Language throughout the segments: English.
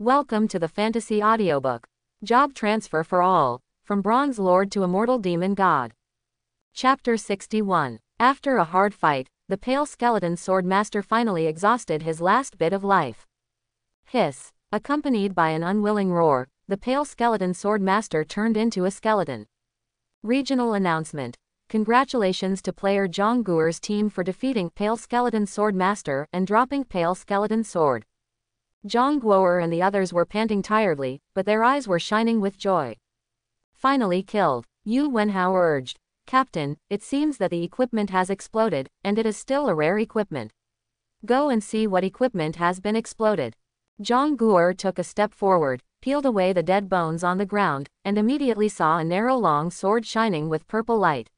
Welcome to the Fantasy Audiobook. Job Transfer for All, From Bronze Lord to Immortal Demon God. Chapter 61. After a hard fight, the pale skeleton sword master finally exhausted his last bit of life. Hiss. Accompanied by an unwilling roar, the pale skeleton sword master turned into a skeleton. Regional announcement. Congratulations to player Zhang Guo'er's team for defeating Pale Skeleton Sword Master and dropping Pale Skeleton Sword. Zhang Guo'er and the others were panting tiredly, but their eyes were shining with joy. Finally killed, Yu Wenhao urged. Captain, it seems that the equipment has exploded, and it is still a rare equipment. Go and see what equipment has been exploded. Zhang Guo'er took a step forward, peeled away the dead bones on the ground, and immediately saw a narrow long sword shining with purple light.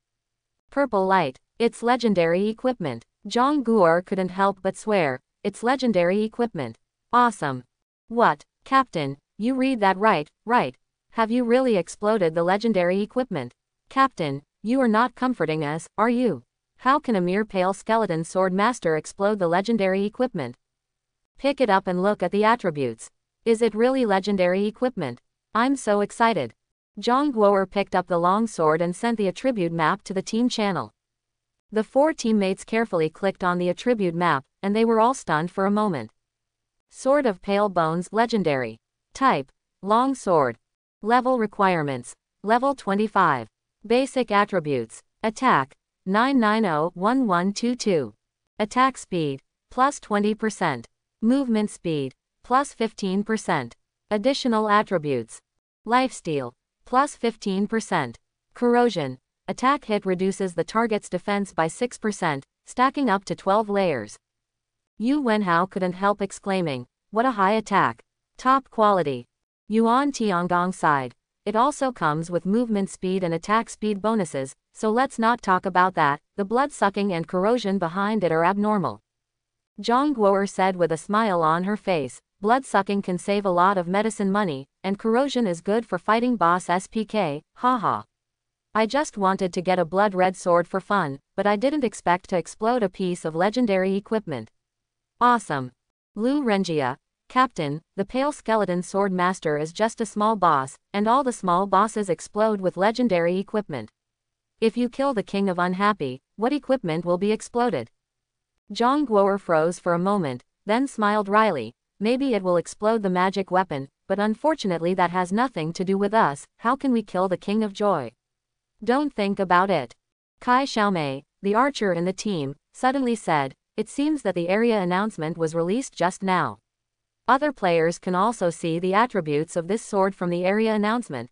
Purple light. It's legendary equipment. Zhang Guo'er couldn't help but swear. It's legendary equipment. Awesome. What, Captain, you read that right? Have you really exploded the legendary equipment? Captain, you are not comforting us, are you? How can a mere pale skeleton sword master explode the legendary equipment? Pick it up and look at the attributes. Is it really legendary equipment? I'm so excited. Zhang Guo'er picked up the long sword and sent the attribute map to the team channel. The four teammates carefully clicked on the attribute map, and they were all stunned for a moment. Sword of Pale Bones Legendary. Type: Long Sword. Level requirements: Level 25. Basic attributes: Attack: 990-1122. Attack speed: plus 20%. Movement speed: plus 15%. Additional attributes: Lifesteal: plus 15%. Corrosion: attack hit reduces the target's defense by 6%, stacking up to 12 layers. Yu Wenhao couldn't help exclaiming, "What a high attack! Top quality!" Yuan Tiangong sighed. It also comes with movement speed and attack speed bonuses, so let's not talk about that. The blood-sucking and corrosion behind it are abnormal. Zhang Guo'er said with a smile on her face, blood-sucking can save a lot of medicine money, and corrosion is good for fighting boss SPK, haha. I just wanted to get a blood-red sword for fun, but I didn't expect to explode a piece of legendary equipment. Awesome. Lu Renjia. Captain, the Pale Skeleton Sword Master is just a small boss, and all the small bosses explode with legendary equipment. If you kill the King of Unhappy, what equipment will be exploded? Zhang Guo'er froze for a moment, then smiled wryly. Maybe it will explode the magic weapon, but unfortunately that has nothing to do with us. How can we kill the King of Joy? Don't think about it. Kai Xiaomei, the archer in the team, suddenly said, "It seems that the area announcement was released just now. Other players can also see the attributes of this sword from the area announcement.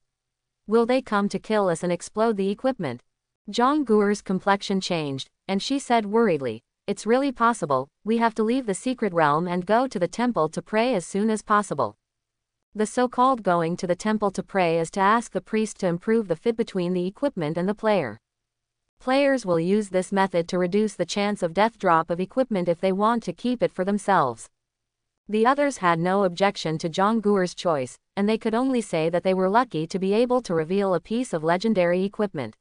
Will they come to kill us and explode the equipment?" Zhang Guo'er's complexion changed, and she said worriedly, "It's really possible. We have to leave the secret realm and go to the temple to pray as soon as possible." The so-called going to the temple to pray is to ask the priest to improve the fit between the equipment and the player. Players will use this method to reduce the chance of death drop of equipment if they want to keep it for themselves. The others had no objection to Zhang Guo'er's choice, and they could only say that they were lucky to be able to reveal a piece of legendary equipment.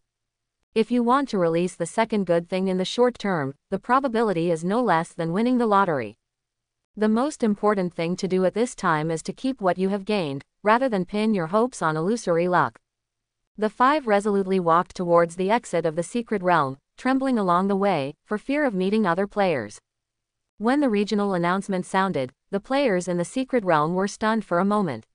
If you want to release the second good thing in the short term, the probability is no less than winning the lottery. The most important thing to do at this time is to keep what you have gained, rather than pin your hopes on illusory luck. The five resolutely walked towards the exit of the secret realm, trembling along the way, for fear of meeting other players. When the regional announcement sounded, the players in the secret realm were stunned for a moment.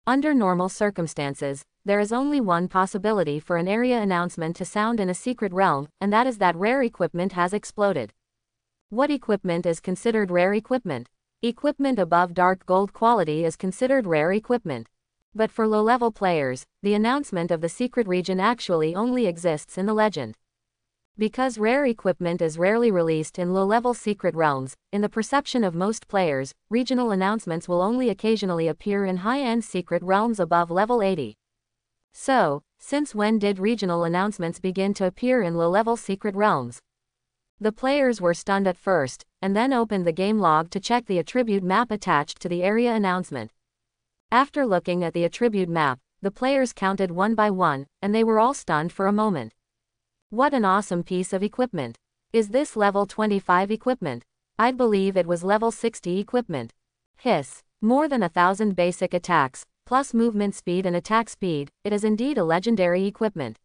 Under normal circumstances, there is only one possibility for an area announcement to sound in a secret realm, and that is that rare equipment has exploded. What equipment is considered rare equipment? Equipment above dark gold quality is considered rare equipment. But for low-level players, the announcement of the secret region actually only exists in the legend. Because rare equipment is rarely released in low-level secret realms, in the perception of most players, regional announcements will only occasionally appear in high-end secret realms above level 80. So, since when did regional announcements begin to appear in low-level secret realms? The players were stunned at first, and then opened the game log to check the attribute map attached to the area announcement. After looking at the attribute map, the players counted one by one, and they were all stunned for a moment. What an awesome piece of equipment. Is this level 25 equipment? I'd believe it was level 60 equipment. Hiss. More than 1,000 basic attacks, plus movement speed and attack speed, it is indeed a legendary equipment.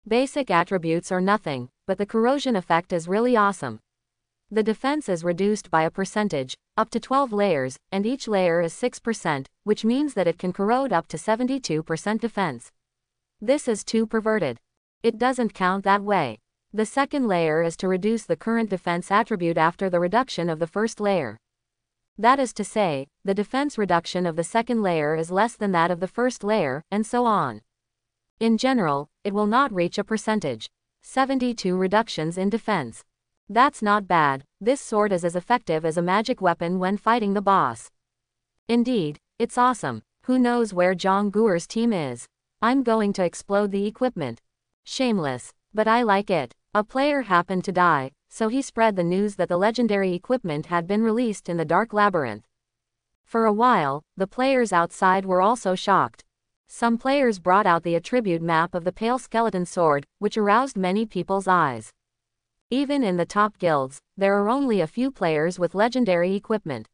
Basic attributes are nothing, but the corrosion effect is really awesome. The defense is reduced by a percentage, up to 12 layers, and each layer is 6%, which means that it can corrode up to 72% defense. This is too perverted. It doesn't count that way. The second layer is to reduce the current defense attribute after the reduction of the first layer. That is to say, the defense reduction of the second layer is less than that of the first layer, and so on. In general, it will not reach a percentage. 72 reductions in defense. That's not bad. This sword is as effective as a magic weapon when fighting the boss. Indeed, it's awesome. Who knows where Zhang Guo'er's team is? I'm going to explode the equipment. Shameless, but I like it. A player happened to die, so he spread the news that the legendary equipment had been released in the Dark Labyrinth. For a while, the players outside were also shocked. Some players brought out the attribute map of the Pale Skeleton Sword, which aroused many people's eyes. Even in the top guilds, there are only a few players with legendary equipment.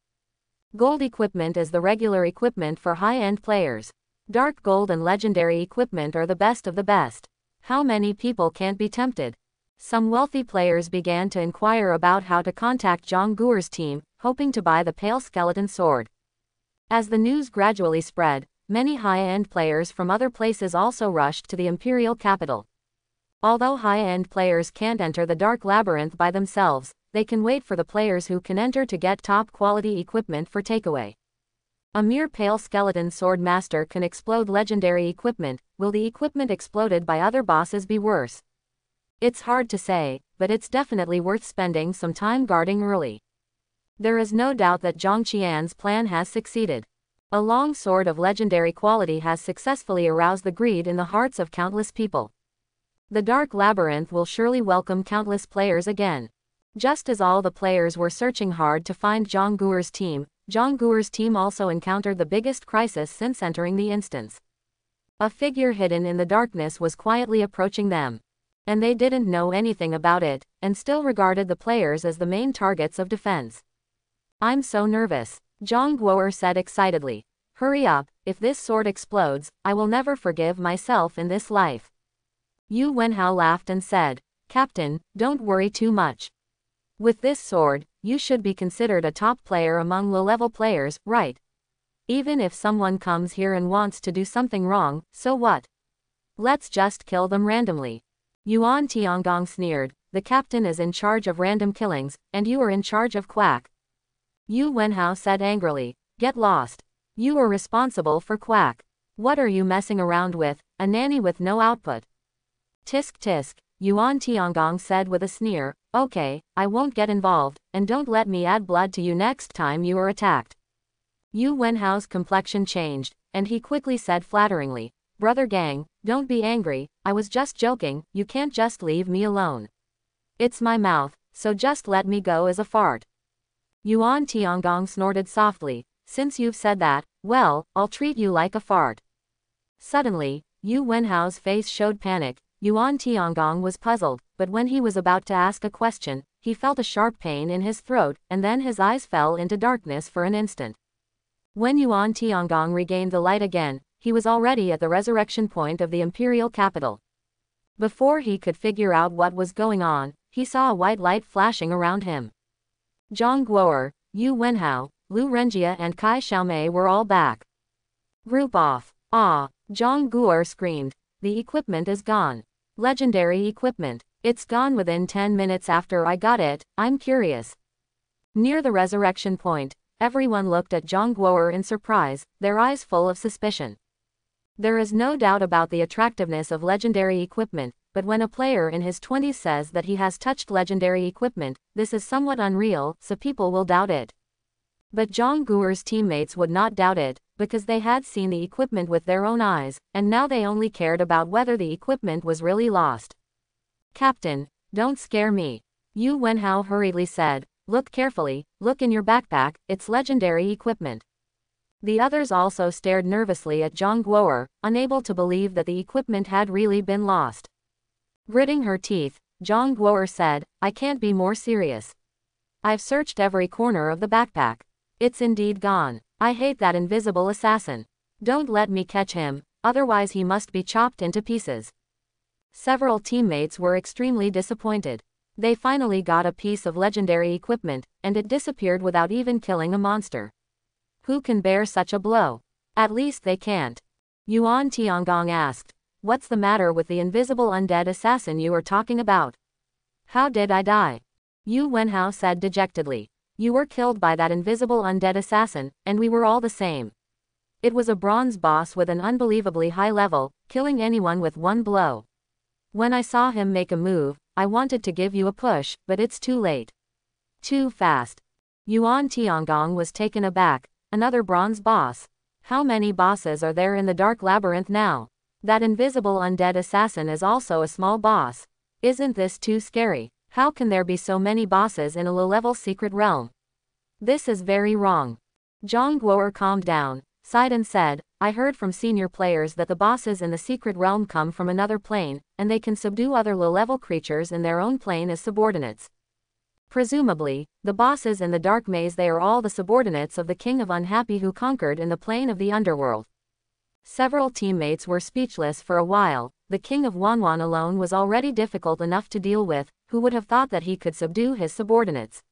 Gold equipment is the regular equipment for high-end players. Dark gold and legendary equipment are the best of the best. How many people can't be tempted? Some wealthy players began to inquire about how to contact Zhang Guo'er's team, hoping to buy the Pale Skeleton Sword. As the news gradually spread, many high-end players from other places also rushed to the imperial capital. Although high-end players can't enter the Dark Labyrinth by themselves, they can wait for the players who can enter to get top-quality equipment for takeaway. A mere Pale Skeleton Sword master can explode legendary equipment. Will the equipment exploded by other bosses be worse? It's hard to say, but it's definitely worth spending some time guarding early. There is no doubt that Zhang Qian's plan has succeeded. A long sword of legendary quality has successfully aroused the greed in the hearts of countless people. The Dark Labyrinth will surely welcome countless players again. Just as all the players were searching hard to find Zhang Guo'er's team also encountered the biggest crisis since entering the instance. A figure hidden in the darkness was quietly approaching them. And they didn't know anything about it, and still regarded the players as the main targets of defense. I'm so nervous, Zhang Guo'er said excitedly. Hurry up, if this sword explodes, I will never forgive myself in this life. Yu Wenhao laughed and said, Captain, don't worry too much. With this sword, you should be considered a top player among low-level players, right? Even if someone comes here and wants to do something wrong, so what? Let's just kill them randomly. Yuan Tiangong sneered, the captain is in charge of random killings, and you are in charge of quack. Yu Wenhao said angrily, get lost. You are responsible for quack. What are you messing around with, a nanny with no output? Tisk tisk, Yuan Tiangong said with a sneer, okay, I won't get involved, and don't let me add blood to you next time you are attacked. Yu Wenhao's complexion changed, and he quickly said flatteringly, Brother Gang, don't be angry, I was just joking, you can't just leave me alone. It's my mouth, so just let me go as a fart. Yuan Tiangong snorted softly, since you've said that, well, I'll treat you like a fart. Suddenly, Yu Wenhao's face showed panic. Yuan Tiangong was puzzled, but when he was about to ask a question, he felt a sharp pain in his throat, and then his eyes fell into darkness for an instant. When Yuan Tiangong regained the light again, he was already at the resurrection point of the imperial capital. Before he could figure out what was going on, he saw a white light flashing around him. Zhang Guo'er, Yu Wenhao, Lu Renjia and Kai Xiaomei were all back. Group off. Ah! Zhang Guo'er screamed. The equipment is gone. Legendary equipment. It's gone within 10 minutes after I got it, I'm curious. Near the resurrection point, everyone looked at Zhang Guo'er in surprise, their eyes full of suspicion. There is no doubt about the attractiveness of legendary equipment, but when a player in his 20s says that he has touched legendary equipment, this is somewhat unreal, so people will doubt it. But Zhang Guo'er's teammates would not doubt it, because they had seen the equipment with their own eyes, and now they only cared about whether the equipment was really lost. Captain, don't scare me. Yu Wenhao hurriedly said, look carefully, look in your backpack, it's legendary equipment. The others also stared nervously at Zhang Guo'er, unable to believe that the equipment had really been lost. Gritting her teeth, Zhang Guo'er said, I can't be more serious. I've searched every corner of the backpack. It's indeed gone. I hate that invisible assassin. Don't let me catch him, otherwise he must be chopped into pieces. Several teammates were extremely disappointed. They finally got a piece of legendary equipment, and it disappeared without even killing a monster. Who can bear such a blow? At least they can't. Yuan Tiangong asked. What's the matter with the invisible undead assassin you are talking about? How did I die? Yu Wenhao said dejectedly. You were killed by that invisible undead assassin, and we were all the same. It was a bronze boss with an unbelievably high level, killing anyone with one blow. When I saw him make a move, I wanted to give you a push, but it's too late. Too fast. Yuan Tiangong was taken aback. Another bronze boss? How many bosses are there in the Dark Labyrinth now? That invisible undead assassin is also a small boss. Isn't this too scary? How can there be so many bosses in a low-level secret realm? This is very wrong. Zhang Guo'er calmed down, sighed and said, I heard from senior players that the bosses in the secret realm come from another plane, and they can subdue other low-level creatures in their own plane as subordinates. Presumably, the bosses in the dark maze, they are all the subordinates of the King of Unhappy who conquered in the plane of the underworld. Several teammates were speechless for a while. The King of Wanwan alone was already difficult enough to deal with, who would have thought that he could subdue his subordinates?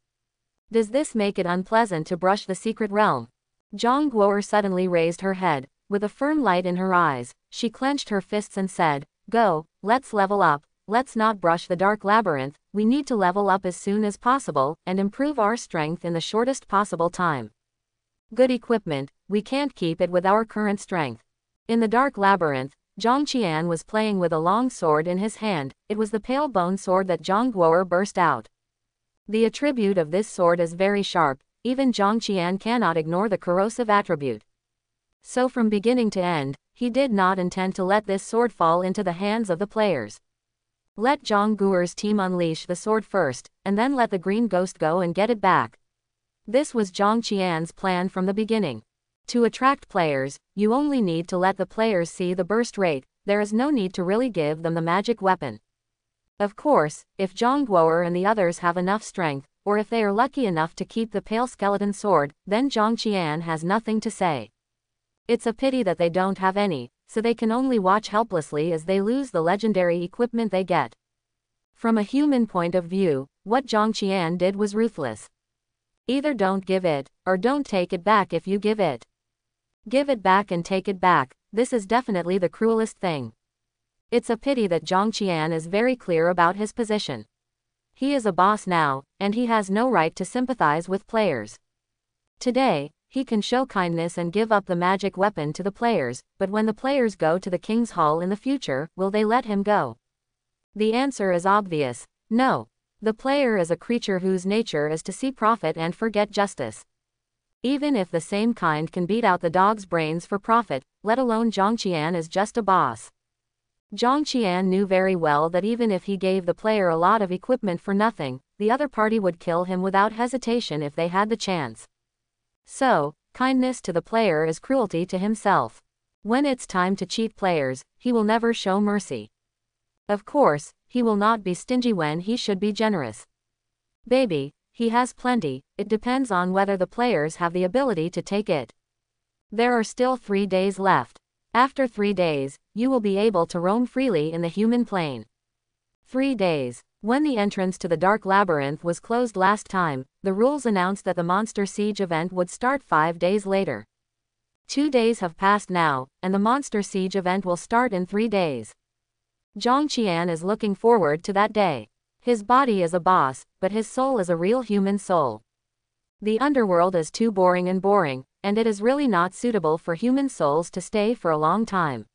Does this make it unpleasant to brush the secret realm? Zhang Guo'er suddenly raised her head. With a firm light in her eyes, she clenched her fists and said, Go, let's level up. Let's not brush the Dark Labyrinth, we need to level up as soon as possible, and improve our strength in the shortest possible time. Good equipment, we can't keep it with our current strength. In the Dark Labyrinth, Zhang Qian was playing with a long sword in his hand. It was the pale bone sword that Zhang Guo'er burst out. The attribute of this sword is very sharp, even Zhang Qian cannot ignore the corrosive attribute. So from beginning to end, he did not intend to let this sword fall into the hands of the players. Let Zhang Guo'er's team unleash the sword first, and then let the green ghost go and get it back. This was Zhang Qian's plan from the beginning. To attract players, you only need to let the players see the burst rate, there is no need to really give them the magic weapon. Of course, if Zhang Guo'er and the others have enough strength, or if they are lucky enough to keep the pale skeleton sword, then Zhang Qian has nothing to say. It's a pity that they don't have any, so they can only watch helplessly as they lose the legendary equipment they get. From a human point of view, what Zhang Qian did was ruthless. Either don't give it, or don't take it back if you give it. Give it back and take it back, this is definitely the cruelest thing. It's a pity that Zhang Qian is very clear about his position. He is a boss now, and he has no right to sympathize with players. Today, he can show kindness and give up the magic weapon to the players, but when the players go to the King's Hall in the future, will they let him go? The answer is obvious, no. The player is a creature whose nature is to see profit and forget justice. Even if the same kind can beat out the dog's brains for profit, let alone Zhang Qian is just a boss. Zhang Qian knew very well that even if he gave the player a lot of equipment for nothing, the other party would kill him without hesitation if they had the chance. So, kindness to the player is cruelty to himself. When it's time to cheat players, he will never show mercy. Of course, he will not be stingy when he should be generous. Baby, he has plenty, it depends on whether the players have the ability to take it. There are still 3 days left. After 3 days, you will be able to roam freely in the human plane. 3 days. When the entrance to the Dark Labyrinth was closed last time, the rules announced that the Monster Siege event would start 5 days later. 2 days have passed now, and the Monster Siege event will start in 3 days. Zhang Qian is looking forward to that day. His body is a boss, but his soul is a real human soul. The underworld is too boring, and it is really not suitable for human souls to stay for a long time.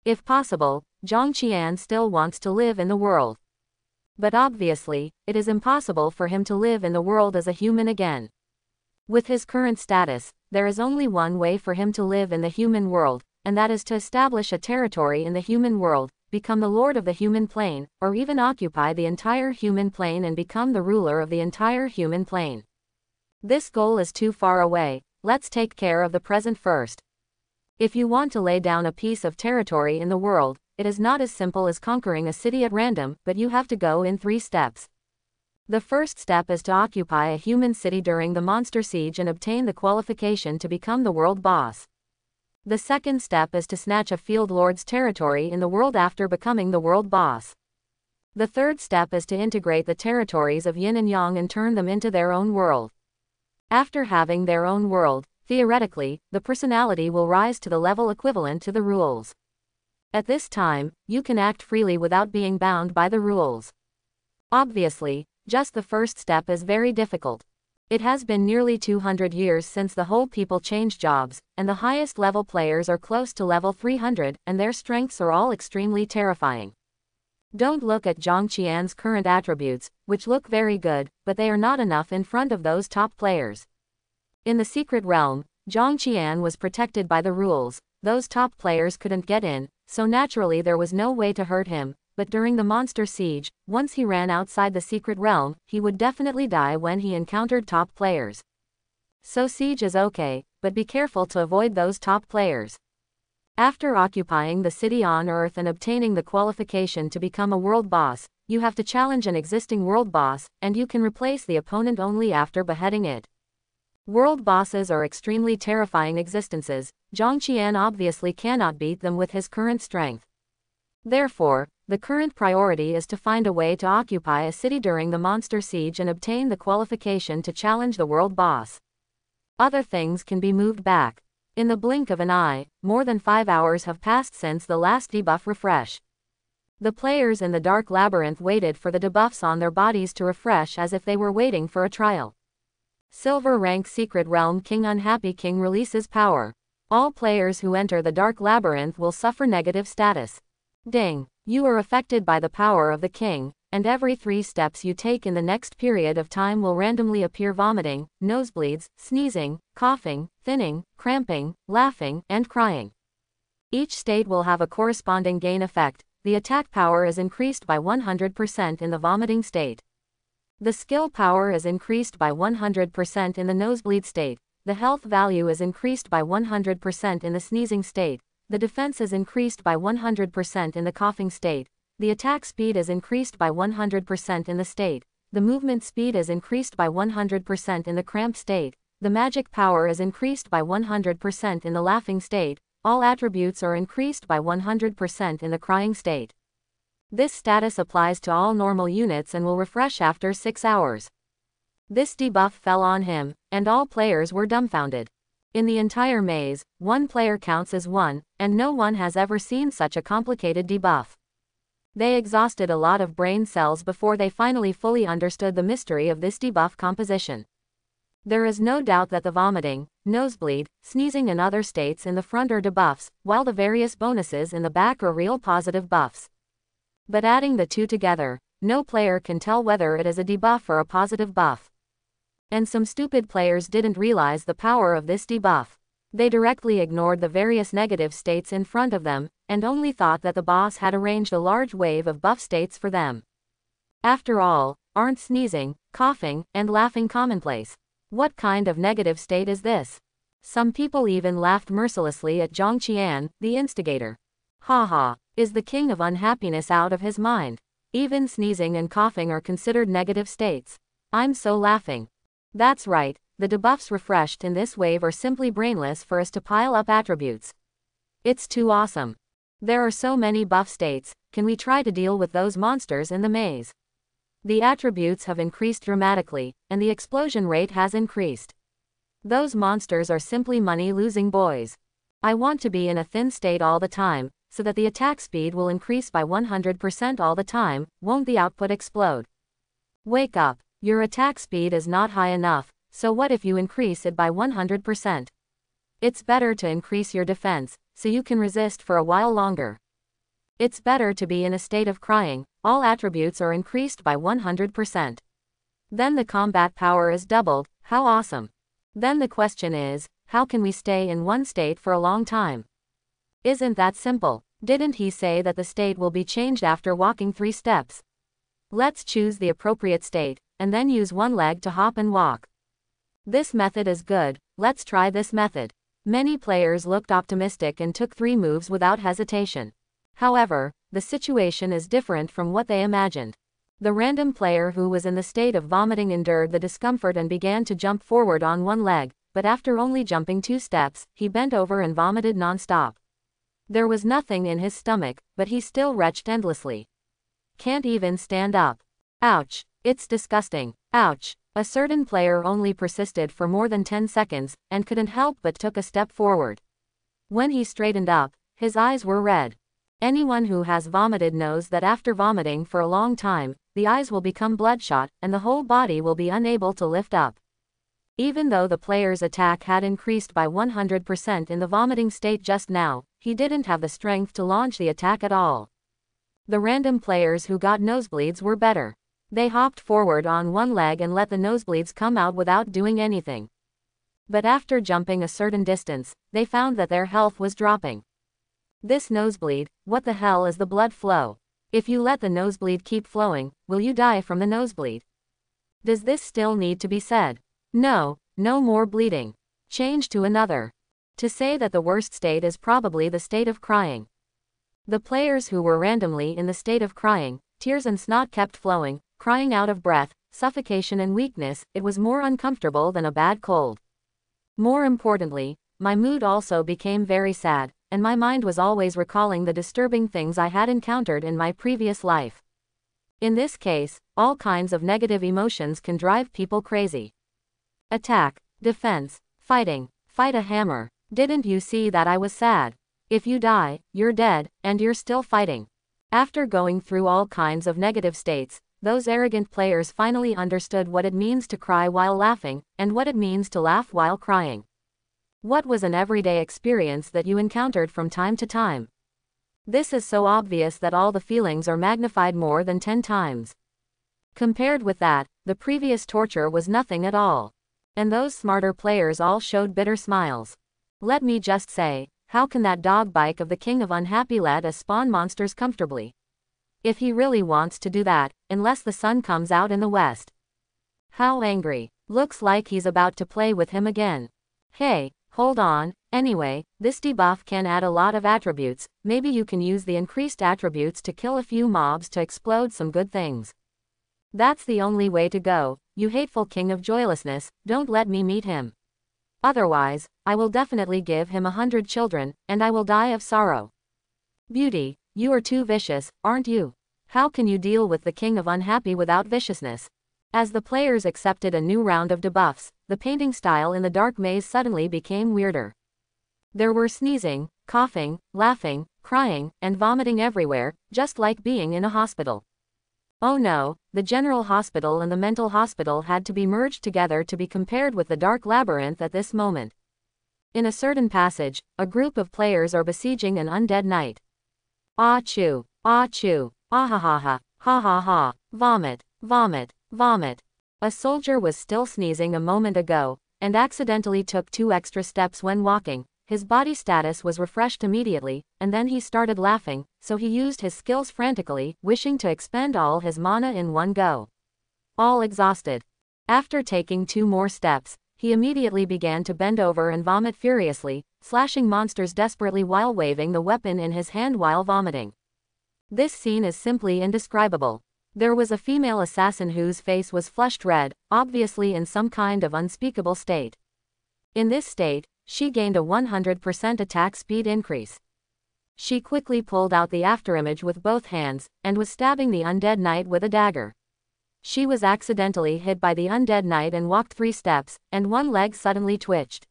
If possible, Zhang Qian still wants to live in the world. But obviously, it is impossible for him to live in the world as a human again. With his current status, there is only one way for him to live in the human world, and that is to establish a territory in the human world, become the lord of the human plane, or even occupy the entire human plane and become the ruler of the entire human plane. This goal is too far away, let's take care of the present first. If you want to lay down a piece of territory in the world, it is not as simple as conquering a city at random, but you have to go in 3 steps. The first step is to occupy a human city during the monster siege and obtain the qualification to become the world boss. The second step is to snatch a field lord's territory in the world after becoming the world boss. The third step is to integrate the territories of yin and yang and turn them into their own world. After having their own world, theoretically, the personality will rise to the level equivalent to the rules. At this time, you can act freely without being bound by the rules. Obviously, just the first step is very difficult. It has been nearly 200 years since the whole people changed jobs, and the highest level players are close to level 300, and their strengths are all extremely terrifying. Don't look at Zhang Qian's current attributes, which look very good, but they are not enough in front of those top players. In the secret realm, Zhang Qian was protected by the rules. Those top players couldn't get in, so naturally there was no way to hurt him, but during the monster siege, once he ran outside the secret realm, he would definitely die when he encountered top players. So siege is okay, but be careful to avoid those top players. After occupying the city on Earth and obtaining the qualification to become a world boss, you have to challenge an existing world boss, and you can replace the opponent only after beheading it. World bosses are extremely terrifying existences. Zhang Qian obviously cannot beat them with his current strength. Therefore, the current priority is to find a way to occupy a city during the monster siege and obtain the qualification to challenge the world boss. Other things can be moved back. In the blink of an eye, more than 5 hours have passed since the last debuff refresh. The players in the Dark Labyrinth waited for the debuffs on their bodies to refresh as if they were waiting for a trial. Silver rank Secret Realm King Unhappy King releases power. All players who enter the Dark Labyrinth will suffer negative status. Ding! You are affected by the power of the king, and every 3 steps you take in the next period of time will randomly appear vomiting, nosebleeds, sneezing, coughing, thinning, cramping, laughing, and crying. Each state will have a corresponding gain effect. The attack power is increased by 100% in the vomiting state. The skill power is increased by 100% in the nosebleed state. The health value is increased by 100% in the sneezing state. The defense is increased by 100% in the coughing state. The attack speed is increased by 100% in the state. The movement speed is increased by 100% in the cramped state. The magic power is increased by 100% in the laughing state. All attributes are increased by 100% in the crying state. This status applies to all normal units and will refresh after 6 hours. This debuff fell on him, and all players were dumbfounded. In the entire maze, 1 player counts as 1, and no one has ever seen such a complicated debuff. They exhausted a lot of brain cells before they finally fully understood the mystery of this debuff composition. There is no doubt that the vomiting, nosebleed, sneezing and other states in the front are debuffs, while the various bonuses in the back are real positive buffs. But adding the 2 together, no player can tell whether it is a debuff or a positive buff. And some stupid players didn't realize the power of this debuff. They directly ignored the various negative states in front of them, and only thought that the boss had arranged a large wave of buff states for them. After all, aren't sneezing, coughing, and laughing commonplace? What kind of negative state is this? Some people even laughed mercilessly at Zhang Qian, the instigator. Haha, is the king of unhappiness out of his mind? Even sneezing and coughing are considered negative states. I'm so laughing. That's right, the debuffs refreshed in this wave are simply brainless for us to pile up attributes. It's too awesome. There are so many buff states, can we try to deal with those monsters in the maze? The attributes have increased dramatically, and the explosion rate has increased. Those monsters are simply money-losing boys. I want to be in a thin state all the time, so that the attack speed will increase by 100% all the time, won't the output explode? Wake up. Your attack speed is not high enough, so what if you increase it by 100%? It's better to increase your defense, so you can resist for a while longer. It's better to be in a state of crying, all attributes are increased by 100%. Then the combat power is doubled, how awesome. Then the question is, how can we stay in one state for a long time? Isn't that simple? Didn't he say that the state will be changed after walking 3 steps? Let's choose the appropriate state, and then use 1 leg to hop and walk. This method is good, let's try this method. Many players looked optimistic and took 3 moves without hesitation. However, the situation is different from what they imagined. The random player who was in the state of vomiting endured the discomfort and began to jump forward on one leg, but after only jumping 2 steps, he bent over and vomited non-stop. There was nothing in his stomach, but he still retched endlessly. Can't even stand up. Ouch. It's disgusting. Ouch. A certain player only persisted for more than 10 seconds, and couldn't help but took a step forward. When he straightened up, his eyes were red. Anyone who has vomited knows that after vomiting for a long time, the eyes will become bloodshot, and the whole body will be unable to lift up. Even though the player's attack had increased by 100% in the vomiting state just now, he didn't have the strength to launch the attack at all. The random players who got nosebleeds were better. They hopped forward on one leg and let the nosebleeds come out without doing anything. But after jumping a certain distance, they found that their health was dropping. This nosebleed, what the hell is the blood flow? If you let the nosebleed keep flowing, will you die from the nosebleed? Does this still need to be said? No, no more bleeding. Change to another. To say that the worst state is probably the state of crying. The players who were randomly in the state of crying, tears and snot kept flowing, crying out of breath, suffocation and weakness, it was more uncomfortable than a bad cold. More importantly, my mood also became very sad, and my mind was always recalling the disturbing things I had encountered in my previous life. In this case, all kinds of negative emotions can drive people crazy. Attack, defense, fighting, fight a hammer. Didn't you see that I was sad? If you die, you're dead, and you're still fighting. After going through all kinds of negative states, those arrogant players finally understood what it means to cry while laughing, and what it means to laugh while crying. What was an everyday experience that you encountered from time to time? This is so obvious that all the feelings are magnified more than 10 times. Compared with that, the previous torture was nothing at all. And those smarter players all showed bitter smiles. Let me just say, how can that dog bike of the king of unhappy let us spawn monsters comfortably? If he really wants to do that, unless the sun comes out in the west. How angry. Looks like he's about to play with him again. Hey, hold on. Anyway, this debuff can add a lot of attributes. Maybe you can use the increased attributes to kill a few mobs to explode some good things. That's the only way to go. You hateful king of joylessness, don't let me meet him. Otherwise, I will definitely give him 100 children, and I will die of sorrow. Beauty, you are too vicious, aren't you? How can you deal with the king of unhappy without viciousness? As the players accepted a new round of debuffs, the painting style in the dark maze suddenly became weirder. There were sneezing, coughing, laughing, crying, and vomiting everywhere, just like being in a hospital. Oh no, the general hospital and the mental hospital had to be merged together to be compared with the dark labyrinth at this moment. In a certain passage, a group of players are besieging an undead knight. Ah choo, ah choo, ah ha ha ha, ha ha ha, vomit, vomit, vomit. A soldier was still sneezing a moment ago, and accidentally took 2 extra steps when walking. His body status was refreshed immediately, and then he started laughing, so he used his skills frantically, wishing to expend all his mana in one go. All exhausted. After taking 2 more steps, he immediately began to bend over and vomit furiously, slashing monsters desperately while waving the weapon in his hand while vomiting. This scene is simply indescribable. There was a female assassin whose face was flushed red, obviously in some kind of unspeakable state. In this state, she gained a 100% attack speed increase. She quickly pulled out the afterimage with both hands, and was stabbing the undead knight with a dagger. She was accidentally hit by the undead knight and walked 3 steps, and one leg suddenly twitched.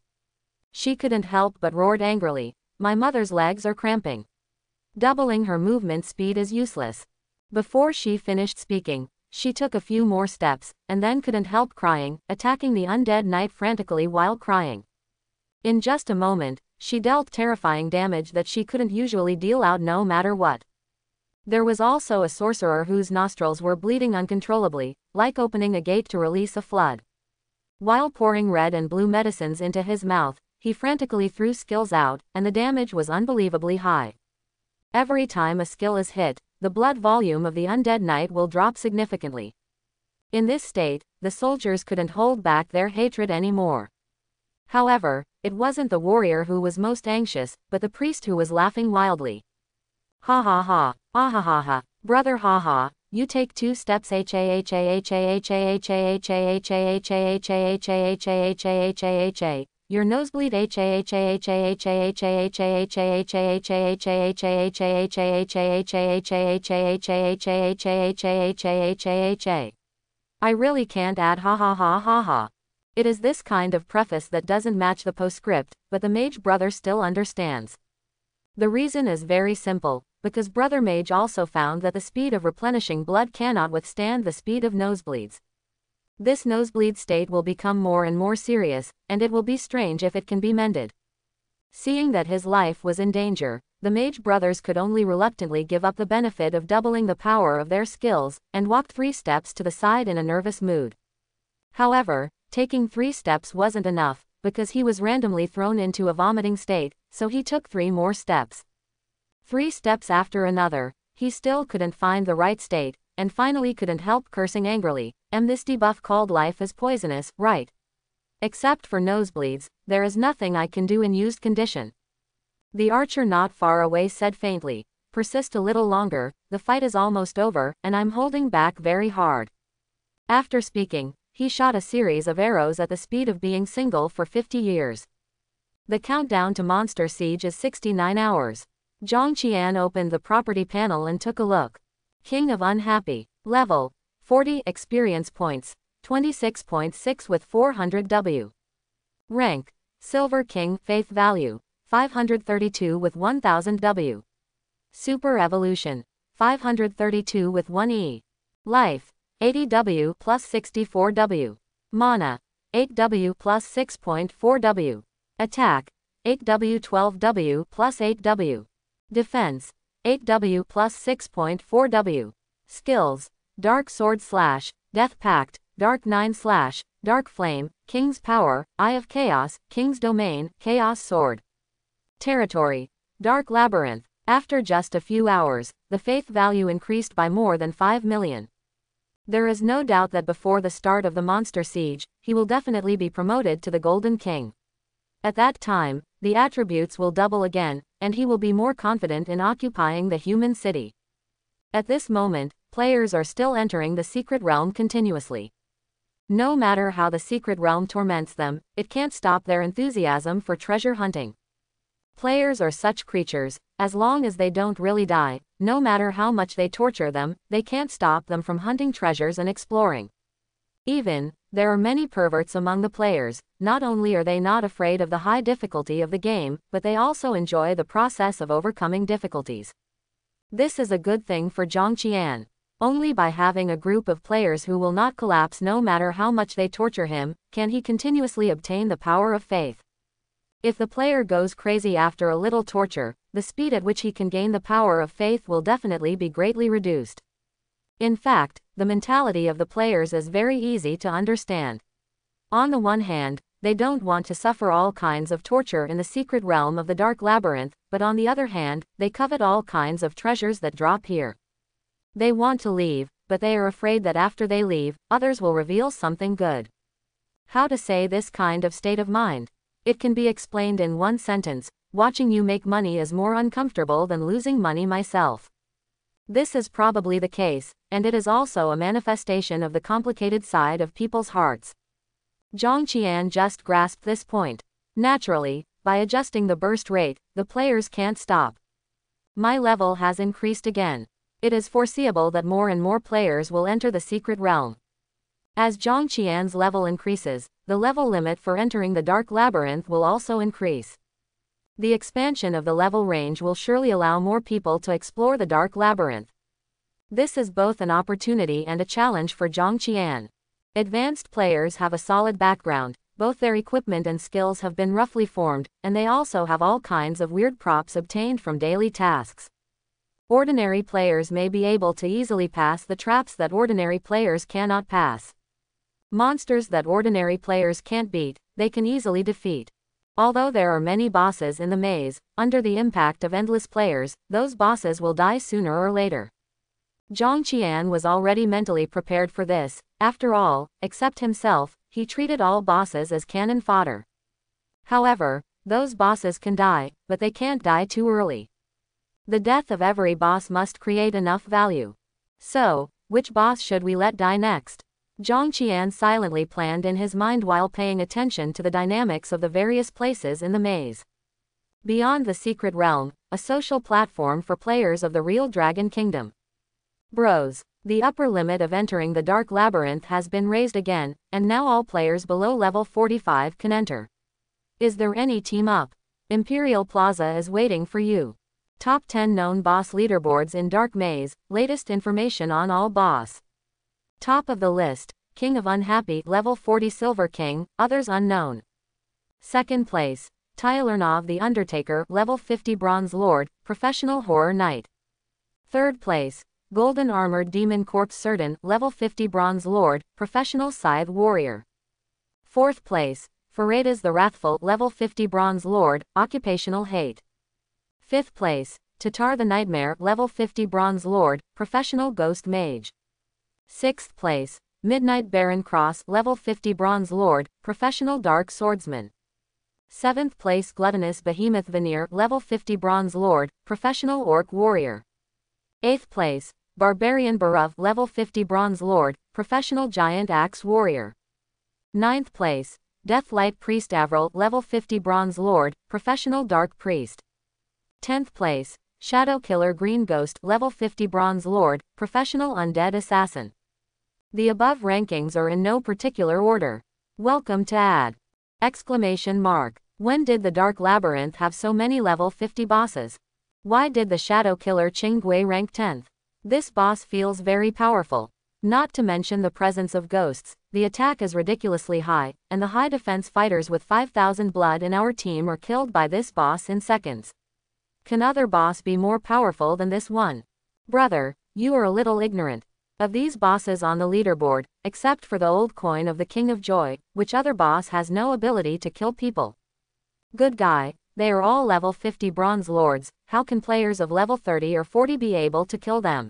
She couldn't help but roared angrily, "My mother's legs are cramping." Doubling her movement speed is useless. Before she finished speaking, she took a few more steps, and then couldn't help crying, attacking the undead knight frantically while crying. In just a moment, she dealt terrifying damage that she couldn't usually deal out no matter what. There was also a sorcerer whose nostrils were bleeding uncontrollably, like opening a gate to release a flood. While pouring red and blue medicines into his mouth, he frantically threw skills out, and the damage was unbelievably high. Every time a skill is hit, the blood volume of the undead knight will drop significantly. In this state, the soldiers couldn't hold back their hatred anymore. However, it wasn't the warrior who was most anxious, but the priest who was laughing wildly. Ha ha ha, ah ha ha ha, brother ha ha, You take 2 steps. Your nosebleed. I really can't add ha ha ha ha ha. It is this kind of preface that doesn't match the postscript, but the Mage brother still understands. The reason is very simple, because Brother Mage also found that the speed of replenishing blood cannot withstand the speed of nosebleeds. This nosebleed state will become more and more serious, and it will be strange if it can be mended. Seeing that his life was in danger, the Mage brothers could only reluctantly give up the benefit of doubling the power of their skills, and walked 3 steps to the side in a nervous mood. However, taking 3 steps wasn't enough, because he was randomly thrown into a vomiting state, so he took 3 more steps. 3 steps after another, he still couldn't find the right state, and finally couldn't help cursing angrily. This debuff called life is poisonous, right? Except for nosebleeds, there is nothing I can do in used condition. The archer not far away said faintly, persist a little longer, the fight is almost over, and I'm holding back very hard. After speaking, he shot a series of arrows at the speed of being single for 50 years. The countdown to Monster Siege is 69 hours. Zhang Qian opened the property panel and took a look. King of Unhappy. Level 40 experience points, 26.6 with 400 W. Rank Silver King. Faith value 532 with 1000 W. Super Evolution 532 with 1 E. Life 80 W plus 64 W. Mana 8 W plus 6.4 W. Attack 8 W 12 W plus 8 W. Defense 8 W plus 6.4 W. Skills Dark Sword / Death Pact, Dark 9 / Dark Flame, King's Power, Eye of Chaos, King's Domain, Chaos Sword. Territory Dark Labyrinth. After just a few hours, the faith value increased by more than 5 million. There is no doubt that before the start of the Monster Siege, he will definitely be promoted to the Golden King. At that time, the attributes will double again, and he will be more confident in occupying the human city. At this moment, players are still entering the secret realm continuously. No matter how the secret realm torments them, it can't stop their enthusiasm for treasure hunting. Players are such creatures, as long as they don't really die, no matter how much they torture them, they can't stop them from hunting treasures and exploring. Even, there are many perverts among the players. Not only are they not afraid of the high difficulty of the game, but they also enjoy the process of overcoming difficulties. This is a good thing for Zhang Qian. Only by having a group of players who will not collapse no matter how much they torture him, can he continuously obtain the power of faith. If the player goes crazy after a little torture, the speed at which he can gain the power of faith will definitely be greatly reduced. In fact, the mentality of the players is very easy to understand. On the one hand, they don't want to suffer all kinds of torture in the secret realm of the Dark Labyrinth, but on the other hand, they covet all kinds of treasures that drop here. They want to leave, but they are afraid that after they leave, others will reveal something good. How to say this kind of state of mind? It can be explained in one sentence: watching you make money is more uncomfortable than losing money myself. This is probably the case, and it is also a manifestation of the complicated side of people's hearts. Zhang Qian just grasped this point. Naturally, by adjusting the burst rate, the players can't stop. My level has increased again. It is foreseeable that more and more players will enter the secret realm. As Zhang Qian's level increases, the level limit for entering the Dark Labyrinth will also increase. The expansion of the level range will surely allow more people to explore the Dark Labyrinth. This is both an opportunity and a challenge for Zhang Qian. Advanced players have a solid background, both their equipment and skills have been roughly formed, and they also have all kinds of weird props obtained from daily tasks. Ordinary players may be able to easily pass the traps that ordinary players cannot pass. Monsters that ordinary players can't beat, they can easily defeat. Although there are many bosses in the maze, under the impact of endless players, those bosses will die sooner or later. Zhang Qian was already mentally prepared for this. After all, except himself, he treated all bosses as cannon fodder. However, those bosses can die, but they can't die too early. The death of every boss must create enough value. So, which boss should we let die next? Zhang Qian silently planned in his mind while paying attention to the dynamics of the various places in the maze. Beyond the Secret Realm, a social platform for players of the real Dragon Kingdom. Bros. The upper limit of entering the Dark Labyrinth has been raised again, and now all players below level 45 can enter. Is there any team up? Imperial Plaza is waiting for you. Top 10 known boss leaderboards in Dark Maze, latest information on all boss. Top of the list, King of Unhappy, level 40 Silver King, others unknown. Second place, Tylernov the Undertaker, level 50 Bronze Lord, Professional Horror Knight. Third place, Golden Armored Demon Corpse Certain, level 50 Bronze Lord, Professional Scythe Warrior. Fourth place, Faredas the Wrathful, level 50 Bronze Lord, Occupational Hate. Fifth place, Tatar the Nightmare, level 50 Bronze Lord, Professional Ghost Mage. Sixth place, Midnight Baron Cross, level 50 Bronze Lord, Professional Dark Swordsman. Seventh place, Gluttonous Behemoth Veneer, level 50 Bronze Lord, Professional Orc Warrior. Eighth place, Barbarian Barav, level 50 Bronze Lord, Professional Giant Axe Warrior. Ninth place, Deathlight Priest Avril, level 50 Bronze Lord, Professional Dark Priest. 10th place, Shadow Killer Green Ghost, level 50 Bronze Lord, Professional Undead Assassin. The above rankings are in no particular order. Welcome to Ad! Exclamation mark. When did the Dark Labyrinth have so many level 50 bosses? Why did the Shadow Killer Qinggui rank 10th? This boss feels very powerful. Not to mention the presence of ghosts, the attack is ridiculously high, and the high defense fighters with 5,000 blood in our team are killed by this boss in seconds. Can other boss be more powerful than this one? Brother, you are a little ignorant. Of these bosses on the leaderboard, except for the old coin of the King of Joy, which other boss has no ability to kill people? Good guy, they are all level 50 Bronze Lords, how can players of level 30 or 40 be able to kill them?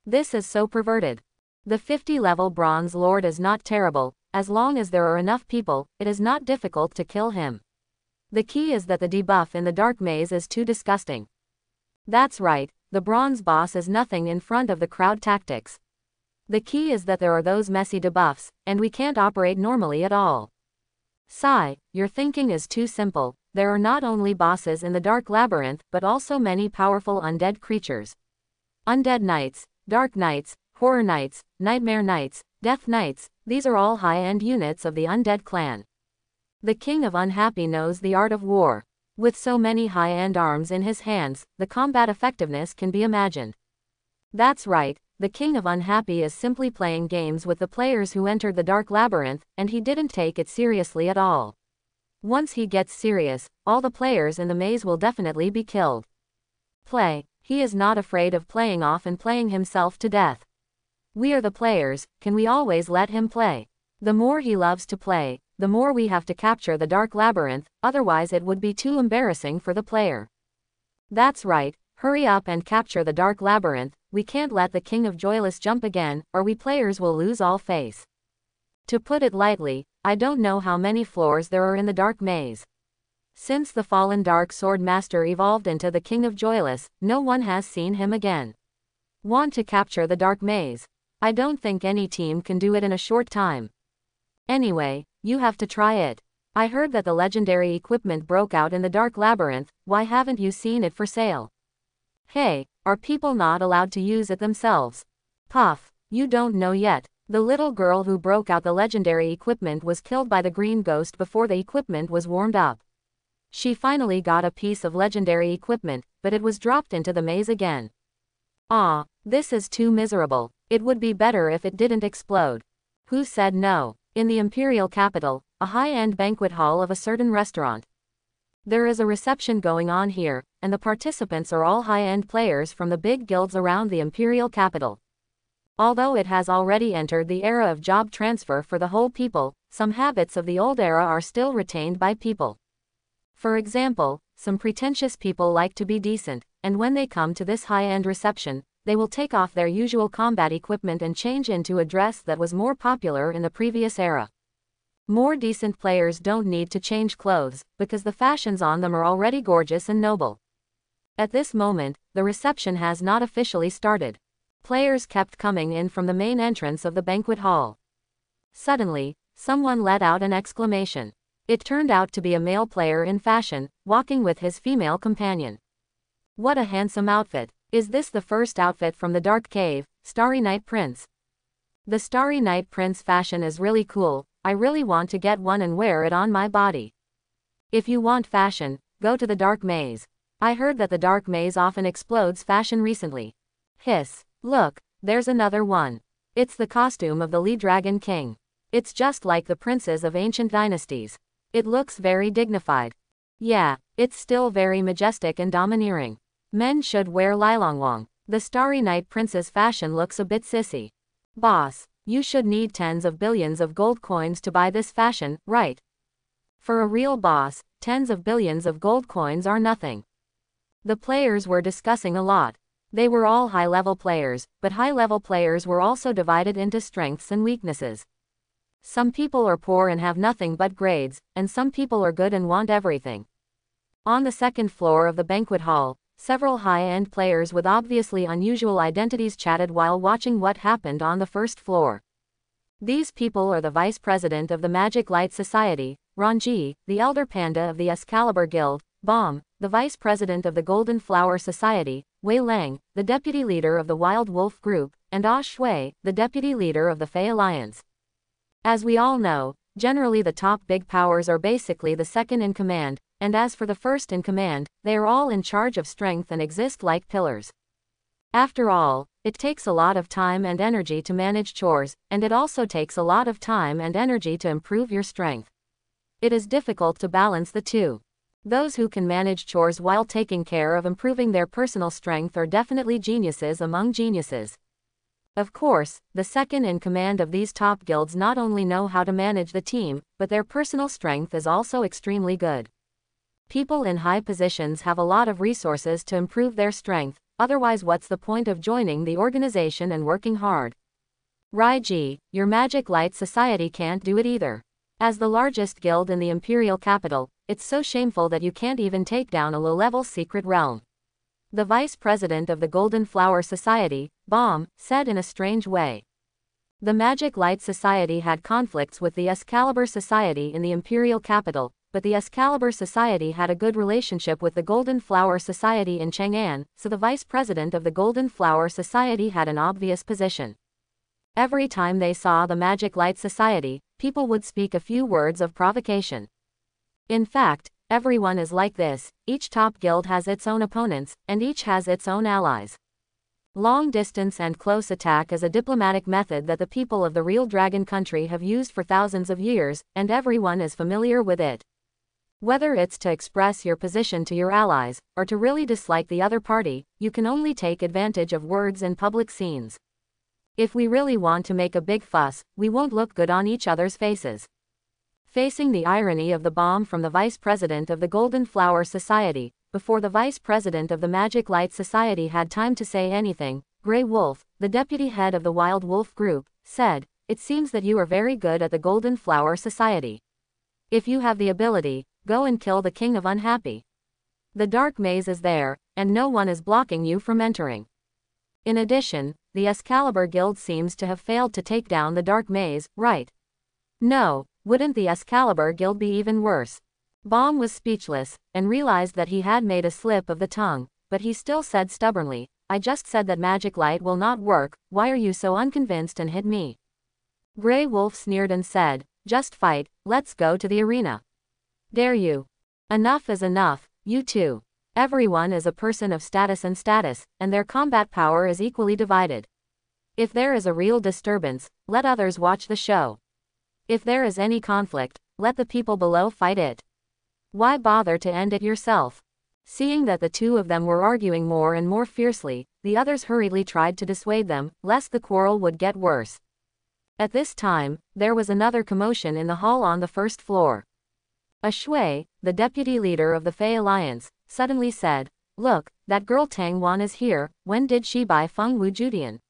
This is so perverted. The 50 level Bronze Lord is not terrible, as long as there are enough people, it is not difficult to kill him. The key is that the debuff in the Dark Maze is too disgusting. That's right, the bronze boss is nothing in front of the crowd tactics. The key is that there are those messy debuffs, and we can't operate normally at all. Sigh, your thinking is too simple. There are not only bosses in the Dark Labyrinth, but also many powerful undead creatures. Undead Knights, Dark Knights, Horror Knights, Nightmare Knights, Death Knights, these are all high-end units of the Undead clan. The King of Unhappy knows the art of war. With so many high-end arms in his hands, the combat effectiveness can be imagined. That's right, the King of Unhappy is simply playing games with the players who entered the Dark Labyrinth, and he didn't take it seriously at all. Once he gets serious, all the players in the maze will definitely be killed. Play. He is not afraid of playing off and playing himself to death. We are the players, can we always let him play? The more he loves to play, the more we have to capture the Dark Labyrinth, otherwise it would be too embarrassing for the player. That's right, hurry up and capture the Dark Labyrinth, we can't let the King of Joyless jump again, or we players will lose all face. To put it lightly, I don't know how many floors there are in the Dark Maze. Since the fallen Dark Sword Master evolved into the King of Joyless, no one has seen him again. Want to capture the Dark Maze? I don't think any team can do it in a short time. Anyway, you have to try it. I heard that the legendary equipment broke out in the Dark Labyrinth, why haven't you seen it for sale? Hey, are people not allowed to use it themselves? Puff, you don't know yet. The little girl who broke out the legendary equipment was killed by the green ghost before the equipment was warmed up. She finally got a piece of legendary equipment, but it was dropped into the maze again. Ah, this is too miserable. It would be better if it didn't explode. Who said no? In the imperial capital, a high-end banquet hall of a certain restaurant. There is a reception going on here, and the participants are all high-end players from the big guilds around the imperial capital. Although it has already entered the era of job transfer for the whole people, some habits of the old era are still retained by people. For example, some pretentious people like to be decent, and when they come to this high-end reception, they will take off their usual combat equipment and change into a dress that was more popular in the previous era. More decent players don't need to change clothes, because the fashions on them are already gorgeous and noble. At this moment, the reception has not officially started. Players kept coming in from the main entrance of the banquet hall. Suddenly, someone let out an exclamation. It turned out to be a male player in fashion, walking with his female companion. What a handsome outfit! Is this the first outfit from the Dark Cave, Starry Night Prince? The Starry Night Prince fashion is really cool. I really want to get one and wear it on my body. If you want fashion, go to the Dark Maze. I heard that the Dark Maze often explodes fashion recently. Hiss. Look, there's another one. It's the costume of the Lee Dragon King. It's just like the princes of ancient dynasties. It looks very dignified. Yeah, it's still very majestic and domineering. Men should wear Lilongwang. The Starry Night Prince's fashion looks a bit sissy. Boss, you should need tens of billions of gold coins to buy this fashion, right? For a real boss, tens of billions of gold coins are nothing. The players were discussing a lot. They were all high-level players, but high-level players were also divided into strengths and weaknesses. Some people are poor and have nothing but grades, and some people are good and want everything. On the second floor of the banquet hall, several high-end players with obviously unusual identities chatted while watching what happened on the first floor. These people are the vice president of the Magic Light Society, Ranji, the elder panda of the Excalibur Guild, Baum, the vice president of the Golden Flower Society, Wei Lang, the deputy leader of the Wild Wolf Group, and Ah Shui, the deputy leader of the Fey Alliance. As we all know, generally the top big powers are basically the second in command, and as for the first in command, they are all in charge of strength and exist like pillars. After all, it takes a lot of time and energy to manage chores, and it also takes a lot of time and energy to improve your strength. It is difficult to balance the two. Those who can manage chores while taking care of improving their personal strength are definitely geniuses among geniuses. Of course, the second in command of these top guilds not only know how to manage the team, but their personal strength is also extremely good. People in high positions have a lot of resources to improve their strength, otherwise what's the point of joining the organization and working hard? Raiji, your Magic Light Society can't do it either. As the largest guild in the Imperial capital, it's so shameful that you can't even take down a low-level secret realm. The vice president of the Golden Flower Society, Baum, said in a strange way. The Magic Light Society had conflicts with the Excalibur Society in the Imperial capital, but the Excalibur Society had a good relationship with the Golden Flower Society in Chang'an, so the vice president of the Golden Flower Society had an obvious position. Every time they saw the Magic Light Society, people would speak a few words of provocation. In fact, everyone is like this, each top guild has its own opponents, and each has its own allies. Long distance and close attack is a diplomatic method that the people of the real dragon country have used for thousands of years, and everyone is familiar with it. Whether it's to express your position to your allies, or to really dislike the other party, you can only take advantage of words in public scenes. If we really want to make a big fuss, we won't look good on each other's faces. Facing the irony of the bomb from the vice president of the Golden Flower Society, before the vice president of the Magic Light Society had time to say anything, Grey Wolf, the deputy head of the Wild Wolf Group, said, "It seems that you are very good at the Golden Flower Society. If you have the ability, go and kill the King of Unhappy. The Dark Maze is there, and no one is blocking you from entering." In addition, the Excalibur Guild seems to have failed to take down the Dark Maze, right? No, wouldn't the Excalibur Guild be even worse? Baum was speechless, and realized that he had made a slip of the tongue, but he still said stubbornly, "I just said that magic light will not work, why are you so unconvinced and hit me?" Grey Wolf sneered and said, "Just fight, let's go to the arena." "Dare you? Enough is enough, you two. Everyone is a person of status, and their combat power is equally divided. If there is a real disturbance, let others watch the show. If there is any conflict, let the people below fight it. Why bother to end it yourself?" Seeing that the two of them were arguing more and more fiercely, the others hurriedly tried to dissuade them, lest the quarrel would get worse. At this time, there was another commotion in the hall on the first floor. Ah Shui, the deputy leader of the Fey Alliance, suddenly said, "Look, that girl Tang Wan is here, when did she buy Feng Wu Judian?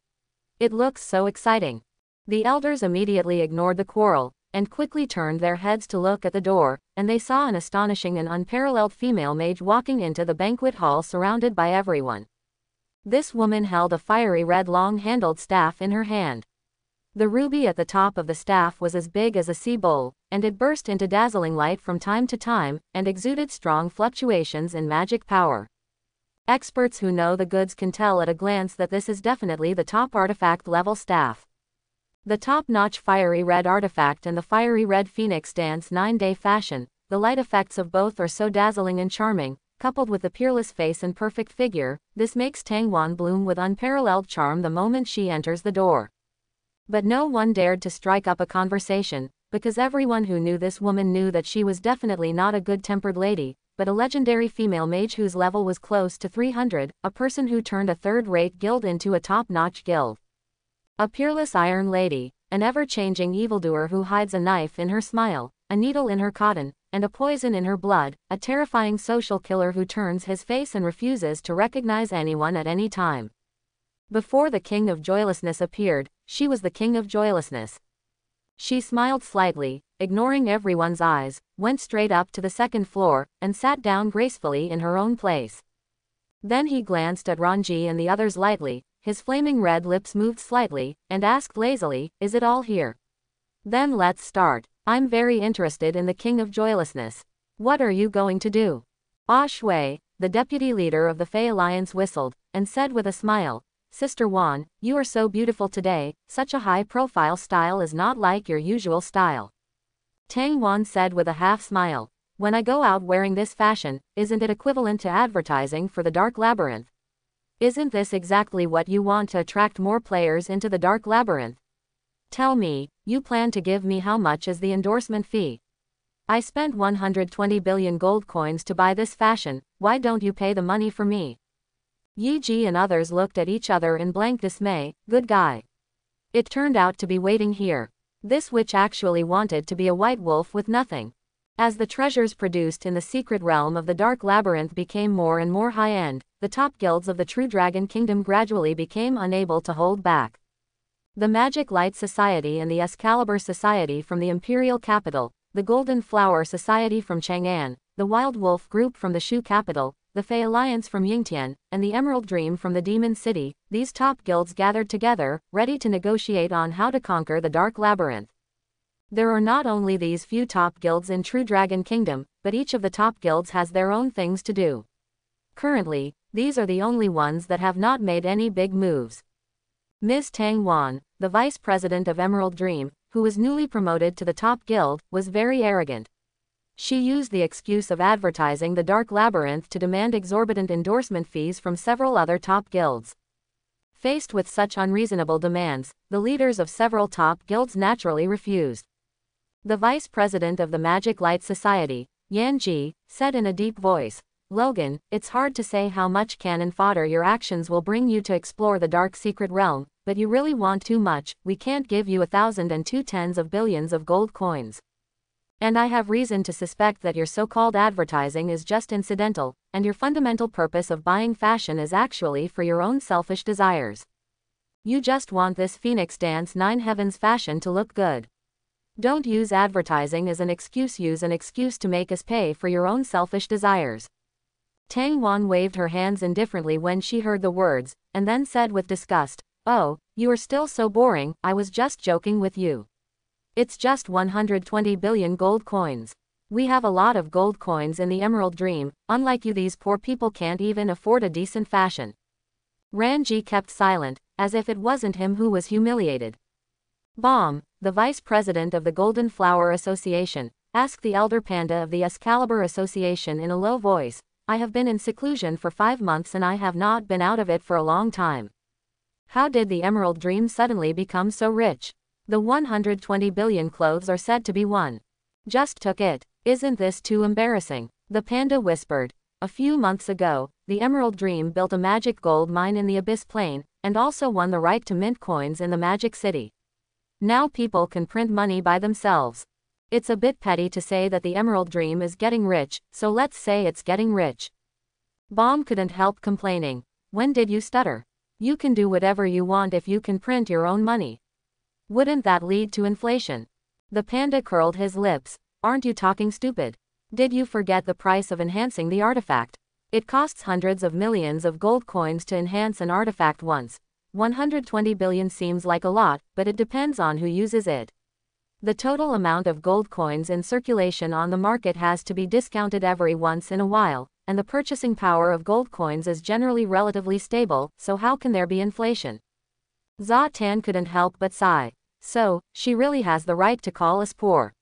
It looks so exciting." The elders immediately ignored the quarrel, and quickly turned their heads to look at the door, and they saw an astonishing and unparalleled female mage walking into the banquet hall surrounded by everyone. This woman held a fiery red long-handled staff in her hand. The ruby at the top of the staff was as big as a sea bowl, and it burst into dazzling light from time to time, and exuded strong fluctuations in magic power. Experts who know the goods can tell at a glance that this is definitely the top artifact level staff. The top-notch fiery red artifact and the fiery red phoenix dance 9-day fashion, the light effects of both are so dazzling and charming, coupled with the peerless face and perfect figure, this makes Tang Wan bloom with unparalleled charm the moment she enters the door. But no one dared to strike up a conversation, because everyone who knew this woman knew that she was definitely not a good-tempered lady, but a legendary female mage whose level was close to 300, a person who turned a third-rate guild into a top-notch guild. A peerless iron lady, an ever-changing evildoer who hides a knife in her smile, a needle in her cotton, and a poison in her blood, a terrifying social killer who turns his face and refuses to recognize anyone at any time. Before the King of Joylessness appeared, she was the King of Joylessness. She smiled slightly, ignoring everyone's eyes, went straight up to the second floor, and sat down gracefully in her own place. Then he glanced at Ranji and the others lightly, his flaming red lips moved slightly, and asked lazily, "Is it all here? Then let's start. I'm very interested in the King of Joylessness. What are you going to do?" Ah Shui, the deputy leader of the Fey Alliance whistled, and said with a smile, "Sister Wan, you are so beautiful today, such a high-profile style is not like your usual style." Tang Wan said with a half-smile, "When I go out wearing this fashion, isn't it equivalent to advertising for the Dark Labyrinth? Isn't this exactly what you want to attract more players into the Dark Labyrinth? Tell me, you plan to give me how much as the endorsement fee? I spent 120 billion gold coins to buy this fashion, why don't you pay the money for me?" Yi Ji and others looked at each other in blank dismay. Good guy. It turned out to be waiting here. This witch actually wanted to be a white wolf with nothing. As the treasures produced in the secret realm of the Dark Labyrinth became more and more high-end, the top guilds of the True Dragon Kingdom gradually became unable to hold back. The Magic Light Society and the Excalibur Society from the Imperial Capital, the Golden Flower Society from Chang'an, the Wild Wolf Group from the Shu Capital, the Fey Alliance from Yingtian, and the Emerald Dream from the Demon City, these top guilds gathered together, ready to negotiate on how to conquer the Dark Labyrinth. There are not only these few top guilds in True Dragon Kingdom, but each of the top guilds has their own things to do. Currently, these are the only ones that have not made any big moves. Ms. Tang Wan, the vice president of Emerald Dream, who was newly promoted to the top guild, was very arrogant. She used the excuse of advertising the Dark Labyrinth to demand exorbitant endorsement fees from several other top guilds. Faced with such unreasonable demands, the leaders of several top guilds naturally refused. The vice president of the Magic Light Society, Yan Ji, said in a deep voice, "Logan, it's hard to say how much cannon fodder your actions will bring you to explore the dark secret realm, but you really want too much. We can't give you 1,002 billions of gold coins. And I have reason to suspect that your so-called advertising is just incidental, and your fundamental purpose of buying fashion is actually for your own selfish desires. You just want this Phoenix Dance 9 Heavens fashion to look good. Don't use advertising as an excuse, use an excuse to make us pay for your own selfish desires." Tang Wan waved her hands indifferently when she heard the words, and then said with disgust, "Oh, you are still so boring, I was just joking with you. It's just 120 billion gold coins. We have a lot of gold coins in the Emerald Dream, unlike you these poor people can't even afford a decent fashion." Ranji kept silent, as if it wasn't him who was humiliated. Baum, the vice president of the Golden Flower Association, asked the elder panda of the Excalibur Association in a low voice, "I have been in seclusion for 5 months and I have not been out of it for a long time. How did the Emerald Dream suddenly become so rich? The 120 billion clothes are said to be one. Just took it. Isn't this too embarrassing?" The panda whispered. "A few months ago, the Emerald Dream built a magic gold mine in the Abyss Plain, and also won the right to mint coins in the Magic City. Now people can print money by themselves. It's a bit petty to say that the Emerald Dream is getting rich, so let's say it's getting rich." Baum couldn't help complaining. "When did you stutter? You can do whatever you want if you can print your own money. Wouldn't that lead to inflation?" The panda curled his lips. "Aren't you talking stupid? Did you forget the price of enhancing the artifact? It costs hundreds of millions of gold coins to enhance an artifact once. 120 billion seems like a lot, but it depends on who uses it. The total amount of gold coins in circulation on the market has to be discounted every once in a while, and the purchasing power of gold coins is generally relatively stable, so how can there be inflation? Za Tan couldn't help but sigh. So, she really has the right to call us poor.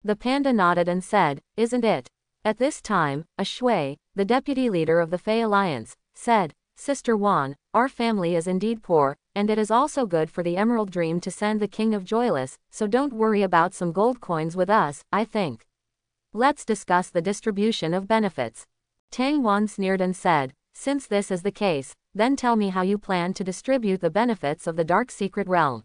The panda nodded and said, isn't it? At this time, a Shui, the deputy leader of the Fey Alliance, said, Sister Wan, our family is indeed poor, and it is also good for the Emerald Dream to send the King of Joyless, so don't worry about some gold coins with us, I think. Let's discuss the distribution of benefits. Tang Wan sneered and said, since this is the case, then tell me how you plan to distribute the benefits of the Dark Secret Realm.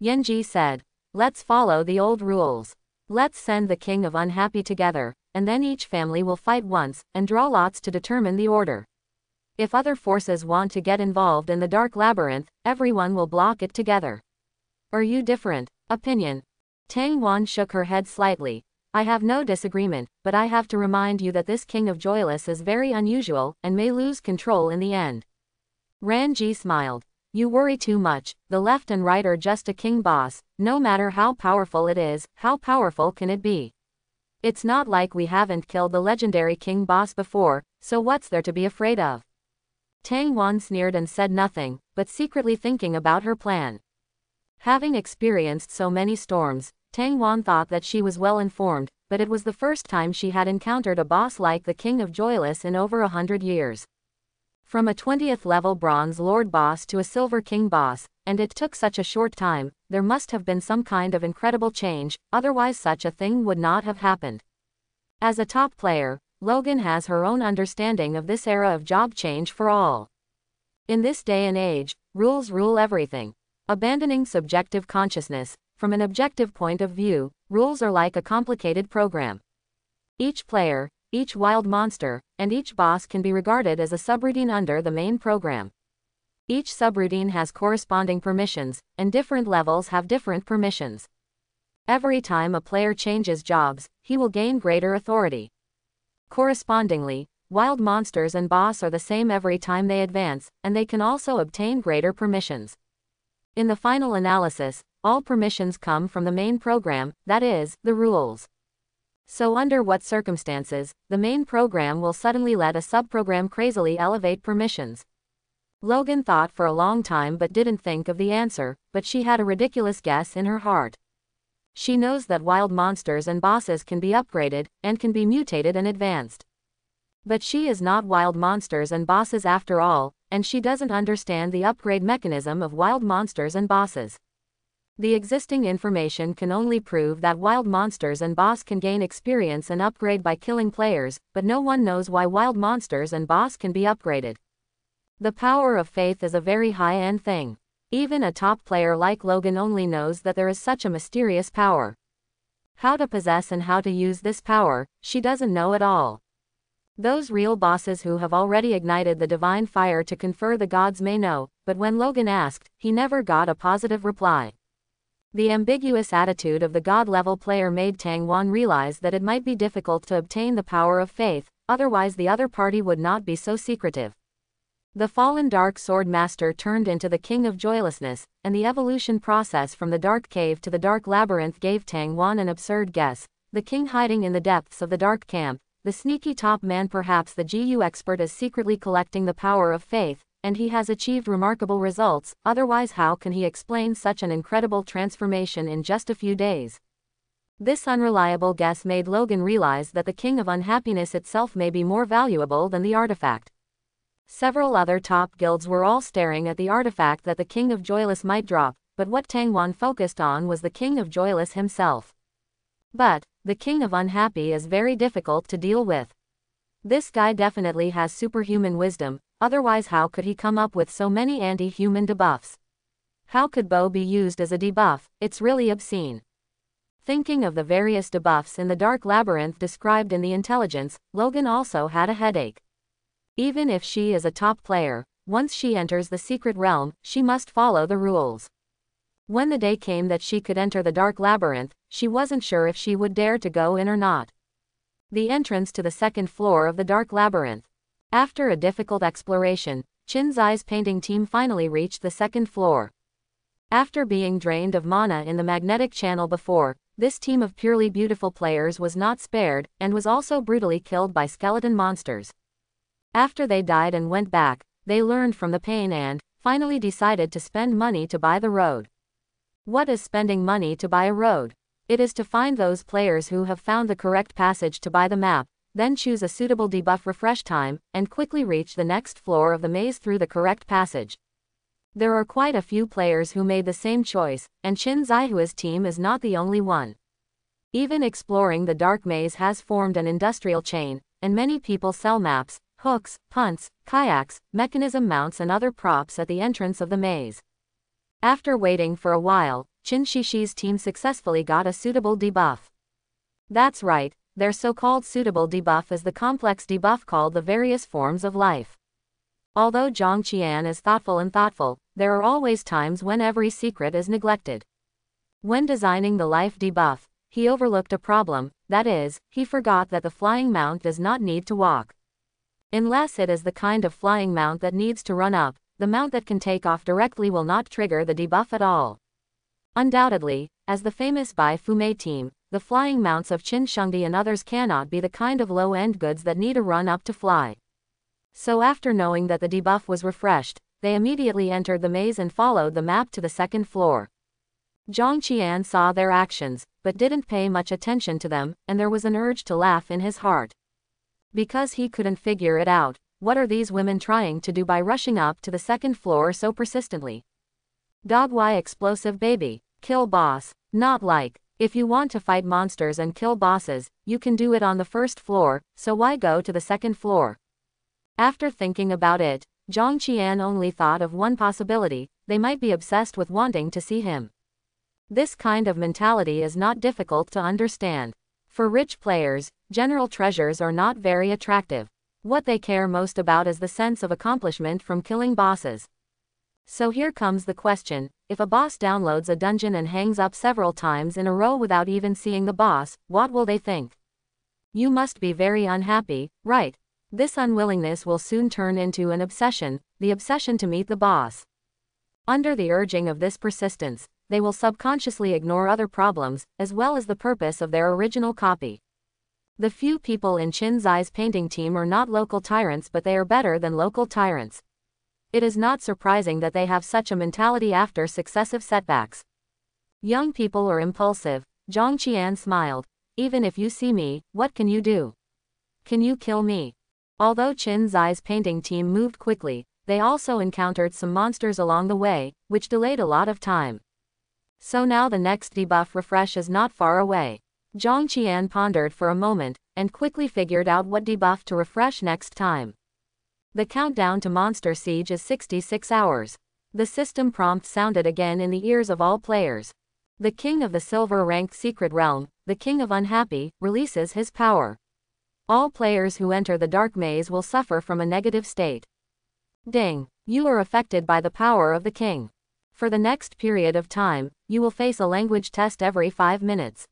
Yanji said, let's follow the old rules. Let's send the King of Unhappy together, and then each family will fight once, and draw lots to determine the order. If other forces want to get involved in the Dark Labyrinth, everyone will block it together. Are you different? Opinion? Tang Wan shook her head slightly. I have no disagreement, but I have to remind you that this King of Joyless is very unusual, and may lose control in the end. Ran Ji smiled. You worry too much, the left and right are just a king boss, no matter how powerful it is, how powerful can it be? It's not like we haven't killed the legendary king boss before, so what's there to be afraid of? Tang Wan sneered and said nothing, but secretly thinking about her plan. Having experienced so many storms, Tang Wan thought that she was well informed, but it was the first time she had encountered a boss like the King of Joyless in over 100 years. From a 20th level Bronze Lord boss to a Silver King boss, and it took such a short time, there must have been some kind of incredible change, otherwise such a thing would not have happened. As a top player, Logan has her own understanding of this era of job change for all. In this day and age, rules rule everything. Abandoning subjective consciousness, from an objective point of view, rules are like a complicated program. Each player, each wild monster, and each boss can be regarded as a subroutine under the main program. Each subroutine has corresponding permissions, and different levels have different permissions. Every time a player changes jobs, he will gain greater authority. Correspondingly, wild monsters and boss are the same every time they advance, and they can also obtain greater permissions. In the final analysis, all permissions come from the main program, that is, the rules. So under what circumstances, the main program will suddenly let a subprogram crazily elevate permissions? Logan thought for a long time but didn't think of the answer, but she had a ridiculous guess in her heart. She knows that wild monsters and bosses can be upgraded, and can be mutated and advanced. But she is not wild monsters and bosses after all, and she doesn't understand the upgrade mechanism of wild monsters and bosses. The existing information can only prove that wild monsters and boss can gain experience and upgrade by killing players, but no one knows why wild monsters and boss can be upgraded. The power of faith is a very high-end thing. Even a top player like Logan only knows that there is such a mysterious power. How to possess and how to use this power, she doesn't know at all. Those real bosses who have already ignited the divine fire to confer the gods may know, but when Logan asked, he never got a positive reply. The ambiguous attitude of the god-level player made Tang Wan realize that it might be difficult to obtain the power of faith, otherwise the other party would not be so secretive. The fallen Dark Sword Master turned into the King of Joylessness, and the evolution process from the Dark Cave to the Dark Labyrinth gave Tang Wan an absurd guess. The king hiding in the depths of the Dark Camp, the sneaky top man, perhaps the GU expert, is secretly collecting the power of faith, and he has achieved remarkable results, otherwise how can he explain such an incredible transformation in just a few days? This unreliable guess made Logan realize that the King of Unhappiness itself may be more valuable than the artifact. Several other top guilds were all staring at the artifact that the King of Joyless might drop, but what Tang Wan focused on was the King of Joyless himself. But, the King of Unhappy is very difficult to deal with. This guy definitely has superhuman wisdom, otherwise how could he come up with so many anti-human debuffs? How could Bo be used as a debuff? It's really obscene. Thinking of the various debuffs in the Dark Labyrinth described in the intelligence, Logan also had a headache. Even if she is a top player, once she enters the secret realm, she must follow the rules. When the day came that she could enter the Dark Labyrinth, she wasn't sure if she would dare to go in or not. The entrance to the second floor of the Dark Labyrinth. After a difficult exploration, Qin Zai's painting team finally reached the second floor. After being drained of mana in the magnetic channel before, this team of purely beautiful players was not spared, and was also brutally killed by skeleton monsters. After they died and went back, they learned from the pain and, finally decided to spend money to buy the road. What is spending money to buy a road? It is to find those players who have found the correct passage to buy the map, then choose a suitable debuff refresh time, and quickly reach the next floor of the maze through the correct passage. There are quite a few players who made the same choice, and Qin Zaihua's team is not the only one. Even exploring the dark maze has formed an industrial chain, and many people sell maps, hooks, punts, kayaks, mechanism mounts and other props at the entrance of the maze. After waiting for a while, Qin Shishi's team successfully got a suitable debuff. That's right, their so-called suitable debuff is the complex debuff called the various forms of life. Although Zhang Qian is thoughtful, there are always times when every secret is neglected. When designing the life debuff, he overlooked a problem, that is, he forgot that the flying mount does not need to walk. Unless it is the kind of flying mount that needs to run up, the mount that can take off directly will not trigger the debuff at all. Undoubtedly, as the famous Bai Fumei team, the flying mounts of Qin Shengdi and others cannot be the kind of low-end goods that need a run up to fly. So after knowing that the debuff was refreshed, they immediately entered the maze and followed the map to the second floor. Zhang Qian saw their actions, but didn't pay much attention to them, and there was an urge to laugh in his heart. Because he couldn't figure it out, what are these women trying to do by rushing up to the second floor so persistently? Dog why explosive baby, kill boss, not like. If you want to fight monsters and kill bosses, you can do it on the first floor, so why go to the second floor? After thinking about it, Zhang Qian only thought of one possibility: they might be obsessed with wanting to see him. This kind of mentality is not difficult to understand. For rich players, general treasures are not very attractive. What they care most about is the sense of accomplishment from killing bosses. So here comes the question: if a boss downloads a dungeon and hangs up several times in a row without even seeing the boss, what will they think? You must be very unhappy, right? This unwillingness will soon turn into an obsession, the obsession to meet the boss. Under the urging of this persistence, they will subconsciously ignore other problems, as well as the purpose of their original copy. The few people in Qin Zai's painting team are not local tyrants, but they are better than local tyrants. It is not surprising that they have such a mentality after successive setbacks. Young people are impulsive. Zhang Qian smiled. Even if you see me, what can you do? Can you kill me? Although Qin Zai's painting team moved quickly, they also encountered some monsters along the way, which delayed a lot of time. So now the next debuff refresh is not far away. Zhang Qian pondered for a moment, and quickly figured out what debuff to refresh next time. The countdown to Monster Siege is 66 hours. The system prompt sounded again in the ears of all players. The King of the Silver-ranked Secret Realm, the King of Unhappy, releases his power. All players who enter the dark maze will suffer from a negative state. Ding! You are affected by the power of the King. For the next period of time, you will face a language test every 5 minutes.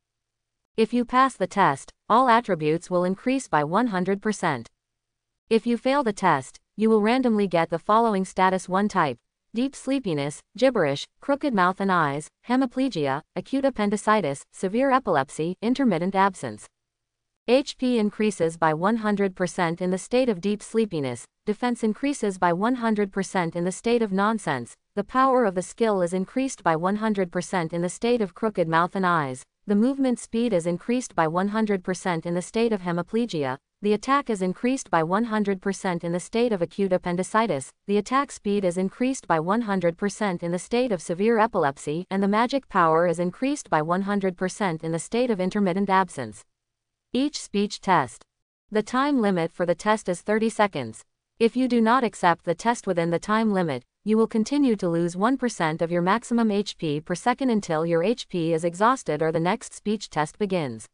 If you pass the test, all attributes will increase by 100%. If you fail the test, you will randomly get the following status 1 type: deep sleepiness, gibberish, crooked mouth and eyes, hemiplegia, acute appendicitis, severe epilepsy, intermittent absence. HP increases by 100% in the state of deep sleepiness, defense increases by 100% in the state of nonsense, the power of the skill is increased by 100% in the state of crooked mouth and eyes, the movement speed is increased by 100% in the state of hemiplegia, the attack is increased by 100% in the state of acute appendicitis, the attack speed is increased by 100% in the state of severe epilepsy, and the magic power is increased by 100% in the state of intermittent absence. Each speech test. The time limit for the test is 30 seconds. If you do not accept the test within the time limit, you will continue to lose 1% of your maximum HP per second until your HP is exhausted or the next speech test begins.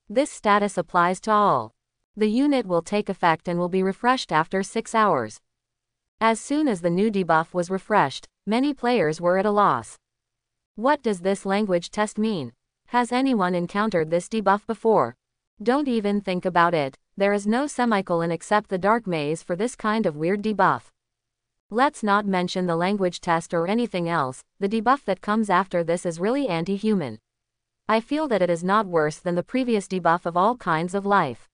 This status applies to all. The unit will take effect and will be refreshed after 6 hours. As soon as the new debuff was refreshed, many players were at a loss. What does this language test mean? Has anyone encountered this debuff before? Don't even think about it. there is no semicolon except the dark maze for this kind of weird debuff. Let's not mention the language test or anything else, the debuff that comes after this is really anti-human. I feel that it is not worse than the previous debuff of all kinds of life.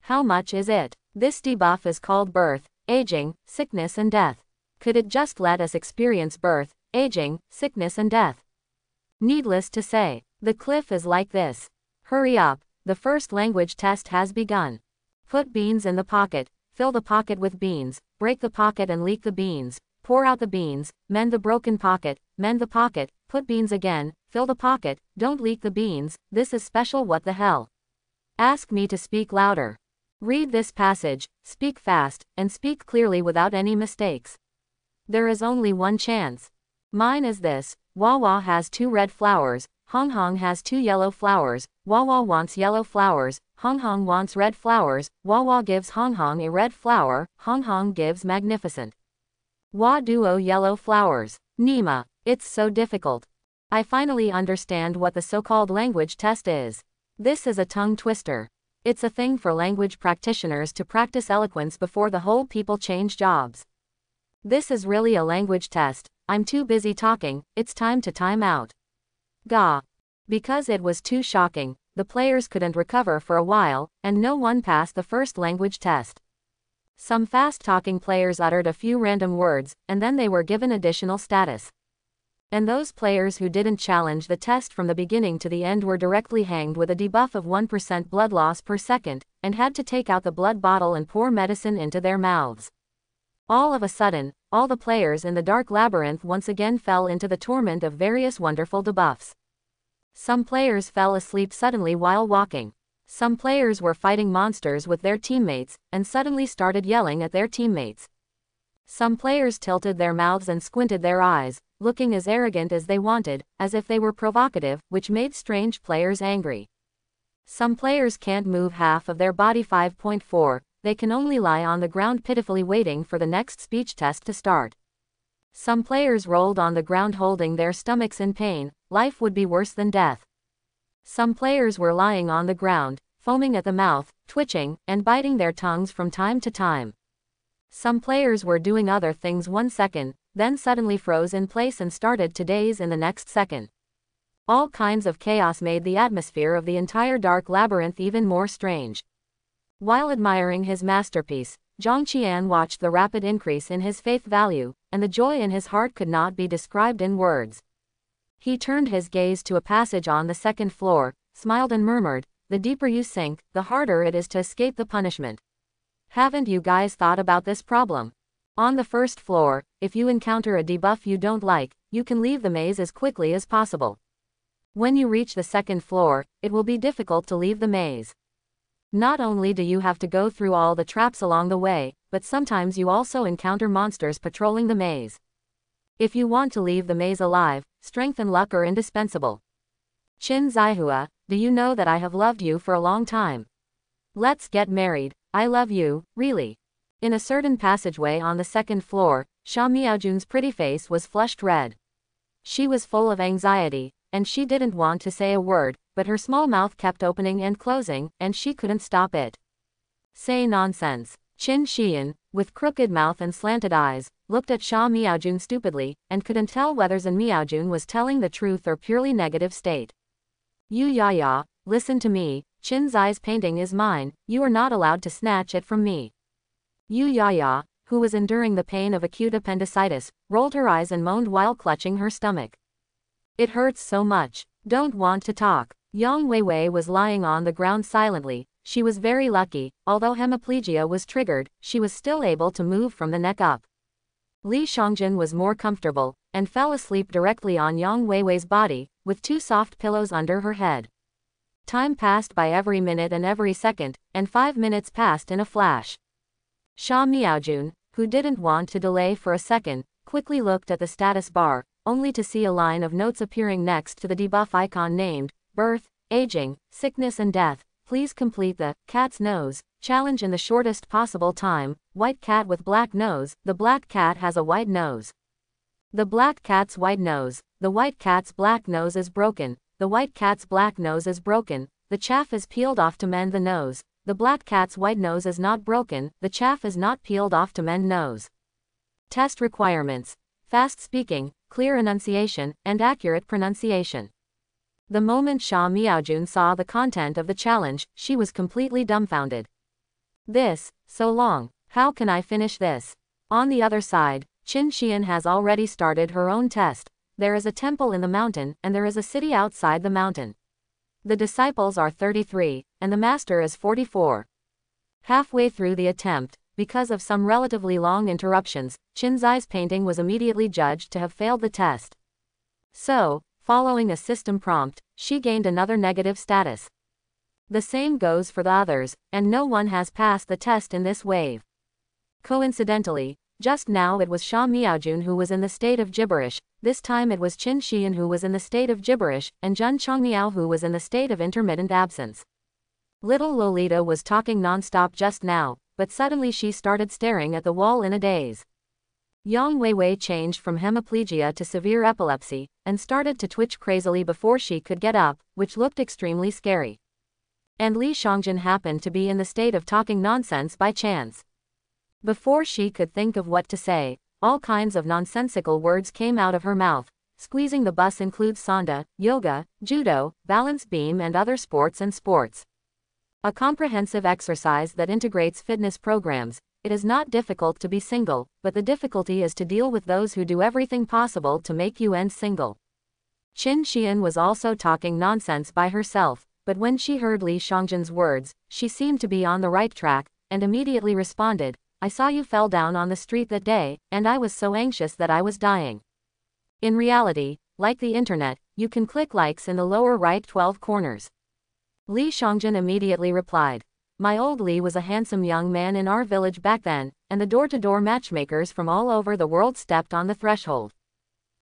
How much is it? This debuff is called birth, aging, sickness and death. Could it just let us experience birth, aging, sickness and death? Needless to say, the cliff is like this. Hurry up, the first language test has begun. Put beans in the pocket, fill the pocket with beans, break the pocket and leak the beans, pour out the beans, mend the broken pocket, mend the pocket, put beans again, fill the pocket, don't leak the beans, this is special what the hell. Ask me to speak louder. Read this passage, speak fast, and speak clearly without any mistakes. There is only one chance. Mine is this, Wawa has 2 red flowers, Hong Hong has 2 yellow flowers, Wawa wants yellow flowers, Hong Hong wants red flowers, Wawa gives Hong Hong a red flower, Hong Hong gives magnificent. Wa duo yellow flowers. Nima, it's so difficult. I finally understand what the so-called language test is. This is a tongue twister. It's a thing for language practitioners to practice eloquence before the whole people change jobs. This is really a language test. I'm too busy talking, it's time to time out. Gah. Because it was too shocking, the players couldn't recover for a while, and no one passed the first language test. Some fast-talking players uttered a few random words, and then they were given additional status. And those players who didn't challenge the test from the beginning to the end were directly hanged with a debuff of 1% blood loss per second, and had to take out the blood bottle and pour medicine into their mouths. All of a sudden, all the players in the dark labyrinth once again fell into the torment of various wonderful debuffs. Some players fell asleep suddenly while walking. Some players were fighting monsters with their teammates, and suddenly started yelling at their teammates. Some players tilted their mouths and squinted their eyes, looking as arrogant as they wanted, as if they were provocative, which made strange players angry. Some players can't move half of their body. 5.4, they can only lie on the ground pitifully waiting for the next speech test to start. Some players rolled on the ground holding their stomachs in pain, life would be worse than death. Some players were lying on the ground, foaming at the mouth, twitching, and biting their tongues from time to time. Some players were doing other things 1 second, then suddenly froze in place and started to daze in the next second. All kinds of chaos made the atmosphere of the entire dark labyrinth even more strange. While admiring his masterpiece, Zhang Qian watched the rapid increase in his faith value, and the joy in his heart could not be described in words. He turned his gaze to a passage on the 2nd floor, smiled and murmured, "The deeper you sink, the harder it is to escape the punishment. Haven't you guys thought about this problem? On the 1st floor, if you encounter a debuff you don't like, you can leave the maze as quickly as possible. When you reach the 2nd floor, it will be difficult to leave the maze. Not only do you have to go through all the traps along the way, but sometimes you also encounter monsters patrolling the maze. If you want to leave the maze alive, strength and luck are indispensable. Qin Zihua, do you know that I have loved you for a long time? Let's get married, I love you, really." In a certain passageway on the 2nd floor, Sha Miaojun's pretty face was flushed red. She was full of anxiety, and she didn't want to say a word, but her small mouth kept opening and closing, and she couldn't stop it. "Say nonsense." Qin Xian, with crooked mouth and slanted eyes, looked at Sha Miaojun stupidly, and couldn't tell whether Zhen Miaojun was telling the truth or purely negative state. "You ya, listen to me, Qin Zai's painting is mine, you are not allowed to snatch it from me." Yu Ya, who was enduring the pain of acute appendicitis, rolled her eyes and moaned while clutching her stomach. "It hurts so much. Don't want to talk." Yang Weiwei was lying on the ground silently. She was very lucky, although hemiplegia was triggered, she was still able to move from the neck up. Li Xiangjin was more comfortable, and fell asleep directly on Yang Weiwei's body, with 2 soft pillows under her head. Time passed by every minute and every second, and 5 minutes passed in a flash. Sha Miaojun, who didn't want to delay for a second, quickly looked at the status bar, only to see a line of notes appearing next to the debuff icon named, "Birth, Aging, Sickness and Death. Please complete the cat's nose challenge in the shortest possible time. White cat with black nose. The black cat has a white nose. The black cat's white nose. The white cat's black nose is broken. The white cat's black nose is broken. The chaff is peeled off to mend the nose. the black cat's white nose is not broken, the chaff is not peeled off to mend nose. Test requirements: fast speaking, clear enunciation, and accurate pronunciation. The moment Sha Miaojun saw the content of the challenge, she was completely dumbfounded. So long, how can I finish this? On the other side, Qin Xian has already started her own test. There is a temple in the mountain, and there is a city outside the mountain. The disciples are 33, and the master is 44. Halfway through the attempt, because of some relatively long interruptions, Qin Zai's painting was immediately judged to have failed the test. So, following a system prompt, she gained another negative status. The same goes for the others, and no one has passed the test in this wave. Coincidentally, just now it was Sha Miaojun who was in the state of gibberish, this time it was Qin Xian who was in the state of gibberish, and Zhen Chongmiao who was in the state of intermittent absence. Little Lolita was talking non-stop just now, but suddenly she started staring at the wall in a daze. Yang Weiwei changed from hemiplegia to severe epilepsy, and started to twitch crazily before she could get up, which looked extremely scary. And Li Xiangjun happened to be in the state of talking nonsense by chance. Before she could think of what to say, all kinds of nonsensical words came out of her mouth. Squeezing the bus includes sanda, yoga, judo, balance beam and other sports. A comprehensive exercise that integrates fitness programs. It is not difficult to be single, but the difficulty is to deal with those who do everything possible to make you end single. Qin Xian was also talking nonsense by herself, but when she heard Li Xiangjun's words, she seemed to be on the right track, and immediately responded, "I saw you fell down on the street that day, and I was so anxious that I was dying." In reality, like the internet, you can click likes in the lower right 12 corners. Li Xiangjun immediately replied, "My old Li was a handsome young man in our village back then, and the door-to-door matchmakers from all over the world stepped on the threshold."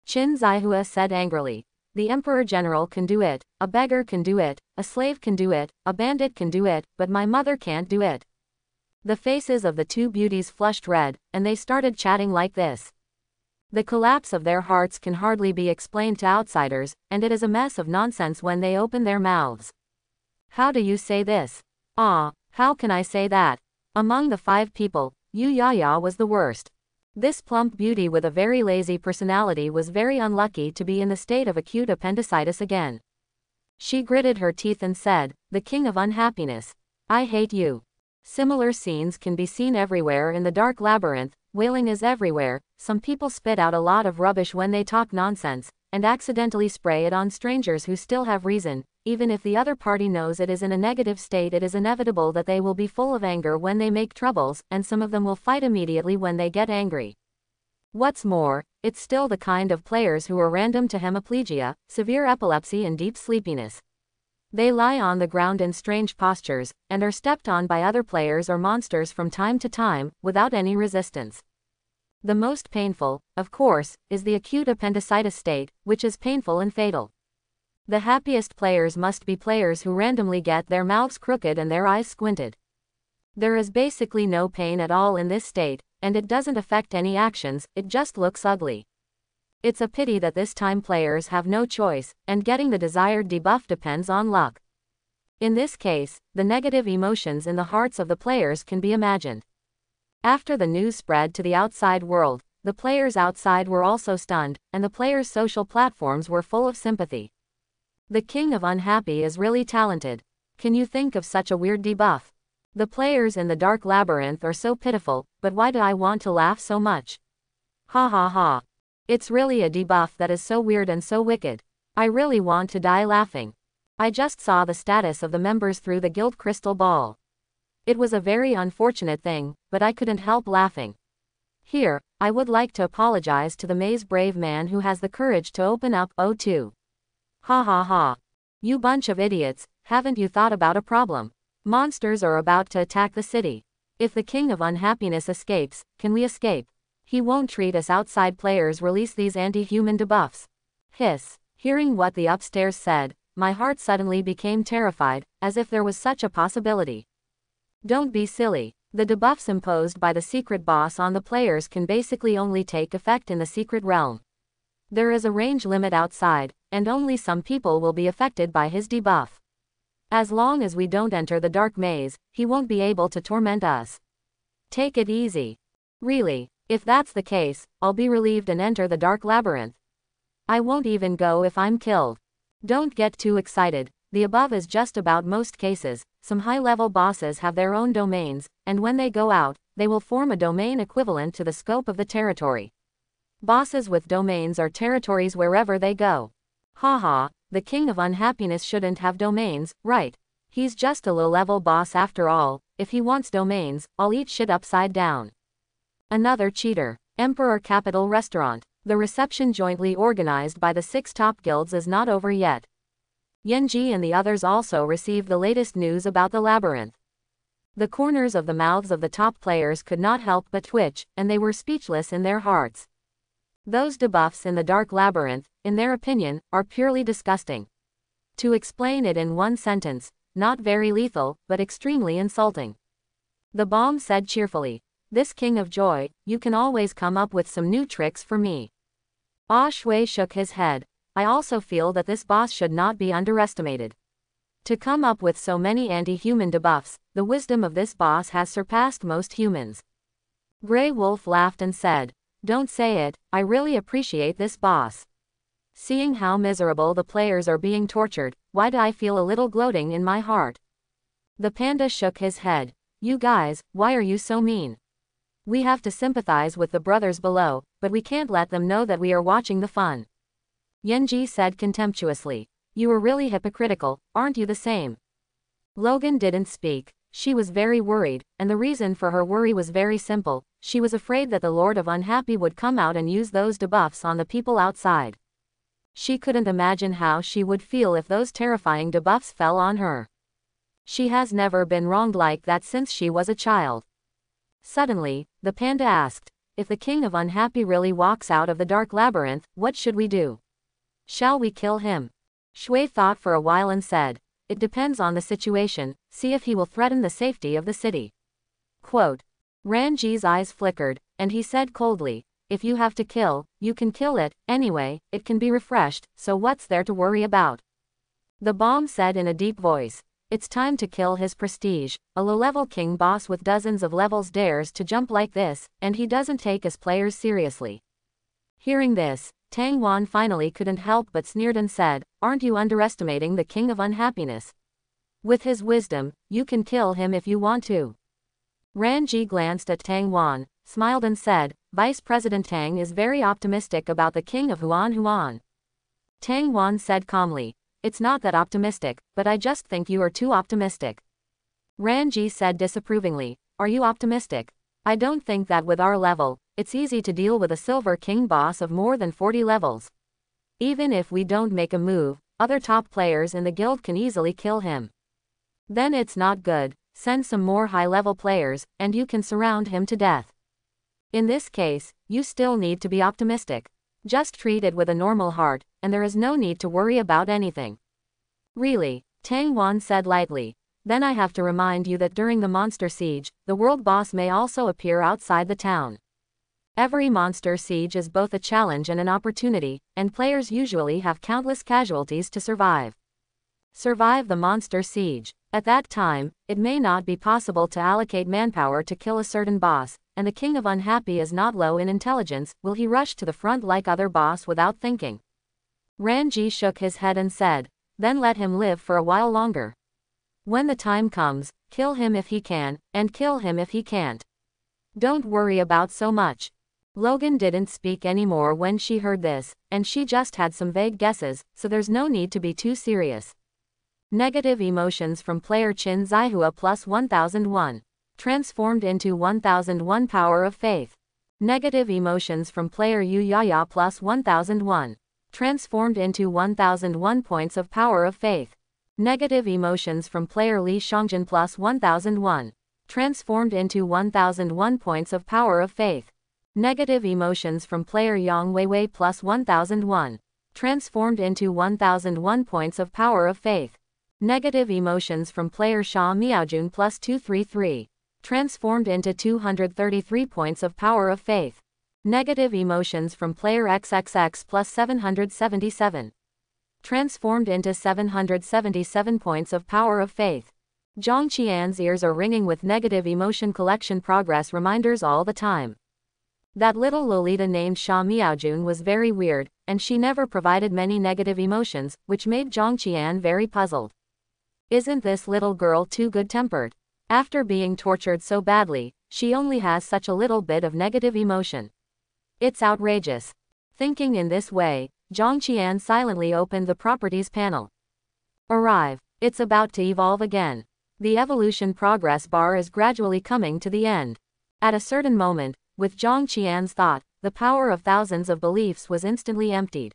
Qin Zaihua said angrily, "The Emperor General can do it, a beggar can do it, a slave can do it, a bandit can do it, but my mother can't do it." The faces of the two beauties flushed red, and they started chatting like this. The collapse of their hearts can hardly be explained to outsiders, and it is a mess of nonsense when they open their mouths. "How do you say this?" "Ah, how can I say that?" Among the 5 people, Yu Yaya was the worst. This plump beauty with a very lazy personality was very unlucky to be in the state of acute appendicitis again. She gritted her teeth and said, "The king of unhappiness. I hate you." Similar scenes can be seen everywhere in the dark labyrinth. Wailing is everywhere. Some people spit out a lot of rubbish when they talk nonsense, and accidentally spray it on strangers who still have reason. Even if the other party knows it is in a negative state, it is inevitable that they will be full of anger when they make troubles, and some of them will fight immediately when they get angry. What's more, it's still the kind of players who are random to hemiplegia, severe epilepsy and deep sleepiness. They lie on the ground in strange postures, and are stepped on by other players or monsters from time to time, without any resistance. The most painful, of course, is the acute appendicitis state, which is painful and fatal. The happiest players must be players who randomly get their mouths crooked and their eyes squinted. There is basically no pain at all in this state, and it doesn't affect any actions, it just looks ugly. It's a pity that this time players have no choice, and getting the desired debuff depends on luck. In this case, the negative emotions in the hearts of the players can be imagined. After the news spread to the outside world, the players outside were also stunned, and the players' social platforms were full of sympathy. The king of unhappy is really talented. Can you think of such a weird debuff? The players in the dark labyrinth are so pitiful, but why do I want to laugh so much? Ha ha ha. It's really a debuff that is so weird and so wicked. I really want to die laughing. I just saw the status of the members through the guild crystal ball. It was a very unfortunate thing, but I couldn't help laughing. Here, I would like to apologize to the maze brave man who has the courage to open up O2. Ha ha ha. You bunch of idiots, haven't you thought about a problem? Monsters are about to attack the city. If the king of unhappiness escapes, can we escape? He won't treat us outside players release these anti-human debuffs. Hiss. Hearing what the upstairs said, my heart suddenly became terrified, as if there was such a possibility. Don't be silly. The debuffs imposed by the secret boss on the players can basically only take effect in the secret realm. There is a range limit outside, and only some people will be affected by his debuff. As long as we don't enter the dark maze, he won't be able to torment us. Take it easy. Really, if that's the case, I'll be relieved and enter the dark labyrinth. I won't even go if I'm killed. Don't get too excited. The above is just about most cases. Some high-level bosses have their own domains, and when they go out, they will form a domain equivalent to the scope of the territory. Bosses with domains are territories wherever they go. Haha, the king of unhappiness shouldn't have domains, right? He's just a low-level boss after all. If he wants domains, I'll eat shit upside down. Another cheater. Emperor Capital Restaurant. The reception jointly organized by the 6 top guilds is not over yet. Yenji and the others also received the latest news about the labyrinth. The corners of the mouths of the top players could not help but twitch, and they were speechless in their hearts. Those debuffs in the dark labyrinth, in their opinion, are purely disgusting. To explain it in one sentence, not very lethal, but extremely insulting. The bomb said cheerfully, "This king of joy, you can always come up with some new tricks for me." Ah Shui shook his head. I also feel that this boss should not be underestimated. To come up with so many anti-human debuffs, the wisdom of this boss has surpassed most humans. Grey Wolf laughed and said, "Don't say it, I really appreciate this boss. Seeing how miserable the players are being tortured, why do I feel a little gloating in my heart?" The panda shook his head. "You guys, why are you so mean? We have to sympathize with the brothers below, but we can't let them know that we are watching the fun." Yenji said contemptuously, "You are really hypocritical, aren't you the same?" Logan didn't speak. She was very worried, and the reason for her worry was very simple. She was afraid that the Lord of Unhappy would come out and use those debuffs on the people outside. She couldn't imagine how she would feel if those terrifying debuffs fell on her. She has never been wronged like that since she was a child. Suddenly, the panda asked, "If the king of unhappy really walks out of the dark labyrinth, what should we do? Shall we kill him?" Shui thought for a while and said, "It depends on the situation, see if he will threaten the safety of the city." Quote. Ranji's eyes flickered, and he said coldly, "If you have to kill, you can kill it, anyway, it can be refreshed, so what's there to worry about?" The bomb said in a deep voice, "It's time to kill his prestige. A low-level king boss with dozens of levels dares to jump like this, and he doesn't take his players seriously." Hearing this, Tang Wan finally couldn't help but sneered and said, "Aren't you underestimating the king of unhappiness? With his wisdom, you can kill him if you want to." Ranji glanced at Tang Wan, smiled and said, "Vice President Tang is very optimistic about the king of Huan. Tang Wan said calmly, "It's not that optimistic, but I just think you are too optimistic." Ranji said disapprovingly, "Are you optimistic? I don't think that with our level, it's easy to deal with a Silver King boss of more than 40 levels. Even if we don't make a move, other top players in the guild can easily kill him. Then it's not good, send some more high-level players, and you can surround him to death. In this case, you still need to be optimistic. Just treat it with a normal heart, and there is no need to worry about anything." "Really?" Tang Wan said lightly. "Then I have to remind you that during the monster siege, the world boss may also appear outside the town. Every monster siege is both a challenge and an opportunity, and players usually have countless casualties to survive. Survive the monster siege. At that time, it may not be possible to allocate manpower to kill a certain boss, and the king of unhappy is not low in intelligence. Will he rush to the front like other boss without thinking?" Ranji shook his head and said, "Then let him live for a while longer. When the time comes, kill him if he can, and kill him if he can't. Don't worry about so much." Logan didn't speak anymore when she heard this, and she just had some vague guesses, so there's no need to be too serious. Negative emotions from player Chin Zihua plus 1001. Transformed into 1001 Power of Faith. Negative emotions from player Yu Yaya plus 1001. Transformed into 1001 points of Power of Faith. Negative emotions from player Li Xiangjin plus 1001. Transformed into 1001 points of Power of Faith. Negative emotions from player Yang Weiwei plus 1001. Transformed into 1001 points of Power of Faith. Negative emotions from player Sha Miaojun plus 233. Transformed into 233 points of Power of Faith. Negative emotions from player XXX plus 777. transformed into 777 points of power of faith. Zhang Qian's ears are ringing with negative emotion collection progress reminders all the time. That little Lolita named Sha Miaojun was very weird, and she never provided many negative emotions, which made Zhang Qian very puzzled. Isn't this little girl too good-tempered? After being tortured so badly, she only has such a little bit of negative emotion. It's outrageous. Thinking in this way, Zhang Qian silently opened the properties panel. Arrive. It's about to evolve again. The evolution progress bar is gradually coming to the end. At a certain moment, with Zhang Qian's thought, the power of thousands of beliefs was instantly emptied.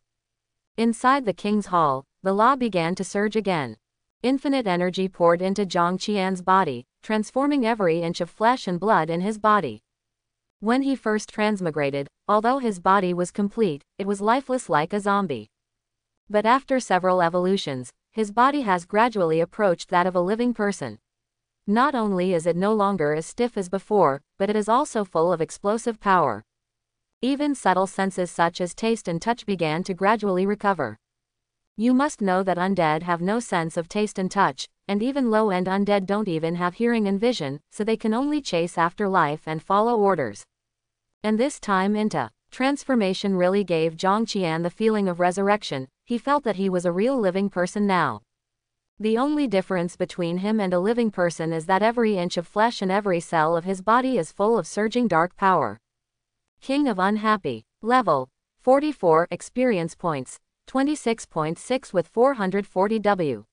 Inside the king's hall, the law began to surge again. Infinite energy poured into Zhang Qian's body, transforming every inch of flesh and blood in his body. When he first transmigrated, although his body was complete, it was lifeless like a zombie. But after several evolutions, his body has gradually approached that of a living person. Not only is it no longer as stiff as before, but it is also full of explosive power. Even subtle senses such as taste and touch began to gradually recover. You must know that undead have no sense of taste and touch, and even low-end undead don't even have hearing and vision, so they can only chase after life and follow orders. And this time into transformation really gave Zhang Qian the feeling of resurrection. He felt that he was a real living person now. The only difference between him and a living person is that every inch of flesh and every cell of his body is full of surging dark power. King of Unhappy. Level 44 experience points, 26.6 with 440 W.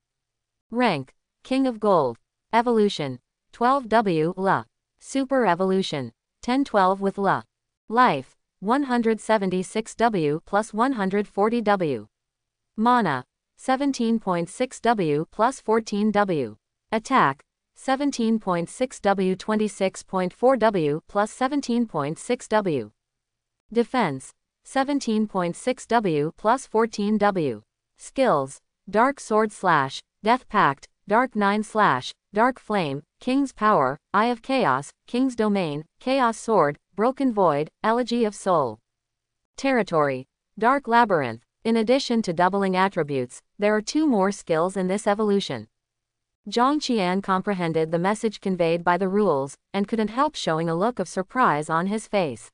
Rank King of Gold. Evolution 12 W La. Super Evolution 1012 with La. Life 176 W plus 140 W. Mana 17.6 W plus 14 W. Attack 17.6 W 26.4 W plus 17.6 W. Defense 17.6 W plus 14 W. Skills Dark Sword Slash, Death Pact, Dark 9 Slash, Dark Flame, King's Power, Eye of Chaos, King's Domain, Chaos Sword, Broken Void, Elegy of Soul. Territory Dark Labyrinth. In addition to doubling attributes, there are two more skills in this evolution. Zhang Qian comprehended the message conveyed by the rules, and couldn't help showing a look of surprise on his face.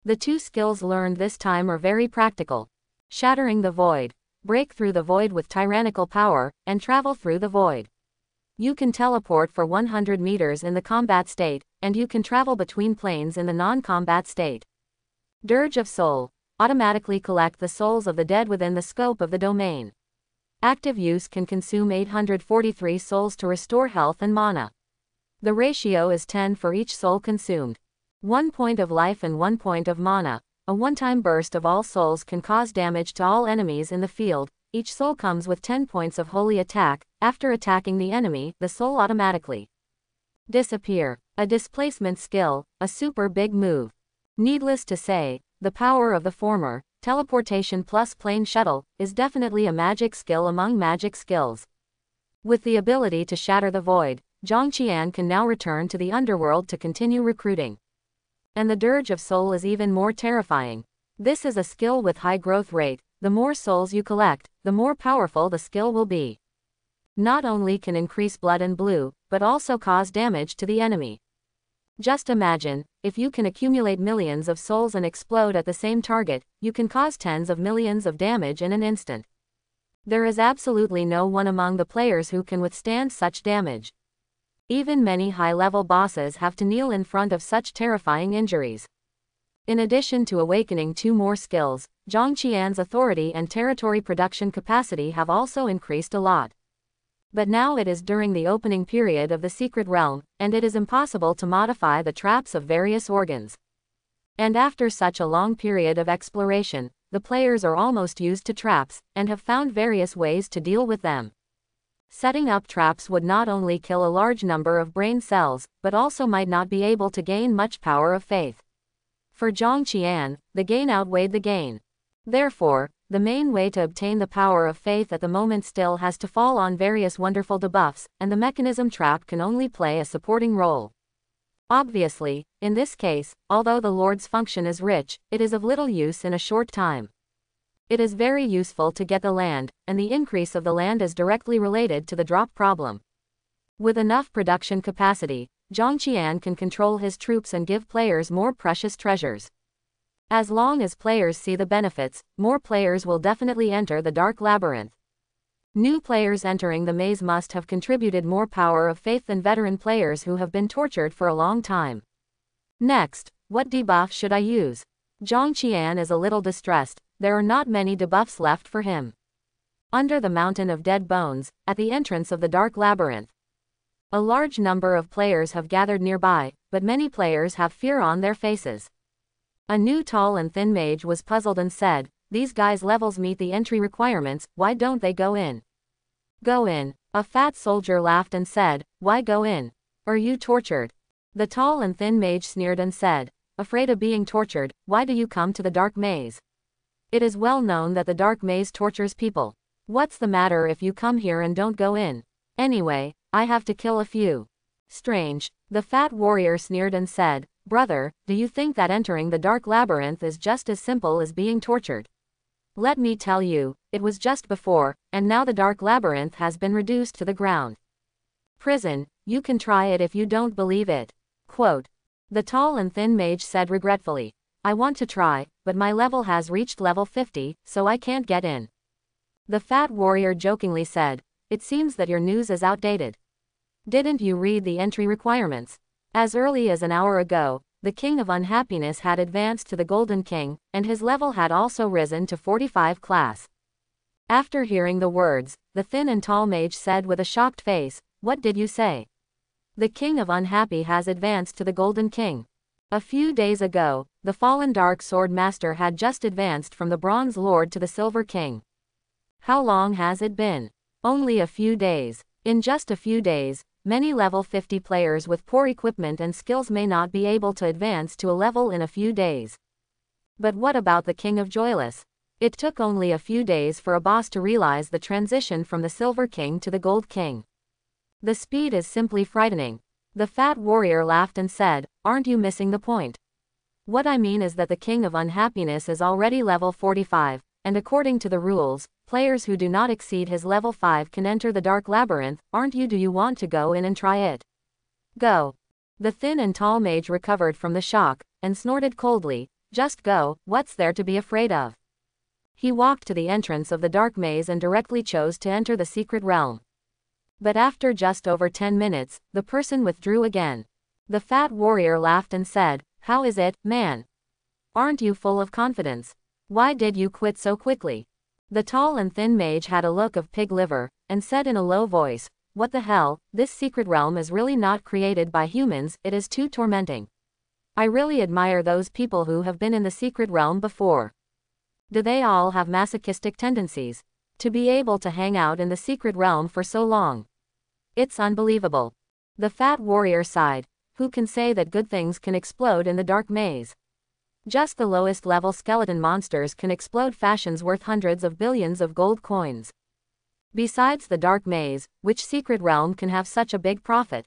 The two skills learned this time are very practical. Shattering the Void. Break through the void with tyrannical power, and travel through the void. You can teleport for 100 meters in the combat state, and you can travel between planes in the non-combat state. Dirge of Soul. Automatically collect the souls of the dead within the scope of the domain. Active use can consume 843 souls to restore health and mana. The ratio is 10 for each soul consumed. 1 point of life and 1 point of mana. A one-time burst of all souls can cause damage to all enemies in the field. Each soul comes with 10 points of holy attack. After attacking the enemy, the soul automatically disappear. A displacement skill, a super big move. Needless to say, the power of the former, teleportation plus plane shuttle, is definitely a magic skill among magic skills. With the ability to shatter the void, Zhang Qian can now return to the underworld to continue recruiting. And the Dirge of Soul is even more terrifying. This is a skill with high growth rate. The more souls you collect, the more powerful the skill will be. Not only can increase blood and blue, but also cause damage to the enemy. Just imagine, if you can accumulate millions of souls and explode at the same target, you can cause tens of millions of damage in an instant. There is absolutely no one among the players who can withstand such damage. Even many high-level bosses have to kneel in front of such terrifying injuries. In addition to awakening two more skills, Zhang Qian's authority and territory production capacity have also increased a lot. But now it is during the opening period of the secret realm, and it is impossible to modify the traps of various organs. And after such a long period of exploration, the players are almost used to traps, and have found various ways to deal with them. Setting up traps would not only kill a large number of brain cells, but also might not be able to gain much power of faith. For Zhang Qian, the gain outweighed the gain. Therefore, the main way to obtain the power of faith at the moment still has to fall on various wonderful debuffs, and the mechanism trap can only play a supporting role. Obviously, in this case, although the Lord's function is rich, it is of little use in a short time. It is very useful to get the land, and the increase of the land is directly related to the drop problem. With enough production capacity, Zhang Qian can control his troops and give players more precious treasures. As long as players see the benefits, more players will definitely enter the Dark Labyrinth. New players entering the maze must have contributed more power of faith than veteran players who have been tortured for a long time. Next, what debuff should I use? Zhang Qian is a little distressed. There are not many debuffs left for him. Under the mountain of dead bones, at the entrance of the Dark Labyrinth, a large number of players have gathered nearby, but many players have fear on their faces. A new tall and thin mage was puzzled and said, "These guys' levels meet the entry requirements, why don't they go in?" "Go in." A fat soldier laughed and said, "Why go in? Are you tortured?" The tall and thin mage sneered and said, "Afraid of being tortured, why do you come to the dark maze? It is well known that the dark maze tortures people. What's the matter if you come here and don't go in? Anyway, I have to kill a few." "Strange." The fat warrior sneered and said, "Brother, do you think that entering the Dark Labyrinth is just as simple as being tortured? Let me tell you, it was just before, and now the Dark Labyrinth has been reduced to the ground. Prison, you can try it if you don't believe it." Quote. The tall and thin mage said regretfully, "I want to try, but my level has reached level 50, so I can't get in." The fat warrior jokingly said, "It seems that your news is outdated. Didn't you read the entry requirements? As early as an hour ago, the King of Unhappiness had advanced to the Golden King, and his level had also risen to 45 class." After hearing the words, the thin and tall mage said with a shocked face, "What did you say? The King of Unhappy has advanced to the Golden King. A few days ago, the fallen Dark Sword Master had just advanced from the Bronze Lord to the Silver King. How long has it been? Only a few days. In just a few days, many level 50 players with poor equipment and skills may not be able to advance to a level in a few days. But what about the King of Joyless? It took only a few days for a boss to realize the transition from the Silver King to the Gold King. The speed is simply frightening." The fat warrior laughed and said, "Aren't you missing the point? What I mean is that the King of Unhappiness is already level 45, and according to the rules, players who do not exceed his level 5 can enter the Dark Labyrinth, aren't you? Do you want to go in and try it?" "Go." The thin and tall mage recovered from the shock, and snorted coldly, "Just go, what's there to be afraid of?" He walked to the entrance of the dark maze and directly chose to enter the secret realm. But after just over 10 minutes, the person withdrew again. The fat warrior laughed and said, "How is it, man? Aren't you full of confidence? Why did you quit so quickly?" The tall and thin mage had a look of pig liver, and said in a low voice, "What the hell, this secret realm is really not created by humans, it is too tormenting. I really admire those people who have been in the secret realm before. Do they all have masochistic tendencies? To be able to hang out in the secret realm for so long. It's unbelievable." The fat warrior sighed. Who can say that good things can explode in the dark maze? Just the lowest level skeleton monsters can explode fashions worth hundreds of billions of gold coins. Besides the dark maze, which secret realm can have such a big profit?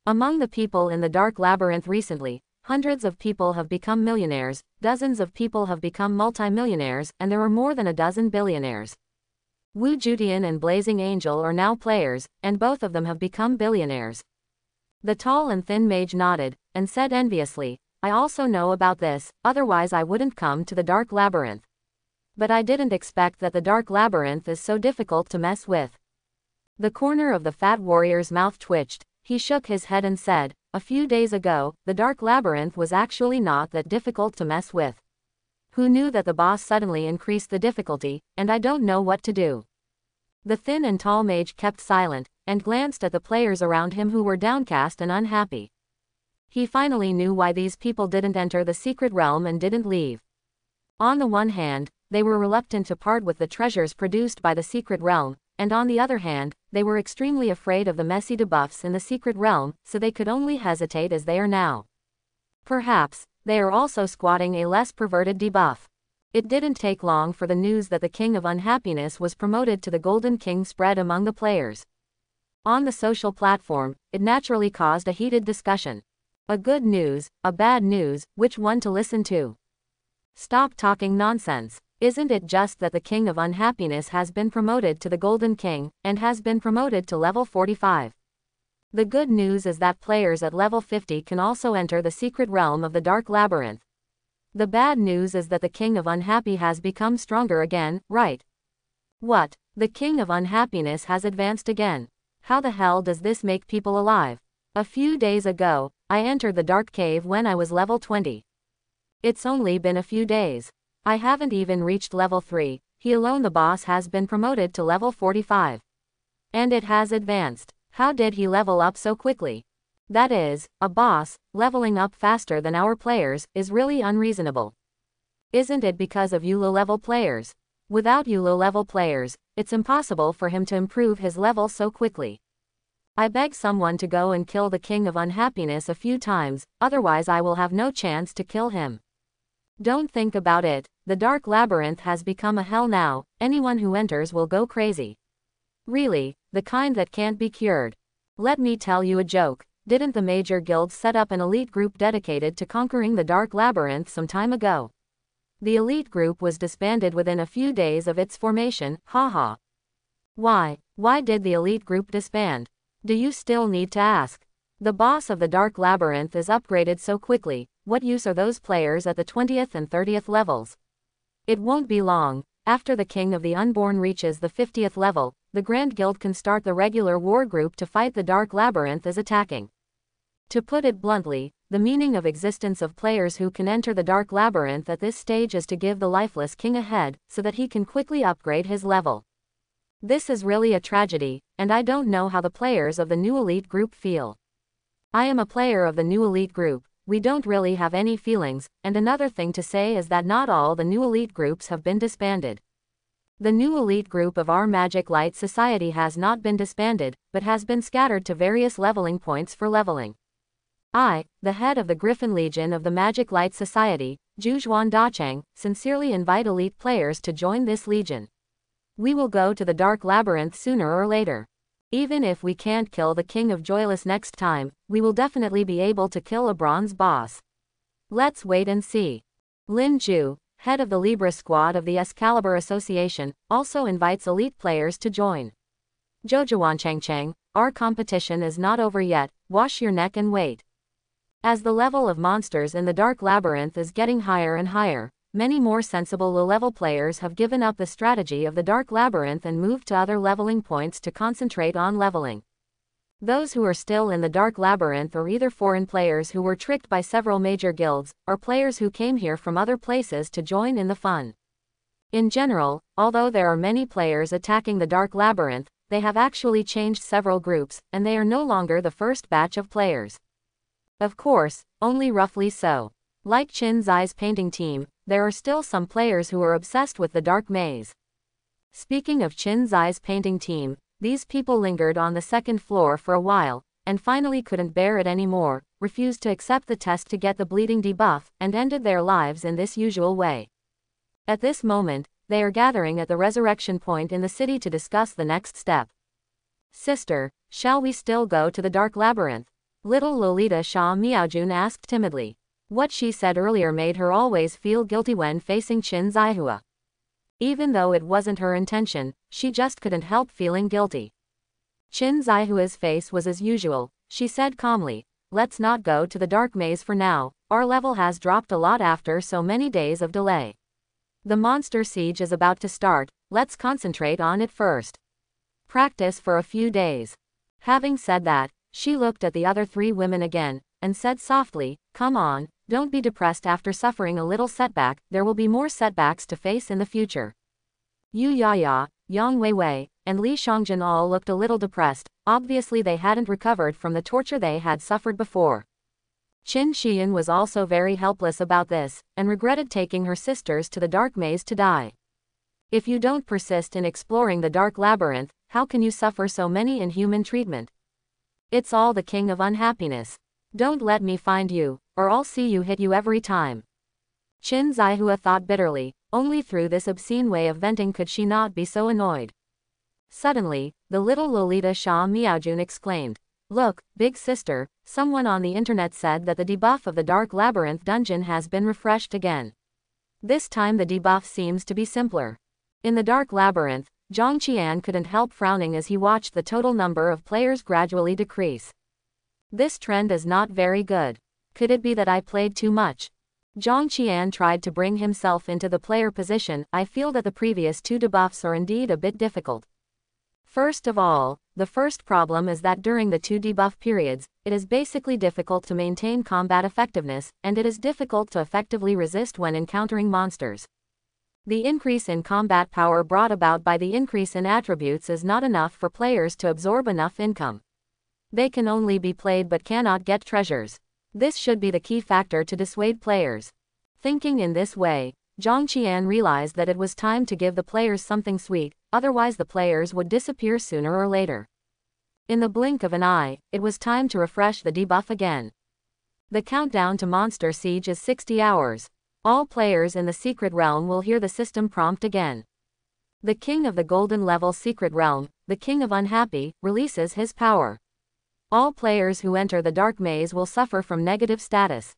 Among the people in the Dark Labyrinth recently, hundreds of people have become millionaires, dozens of people have become multimillionaires, and there are more than a dozen billionaires. Wu Jutian and Blazing Angel are now players, and both of them have become billionaires. The tall and thin mage nodded, and said enviously, "I also know about this, otherwise I wouldn't come to the Dark Labyrinth. But I didn't expect that the Dark Labyrinth is so difficult to mess with." The corner of the fat warrior's mouth twitched. He shook his head and said, "A few days ago, the Dark Labyrinth was actually not that difficult to mess with. Who knew that the boss suddenly increased the difficulty, and I don't know what to do." The thin and tall mage kept silent, and glanced at the players around him who were downcast and unhappy. He finally knew why these people didn't enter the secret realm and didn't leave. On the one hand, they were reluctant to part with the treasures produced by the secret realm, and on the other hand, they were extremely afraid of the messy debuffs in the secret realm, so they could only hesitate as they are now. Perhaps, they are also squatting a less perverted debuff. It didn't take long for the news that the King of Unhappiness was promoted to the Golden King spread among the players. On the social platform, it naturally caused a heated discussion. A good news, a bad news, which one to listen to? Stop talking nonsense. Isn't it just that the King of Unhappiness has been promoted to the Golden King, and has been promoted to level 45? The good news is that players at level 50 can also enter the secret realm of the Dark Labyrinth. The bad news is that the King of Unhappy has become stronger again, right? What? The King of Unhappiness has advanced again. How the hell does this make people alive? A few days ago, I entered the Dark Cave when I was level 20. It's only been a few days. I haven't even reached level 3, he alone the boss has been promoted to level 45. And it has advanced. How did he level up so quickly? That is, a boss, leveling up faster than our players, is really unreasonable. Isn't it because of you low-level players? Without you low-level players, it's impossible for him to improve his level so quickly. I beg someone to go and kill the King of Unhappiness a few times, otherwise I will have no chance to kill him. Don't think about it, the Dark Labyrinth has become a hell now, anyone who enters will go crazy. Really, the kind that can't be cured. Let me tell you a joke, didn't the major guilds set up an elite group dedicated to conquering the Dark Labyrinth some time ago? The elite group was disbanded within a few days of its formation, haha. Why did the elite group disband? Do you still need to ask? The boss of the Dark Labyrinth is upgraded so quickly, what use are those players at the 20th and 30th levels? It won't be long, after the King of the Unborn reaches the 50th level, the Grand Guild can start the regular war group to fight the Dark Labyrinth as attacking. To put it bluntly, the meaning of existence of players who can enter the Dark Labyrinth at this stage is to give the lifeless king a head, so that he can quickly upgrade his level. This is really a tragedy, and I don't know how the players of the new elite group feel. I am a player of the new elite group, we don't really have any feelings, and another thing to say is that not all the new elite groups have been disbanded. The new elite group of our Magic Light Society has not been disbanded, but has been scattered to various leveling points for leveling. I, the head of the Griffin Legion of the Magic Light Society, Zhujuan Dacheng, sincerely invite elite players to join this legion. We will go to the Dark Labyrinth sooner or later. Even if we can't kill the King of Joyless next time, we will definitely be able to kill a bronze boss. Let's wait and see. Lin Ju, head of the Libra squad of the Excalibur Association, also invites elite players to join. Zhujuan Changcheng, our competition is not over yet, wash your neck and wait. As the level of monsters in the Dark Labyrinth is getting higher and higher, many more sensible low-level players have given up the strategy of the Dark Labyrinth and moved to other leveling points to concentrate on leveling. Those who are still in the Dark Labyrinth are either foreign players who were tricked by several major guilds, or players who came here from other places to join in the fun. In general, although there are many players attacking the Dark Labyrinth, they have actually changed several groups, and they are no longer the first batch of players. Of course, only roughly so. Like Qin Zai's painting team, there are still some players who are obsessed with the Dark Maze. Speaking of Qin Zai's painting team, these people lingered on the second floor for a while, and finally couldn't bear it anymore, refused to accept the test to get the bleeding debuff, and ended their lives in this usual way. At this moment, they are gathering at the resurrection point in the city to discuss the next step. Sister, shall we still go to the Dark Labyrinth? Little Lolita Sha Miaojun asked timidly. What she said earlier made her always feel guilty when facing Qin Zaihua. Even though it wasn't her intention, she just couldn't help feeling guilty. Qin Zaihua's face was as usual, she said calmly, let's not go to the Dark Maze for now, our level has dropped a lot after so many days of delay. The monster siege is about to start, let's concentrate on it first. Practice for a few days. Having said that, she looked at the other three women again, and said softly, come on, don't be depressed after suffering a little setback, there will be more setbacks to face in the future. Yu Yaya, Yang Weiwei, and Li Xiangjun all looked a little depressed, obviously they hadn't recovered from the torture they had suffered before. Qin Xian was also very helpless about this, and regretted taking her sisters to the Dark Maze to die. If you don't persist in exploring the Dark Labyrinth, how can you suffer so many inhuman treatment? It's all the King of Unhappiness. Don't let me find you, or I'll see you hit you every time. Qin Zaihua thought bitterly, only through this obscene way of venting could she not be so annoyed. Suddenly, the little Lolita Sha Miaojun exclaimed, look, big sister, someone on the internet said that the debuff of the Dark Labyrinth dungeon has been refreshed again. This time the debuff seems to be simpler. In the dark labyrinth, Zhang Qian couldn't help frowning as he watched the total number of players gradually decrease. This trend is not very good. Could it be that I played too much? Zhang Qian tried to bring himself into the player position. I feel that the previous 2 debuffs are indeed a bit difficult. First of all, the first problem is that during the 2 debuff periods, it is basically difficult to maintain combat effectiveness, and it is difficult to effectively resist when encountering monsters. The increase in combat power brought about by the increase in attributes is not enough for players to absorb enough income. They can only be played but cannot get treasures. This should be the key factor to dissuade players. Thinking in this way, Zhang Qian realized that it was time to give the players something sweet, otherwise the players would disappear sooner or later. In the blink of an eye, it was time to refresh the debuff again. The countdown to Monster Siege is 60 hours. All players in the Secret Realm will hear the system prompt again. The King of the Golden Level Secret Realm, the King of Unhappy, releases his power. All players who enter the Dark Maze will suffer from negative status.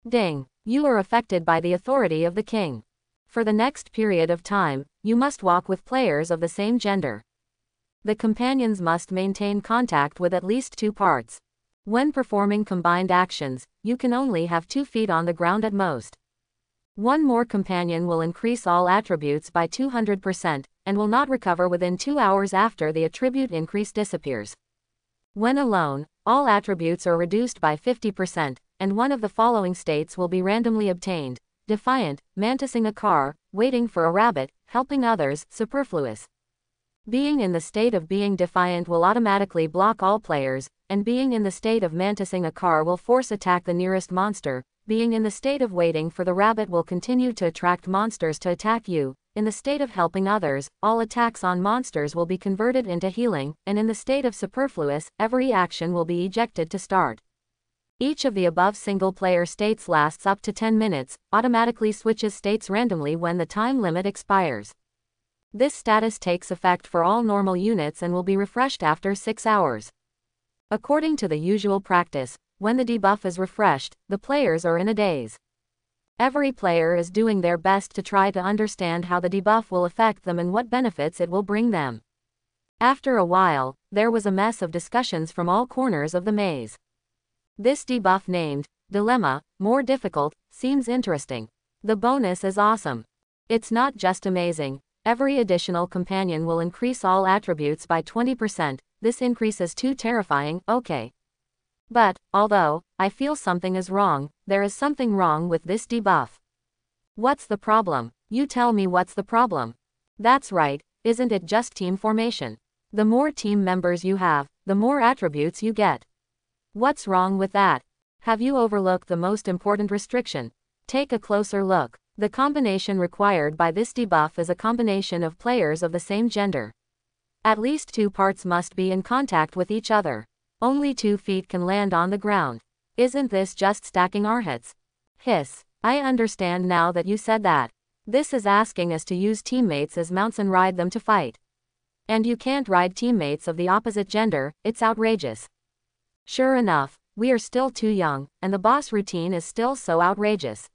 Ding! You are affected by the authority of the king. For the next period of time, you must walk with players of the same gender. The companions must maintain contact with at least 2 parts. When performing combined actions, you can only have 2 feet on the ground at most. One more companion will increase all attributes by 200%, and will not recover within 2 hours after the attribute increase disappears. When alone, all attributes are reduced by 50%, and one of the following states will be randomly obtained: defiant, mantising a car, waiting for a rabbit, helping others, superfluous. Being in the state of being defiant will automatically block all players, and being in the state of mantising a car will force attack the nearest monster. Being in the state of waiting for the rabbit will continue to attract monsters to attack you. In the state of helping others, all attacks on monsters will be converted into healing, and in the state of superfluous, every action will be ejected to start. Each of the above single-player states lasts up to 10 minutes, automatically switches states randomly when the time limit expires. This status takes effect for all normal units and will be refreshed after 6 hours. According to the usual practice, when the debuff is refreshed, the players are in a daze. Every player is doing their best to try to understand how the debuff will affect them and what benefits it will bring them. After a while, there was a mess of discussions from all corners of the maze. This debuff named Dilemma, more difficult, seems interesting. The bonus is awesome. It's not just amazing. Every additional companion will increase all attributes by 20%. This increase is too terrifying, okay. But, although I feel something is wrong, there is something wrong with this debuff. What's the problem? You tell me what's the problem. That's right, isn't it just team formation? The more team members you have, the more attributes you get. What's wrong with that? Have you overlooked the most important restriction? Take a closer look. The combination required by this debuff is a combination of players of the same gender. At least 2 parts must be in contact with each other. Only 2 feet can land on the ground. Isn't this just stacking our hits? Hiss. I understand now that you said that. This is asking us to use teammates as mounts and ride them to fight. And you can't ride teammates of the opposite gender, it's outrageous. Sure enough, we are still too young, and the boss routine is still so outrageous.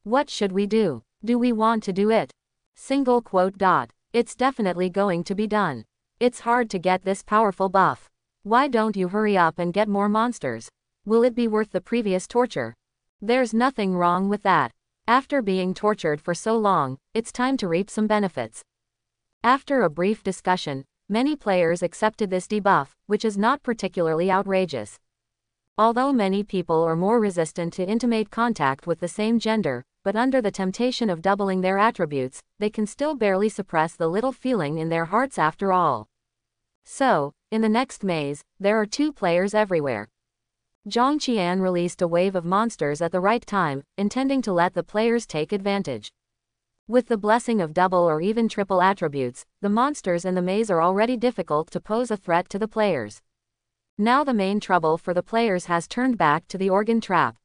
What should we do? Do we want to do it? Single quote dot. It's definitely going to be done. It's hard to get this powerful buff. Why don't you hurry up and get more monsters? Will it be worth the previous torture? There's nothing wrong with that. After being tortured for so long, it's time to reap some benefits. After a brief discussion, many players accepted this debuff, which is not particularly outrageous. Although many people are more resistant to intimate contact with the same gender, but under the temptation of doubling their attributes, they can still barely suppress the little feeling in their hearts after all. So, in the next maze, there are 2 players everywhere. Zhang Qian released a wave of monsters at the right time, intending to let the players take advantage. With the blessing of double or even triple attributes, the monsters in the maze are already difficult to pose a threat to the players. Now the main trouble for the players has turned back to the organ trap.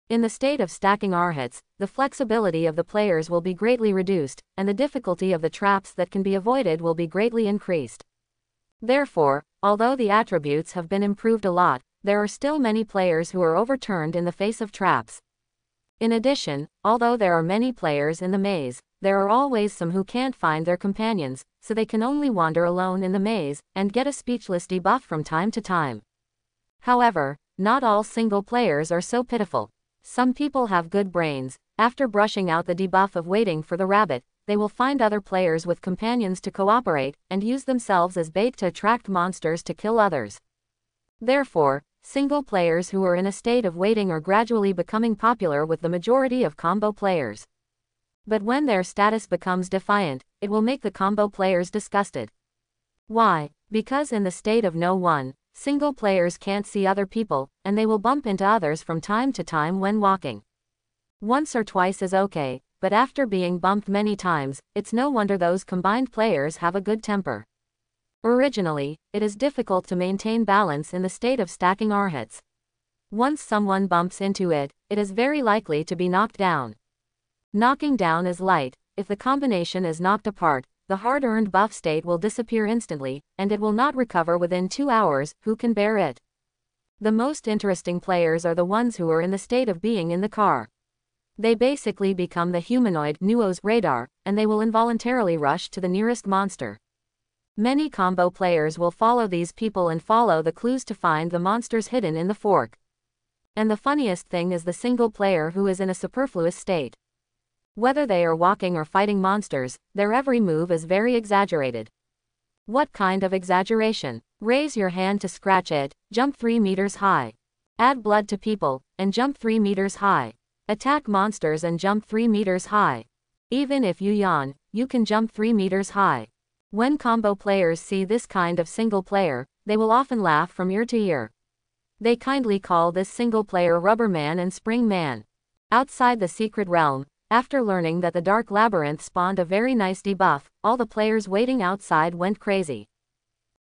In the state of stacking our hits, the flexibility of the players will be greatly reduced, and the difficulty of the traps that can be avoided will be greatly increased. Therefore, although the attributes have been improved a lot, there are still many players who are overturned in the face of traps. In addition, although there are many players in the maze, there are always some who can't find their companions, so they can only wander alone in the maze, and get a speechless debuff from time to time. However, not all single players are so pitiful. Some people have good brains. After brushing out the debuff of waiting for the rabbit, they will find other players with companions to cooperate, and use themselves as bait to attract monsters to kill others. Therefore, single players who are in a state of waiting are gradually becoming popular with the majority of combo players. But when their status becomes defiant, it will make the combo players disgusted. Why? Because in the state of no one, single players can't see other people, and they will bump into others from time to time when walking. Once or twice is okay, but after being bumped many times, it's no wonder those combined players have a good temper. Originally, it is difficult to maintain balance in the state of stacking R-hits. Once someone bumps into it, it is very likely to be knocked down. Knocking down is light. If the combination is knocked apart, the hard-earned buff state will disappear instantly, and it will not recover within 2 hours. Who can bear it? The most interesting players are the ones who are in the state of being in the car. They basically become the humanoid Nuo's radar, and they will involuntarily rush to the nearest monster. Many combo players will follow these people and follow the clues to find the monsters hidden in the fork. And the funniest thing is the single player who is in a superfluous state. Whether they are walking or fighting monsters, their every move is very exaggerated. What kind of exaggeration? Raise your hand to scratch it, jump 3 meters high. Add blood to people, and jump 3 meters high. Attack monsters and jump 3 meters high. Even if you yawn, you can jump 3 meters high. When combo players see this kind of single player, they will often laugh from ear to ear. They kindly call this single player Rubber Man and Spring Man. Outside the secret realm, after learning that the Dark Labyrinth spawned a very nice debuff, all the players waiting outside went crazy.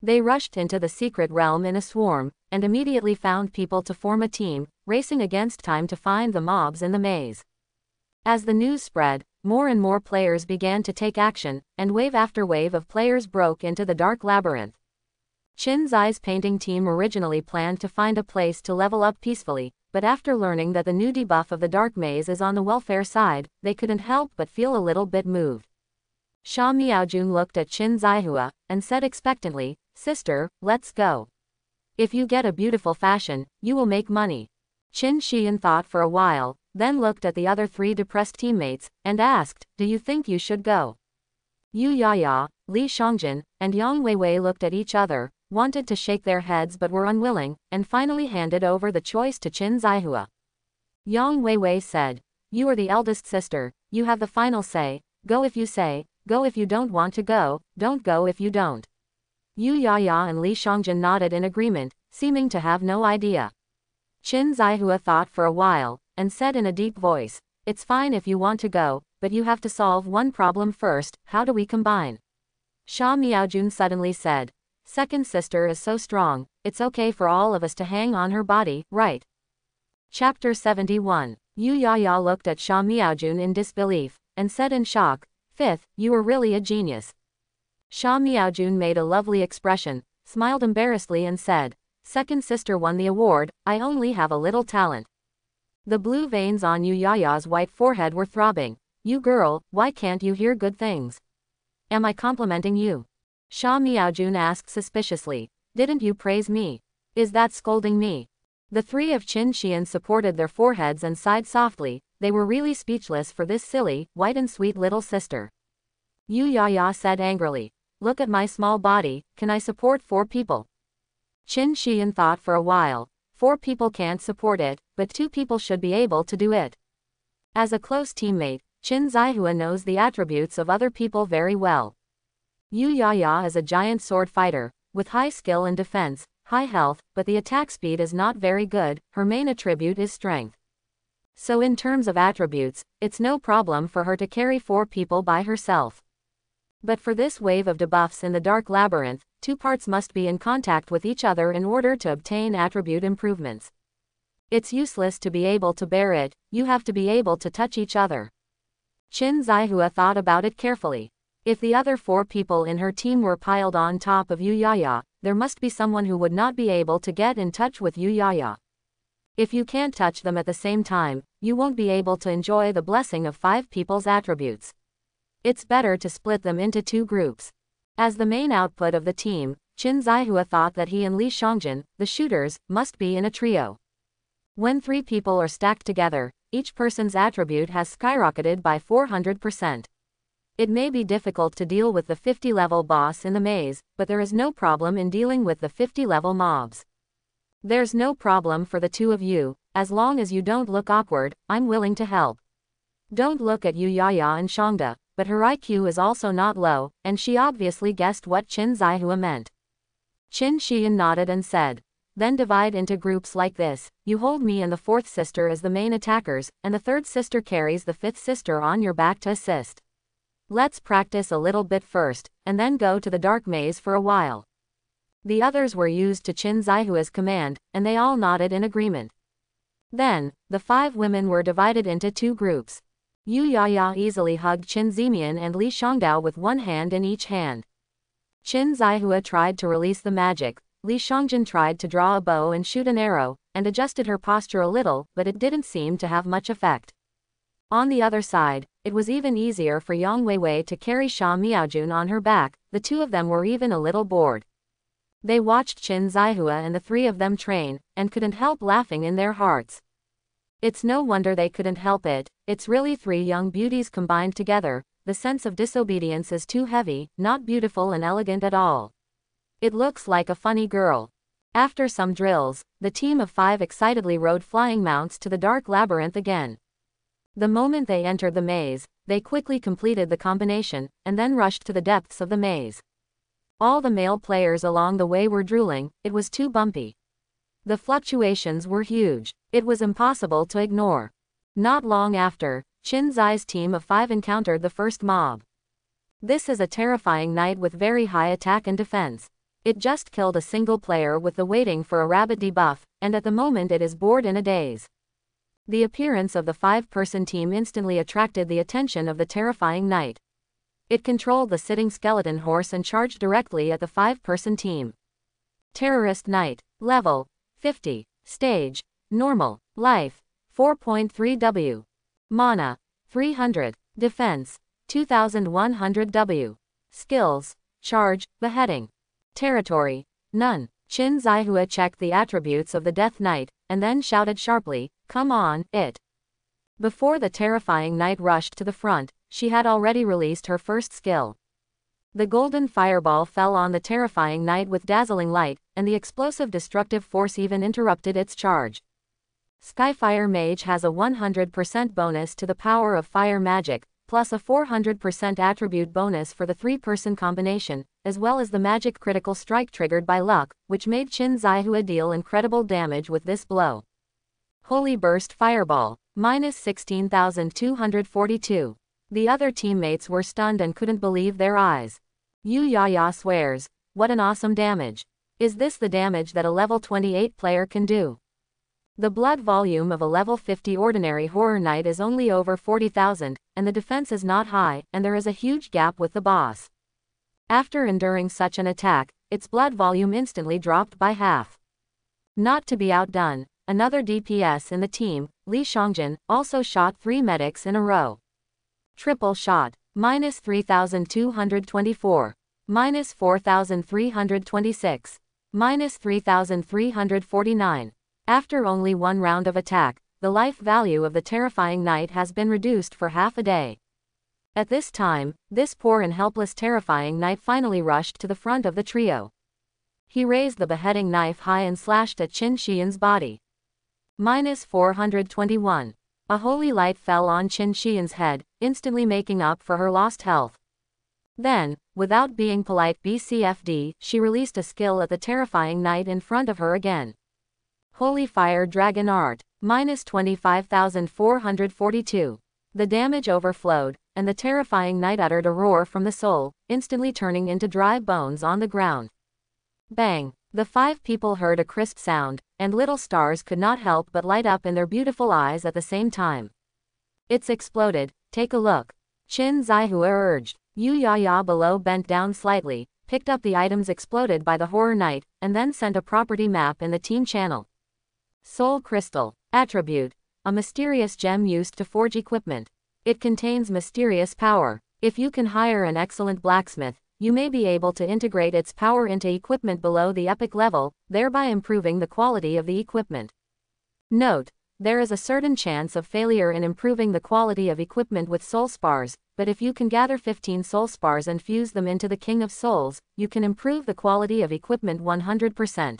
They rushed into the secret realm in a swarm, and immediately found people to form a team, racing against time to find the mobs in the maze. As the news spread, more and more players began to take action, and wave after wave of players broke into the Dark Labyrinth. Chin Zai's painting team originally planned to find a place to level up peacefully, but after learning that the new debuff of the Dark Maze is on the welfare side, they couldn't help but feel a little bit moved. Sha Miaojun looked at Chin Zaihua, and said expectantly, "Sister, let's go. If you get a beautiful fashion, you will make money." Chin Xian thought for a while, then looked at the other 3 depressed teammates, and asked, "Do you think you should go?" Yu Yaya, Li Xiangjin, and Yang Weiwei looked at each other, wanted to shake their heads but were unwilling, and finally handed over the choice to Chin Zaihua. Yang Weiwei said, "You are the eldest sister, you have the final say, go if you say, go if you don't want to go, don't go if you don't." Yu Yaya and Li Xiangjin nodded in agreement, seeming to have no idea. Chin Zaihua thought for a while, and said in a deep voice, "It's fine if you want to go, but you have to solve one problem first. How do we combine?" Sha Miaojun suddenly said, "Second sister is so strong, it's okay for all of us to hang on her body, right?" Chapter 71. Yu Yaya looked at Sha Miaojun in disbelief, and said in shock, "Fifth, you are really a genius." Sha Miaojun made a lovely expression, smiled embarrassedly and said, "Second sister won the award, I only have a little talent." The blue veins on Yu Yaya's white forehead were throbbing. "You girl, why can't you hear good things? Am I complimenting you?" Sha Miaojun asked suspiciously, "Didn't you praise me? Is that scolding me?" The 3 of Chin Xian supported their foreheads and sighed softly. They were really speechless for this silly, white and sweet little sister. Yu Yaya said angrily, "Look at my small body, can I support 4 people?" Chin Xian thought for a while. 4 people can't support it, but 2 people should be able to do it. As a close teammate, Chin Zaihua knows the attributes of other people very well. Yu Yaya is a giant sword fighter, with high skill and defense, high health, but the attack speed is not very good. Her main attribute is strength. So in terms of attributes, it's no problem for her to carry 4 people by herself. But for this wave of debuffs in the Dark Labyrinth, 2 parts must be in contact with each other in order to obtain attribute improvements. It's useless to be able to bear it, you have to be able to touch each other. Chin Zaihua thought about it carefully. If the other 4 people in her team were piled on top of Yu Yaya, there must be someone who would not be able to get in touch with Yu Yaya. If you can't touch them at the same time, you won't be able to enjoy the blessing of 5 people's attributes. It's better to split them into 2 groups. As the main output of the team, Qin Zihua thought that he and Li Xiangjun, the shooters, must be in a trio. When 3 people are stacked together, each person's attribute has skyrocketed by 400%. It may be difficult to deal with the 50-level boss in the maze, but there is no problem in dealing with the 50-level mobs. There's no problem for the 2 of you, as long as you don't look awkward, I'm willing to help. Don't look at Yu Yaya and Shangda, but her IQ is also not low, and she obviously guessed what Qin Zihua meant. Qin Xian nodded and said, then divide into groups like this, you hold me and the 4th sister as the main attackers, and the 3rd sister carries the 5th sister on your back to assist. Let's practice a little bit first, and then go to the dark maze for a while. The others were used to Qin Zihua's command, and they all nodded in agreement. Then, the 5 women were divided into 2 groups. Yu Yaya easily hugged Qin Zimian and Li Xiangdao with one hand in each hand. Qin Zihua tried to release the magic, Li Xiangjun tried to draw a bow and shoot an arrow, and adjusted her posture a little, but it didn't seem to have much effect. On the other side, it was even easier for Yang Weiwei to carry Sha Miaojun on her back, the 2 of them were even a little bored. They watched Qin Zihua and the 3 of them train, and couldn't help laughing in their hearts. It's no wonder they couldn't help it, it's really 3 young beauties combined together, the sense of disobedience is too heavy, not beautiful and elegant at all. It looks like a funny girl. After some drills, the team of 5 excitedly rode flying mounts to the dark labyrinth again. The moment they entered the maze, they quickly completed the combination, and then rushed to the depths of the maze. All the male players along the way were drooling, it was too bumpy. The fluctuations were huge, it was impossible to ignore. Not long after, Qin Zai's team of 5 encountered the first mob. This is a terrifying knight with very high attack and defense. It just killed a single player with the waiting for a rabbit debuff, and at the moment it is bored in a daze. The appearance of the 5-person team instantly attracted the attention of the terrifying knight. It controlled the sitting skeleton horse and charged directly at the 5-person team. Terrorist Knight. Level 50. Stage Normal. Life 4.3 W. Mana 300. Defense 2100 W. Skills Charge, Beheading. Territory None. Qin Zihua checked the attributes of the Death Knight, and then shouted sharply, "Come on, it!" Before the terrifying knight rushed to the front, she had already released her first skill. The golden fireball fell on the terrifying knight with dazzling light, and the explosive destructive force even interrupted its charge. Skyfire Mage has a 100% bonus to the power of fire magic, plus a 400% attribute bonus for the 3-person combination, as well as the magic critical strike triggered by luck, which made Qin Zihua deal incredible damage with this blow. Holy Burst Fireball, minus 16,242. The other teammates were stunned and couldn't believe their eyes. Yu Yaya swears, what an awesome damage. Is this the damage that a level 28 player can do? The blood volume of a level 50 ordinary horror knight is only over 40,000, and the defense is not high, and there is a huge gap with the boss. After enduring such an attack, its blood volume instantly dropped by half. Not to be outdone, another DPS in the team, Li Xiangjun, also shot 3 medics in a row. Triple shot, minus 3,224, minus 4,326, minus 3,349. After only 1 round of attack, the life value of the terrifying knight has been reduced for half a day. At this time, this poor and helpless terrifying knight finally rushed to the front of the trio. He raised the beheading knife high and slashed at Qin Xian's body. Minus 421. A holy light fell on Qin Xian's head, instantly making up for her lost health. Then, without being polite BCFD, she released a skill at the terrifying knight in front of her again. Holy Fire Dragon Art, minus 25,442. The damage overflowed, and the terrifying knight uttered a roar from the soul, instantly turning into dry bones on the ground. Bang! The 5 people heard a crisp sound, and little stars could not help but light up in their beautiful eyes at the same time. It's exploded, take a look. Qin Zihua urged. Yu Yaya below bent down slightly, picked up the items exploded by the horror knight, and then sent a property map in the team channel. Soul Crystal. Attribute. a mysterious gem used to forge equipment. It contains mysterious power. If you can hire an excellent blacksmith, you may be able to integrate its power into equipment below the epic level, thereby improving the quality of the equipment. Note: there is a certain chance of failure in improving the quality of equipment with soul spars, but if you can gather 15 soul spars and fuse them into the King of Souls, you can improve the quality of equipment 100%.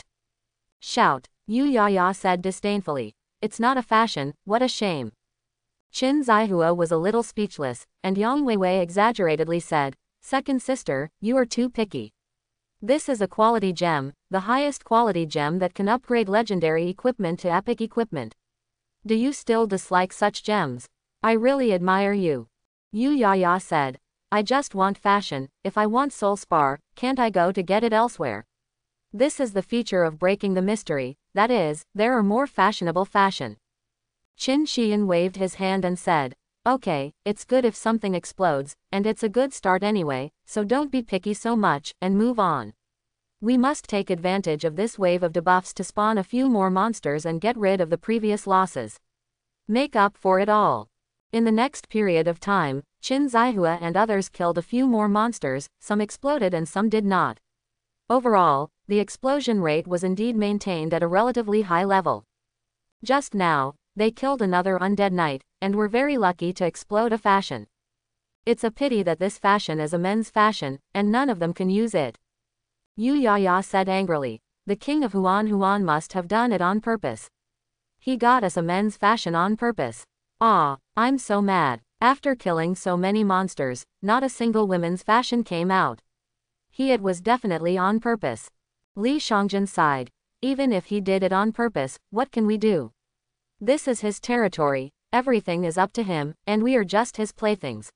Shout, Yu Yaya said disdainfully. It's not a fashion, what a shame. Qin Zihua was a little speechless, and Yang Weiwei exaggeratedly said, Second sister, you are too picky. This is a quality gem, the highest quality gem that can upgrade legendary equipment to epic equipment. Do you still dislike such gems? I really admire you. Yu Yaya said. I just want fashion. If I want soul spar, can't I go to get it elsewhere? This is the feature of breaking the mystery, that is, there are more fashionable fashion. Qin Xian waved his hand and said, Okay, it's good if something explodes, and it's a good start anyway, so don't be picky so much, and move on. We must take advantage of this wave of debuffs to spawn a few more monsters and get rid of the previous losses. Make up for it all. In the next period of time, Qin Zihua and others killed a few more monsters, some exploded and some did not. Overall, the explosion rate was indeed maintained at a relatively high level. Just now, they killed another undead knight, and were very lucky to explode a fashion. It's a pity that this fashion is a men's fashion, and none of them can use it. Yu Yaya said angrily. The king of Huan must have done it on purpose. He got us a men's fashion on purpose. Ah, I'm so mad. After killing so many monsters, not a single women's fashion came out. It was definitely on purpose. Li Xiangjun sighed. Even if he did it on purpose, what can we do? This is his territory, everything is up to him, and we are just his playthings.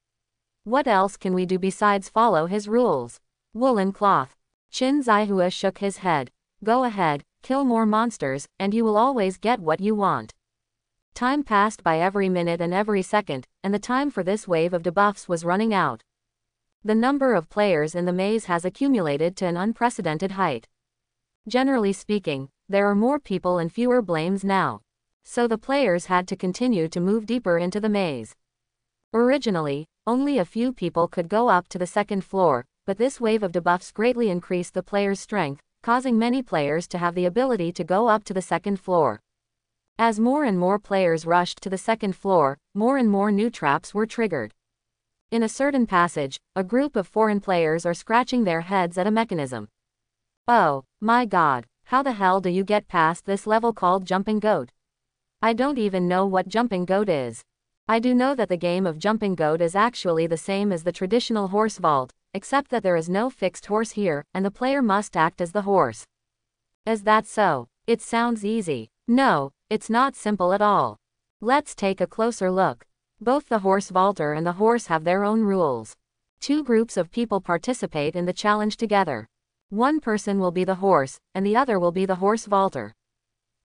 What else can we do besides follow his rules? Woolen cloth. Qin Zihua shook his head. Go ahead, kill more monsters, and you will always get what you want. Time passed by every minute and every second, and the time for this wave of debuffs was running out. The number of players in the maze has accumulated to an unprecedented height. Generally speaking, there are more people and fewer blames now. So the players had to continue to move deeper into the maze. Originally, only a few people could go up to the second floor, but this wave of debuffs greatly increased the players' strength, causing many players to have the ability to go up to the second floor. As more and more players rushed to the second floor, more and more new traps were triggered. In a certain passage, a group of foreign players are scratching their heads at a mechanism. Oh, my god, how the hell do you get past this level called Jumping Goat? I don't even know what Jumping Goat is. I do know that the game of Jumping Goat is actually the same as the traditional horse vault, except that there is no fixed horse here, and the player must act as the horse. Is that so? It sounds easy. No, it's not simple at all. Let's take a closer look. Both the horse vaulter and the horse have their own rules. Two groups of people participate in the challenge together. One person will be the horse, and the other will be the horse vaulter.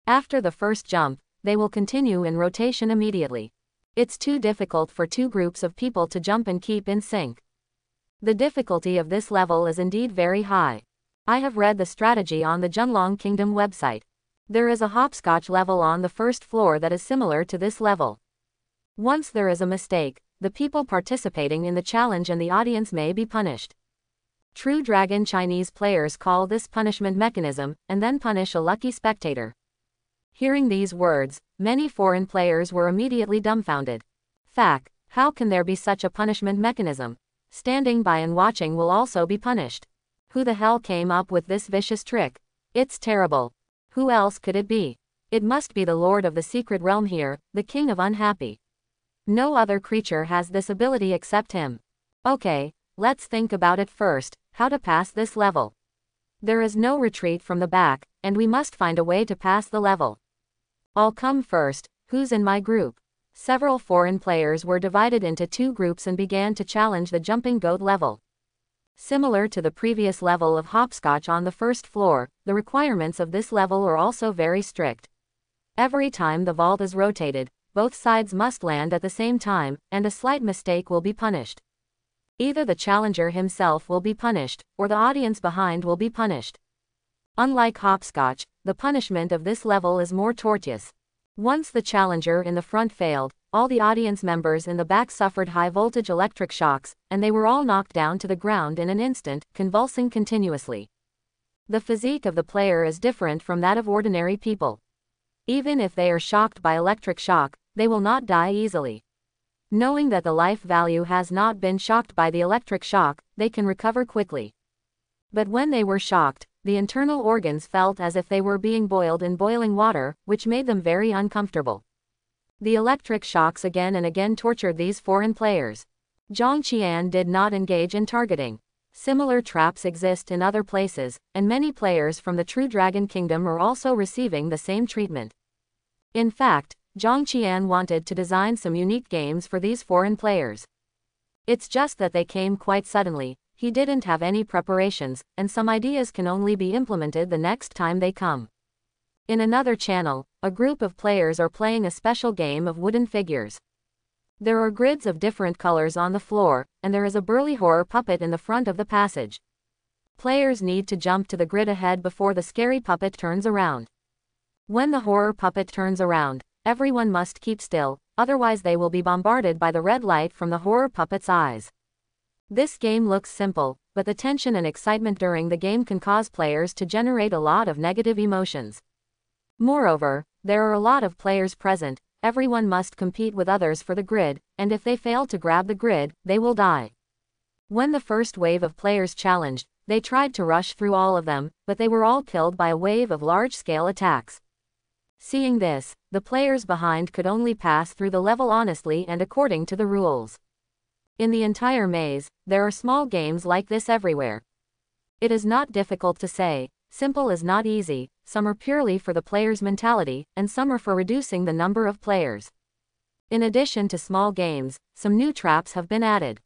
After the first jump, they will continue in rotation immediately. It's too difficult for two groups of people to jump and keep in sync. The difficulty of this level is indeed very high. I have read the strategy on the Junlong Kingdom website. There is a hopscotch level on the first floor that is similar to this level. Once there is a mistake, the people participating in the challenge and the audience may be punished. True Dragon Chinese players call this punishment mechanism, and then punish a lucky spectator. Hearing these words, many foreign players were immediately dumbfounded. Fuck, how can there be such a punishment mechanism? Standing by and watching will also be punished. Who the hell came up with this vicious trick? It's terrible. Who else could it be? It must be the Lord of the Secret Realm here, the King of Unhappy. No other creature has this ability except him. Okay, let's think about it first, how to pass this level. There is no retreat from the back, and we must find a way to pass the level. I'll come first. Who's in my group? Several foreign players were divided into two groups and began to challenge the Jumping Goat level. Similar to the previous level of hopscotch on the first floor, the requirements of this level are also very strict. Every time the vault is rotated, both sides must land at the same time, and a slight mistake will be punished. Either the challenger himself will be punished, or the audience behind will be punished. Unlike hopscotch, the punishment of this level is more tortuous. Once the challenger in the front failed, all the audience members in the back suffered high-voltage electric shocks, and they were all knocked down to the ground in an instant, convulsing continuously. The physique of the player is different from that of ordinary people. Even if they are shocked by electric shock, they will not die easily. Knowing that the life value has not been shocked by the electric shock, they can recover quickly. But when they were shocked, the internal organs felt as if they were being boiled in boiling water, which made them very uncomfortable. The electric shocks again and again tortured these foreign players. Zhang Qian did not engage in targeting. Similar traps exist in other places, and many players from the True Dragon Kingdom are also receiving the same treatment. In fact, Zhang Qian wanted to design some unique games for these foreign players. It's just that they came quite suddenly, he didn't have any preparations, and some ideas can only be implemented the next time they come. In another channel, a group of players are playing a special game of wooden figures. There are grids of different colors on the floor, and there is a burly horror puppet in the front of the passage. Players need to jump to the grid ahead before the scary puppet turns around. When the horror puppet turns around, everyone must keep still, otherwise they will be bombarded by the red light from the horror puppet's eyes. This game looks simple, but the tension and excitement during the game can cause players to generate a lot of negative emotions. Moreover, there are a lot of players present, everyone must compete with others for the grid, and if they fail to grab the grid, they will die. When the first wave of players challenged, they tried to rush through all of them, but they were all killed by a wave of large-scale attacks. Seeing this, the players behind could only pass through the level honestly and according to the rules. In the entire maze, there are small games like this everywhere. It is not difficult to say, simple is not easy, some are purely for the player's mentality, and some are for reducing the number of players. In addition to small games, some new traps have been added.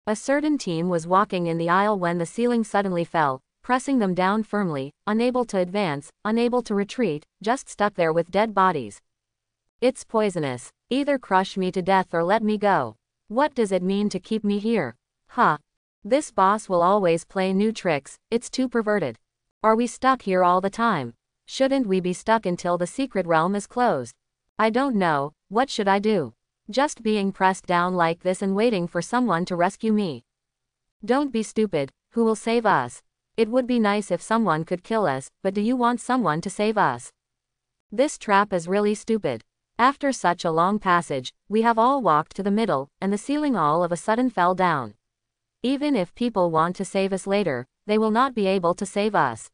A certain team was walking in the aisle when the ceiling suddenly fell, pressing them down firmly, unable to advance, unable to retreat, just stuck there with dead bodies. It's poisonous. Either crush me to death or let me go. What does it mean to keep me here? Huh. This boss will always play new tricks, it's too perverted. Are we stuck here all the time? Shouldn't we be stuck until the secret realm is closed? I don't know, what should I do? Just being pressed down like this and waiting for someone to rescue me. Don't be stupid, who will save us? It would be nice if someone could kill us, but do you want someone to save us? This trap is really stupid. After such a long passage, we have all walked to the middle, and the ceiling all of a sudden fell down. Even if people want to save us later, they will not be able to save us.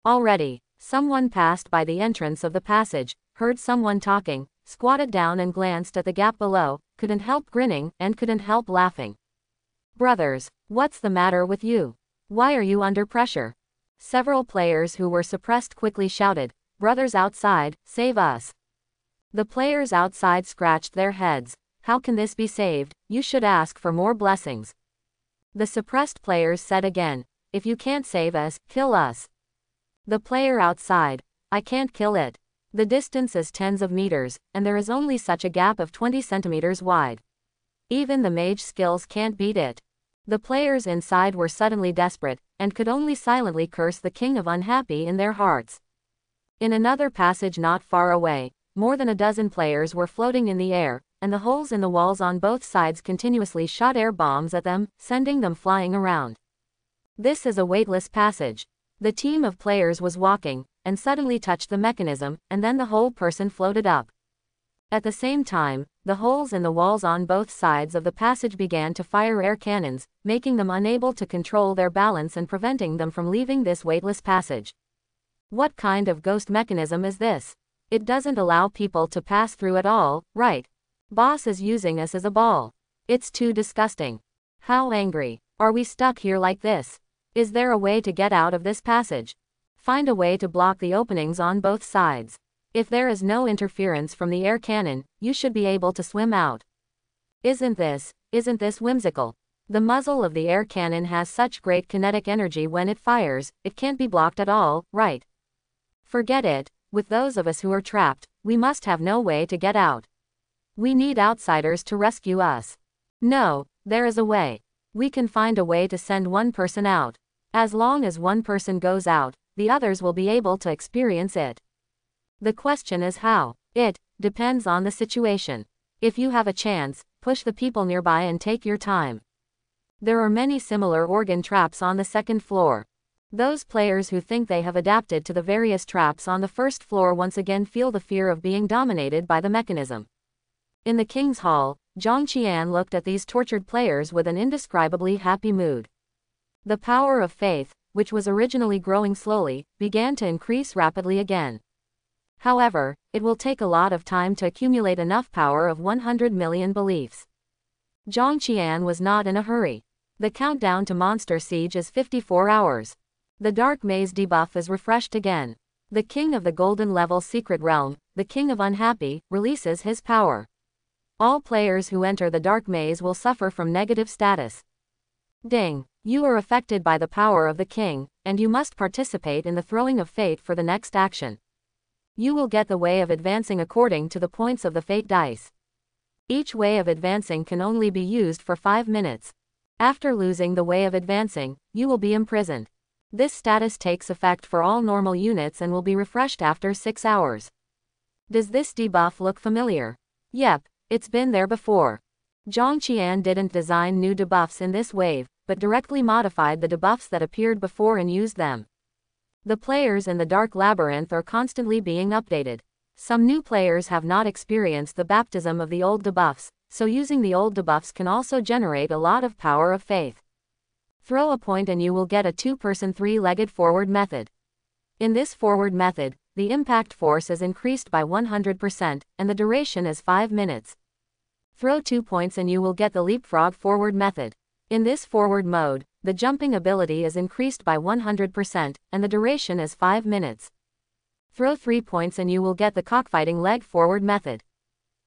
Already, someone passed by the entrance of the passage, heard someone talking, squatted down and glanced at the gap below, couldn't help grinning, and couldn't help laughing. Brothers, what's the matter with you? Why are you under pressure? Several players who were suppressed quickly shouted, "Brothers outside, save us." The players outside scratched their heads. How can this be saved? You should ask for more blessings. The suppressed players said again, "If you can't save us, kill us." The player outside, "I can't kill it. The distance is tens of meters, and there is only such a gap of 20 centimeters wide. Even the mage skills can't beat it." The players inside were suddenly desperate, and could only silently curse the king of unhappy in their hearts. In another passage not far away, more than a dozen players were floating in the air, and the holes in the walls on both sides continuously shot air bombs at them, sending them flying around. This is a weightless passage. The team of players was walking, and suddenly touched the mechanism, and then the whole person floated up. At the same time, the holes in the walls on both sides of the passage began to fire air cannons, making them unable to control their balance and preventing them from leaving this weightless passage. What kind of ghost mechanism is this? It doesn't allow people to pass through at all, right? Boss is using us as a ball. It's too disgusting. How angry. Are we stuck here like this? Is there a way to get out of this passage? Find a way to block the openings on both sides. If there is no interference from the air cannon, you should be able to swim out. Isn't this whimsical? The muzzle of the air cannon has such great kinetic energy when it fires, it can't be blocked at all, right? Forget it. With those of us who are trapped, we must have no way to get out. We need outsiders to rescue us. No, there is a way. We can find a way to send one person out. As long as one person goes out, the others will be able to experience it. The question is how. It depends on the situation. If you have a chance, push the people nearby and take your time. There are many similar organ traps on the second floor. Those players who think they have adapted to the various traps on the first floor once again feel the fear of being dominated by the mechanism. In the King's Hall, Zhang Qian looked at these tortured players with an indescribably happy mood. The power of faith, which was originally growing slowly, began to increase rapidly again. However, it will take a lot of time to accumulate enough power of 100 million beliefs. Zhang Qian was not in a hurry. The countdown to Monster Siege is 54 hours. The Dark Maze debuff is refreshed again. The King of the Golden Level Secret Realm, the King of Unhappy, releases his power. All players who enter the Dark Maze will suffer from negative status. Ding! You are affected by the power of the King, and you must participate in the throwing of fate for the next action. You will get the way of advancing according to the points of the fate dice. Each way of advancing can only be used for 5 minutes. After losing the way of advancing, you will be imprisoned. This status takes effect for all normal units and will be refreshed after 6 hours. Does this debuff look familiar? Yep, it's been there before. Zhang Qian didn't design new debuffs in this wave, but directly modified the debuffs that appeared before and used them. The players in the Dark Labyrinth are constantly being updated. Some new players have not experienced the baptism of the old debuffs, so using the old debuffs can also generate a lot of power of faith. Throw a point and you will get a 2-person 3-legged forward method. In this forward method, the impact force is increased by 100%, and the duration is 5 minutes. Throw 2 points and you will get the leapfrog forward method. In this forward mode, the jumping ability is increased by 100%, and the duration is 5 minutes. Throw 3 points and you will get the cockfighting leg forward method.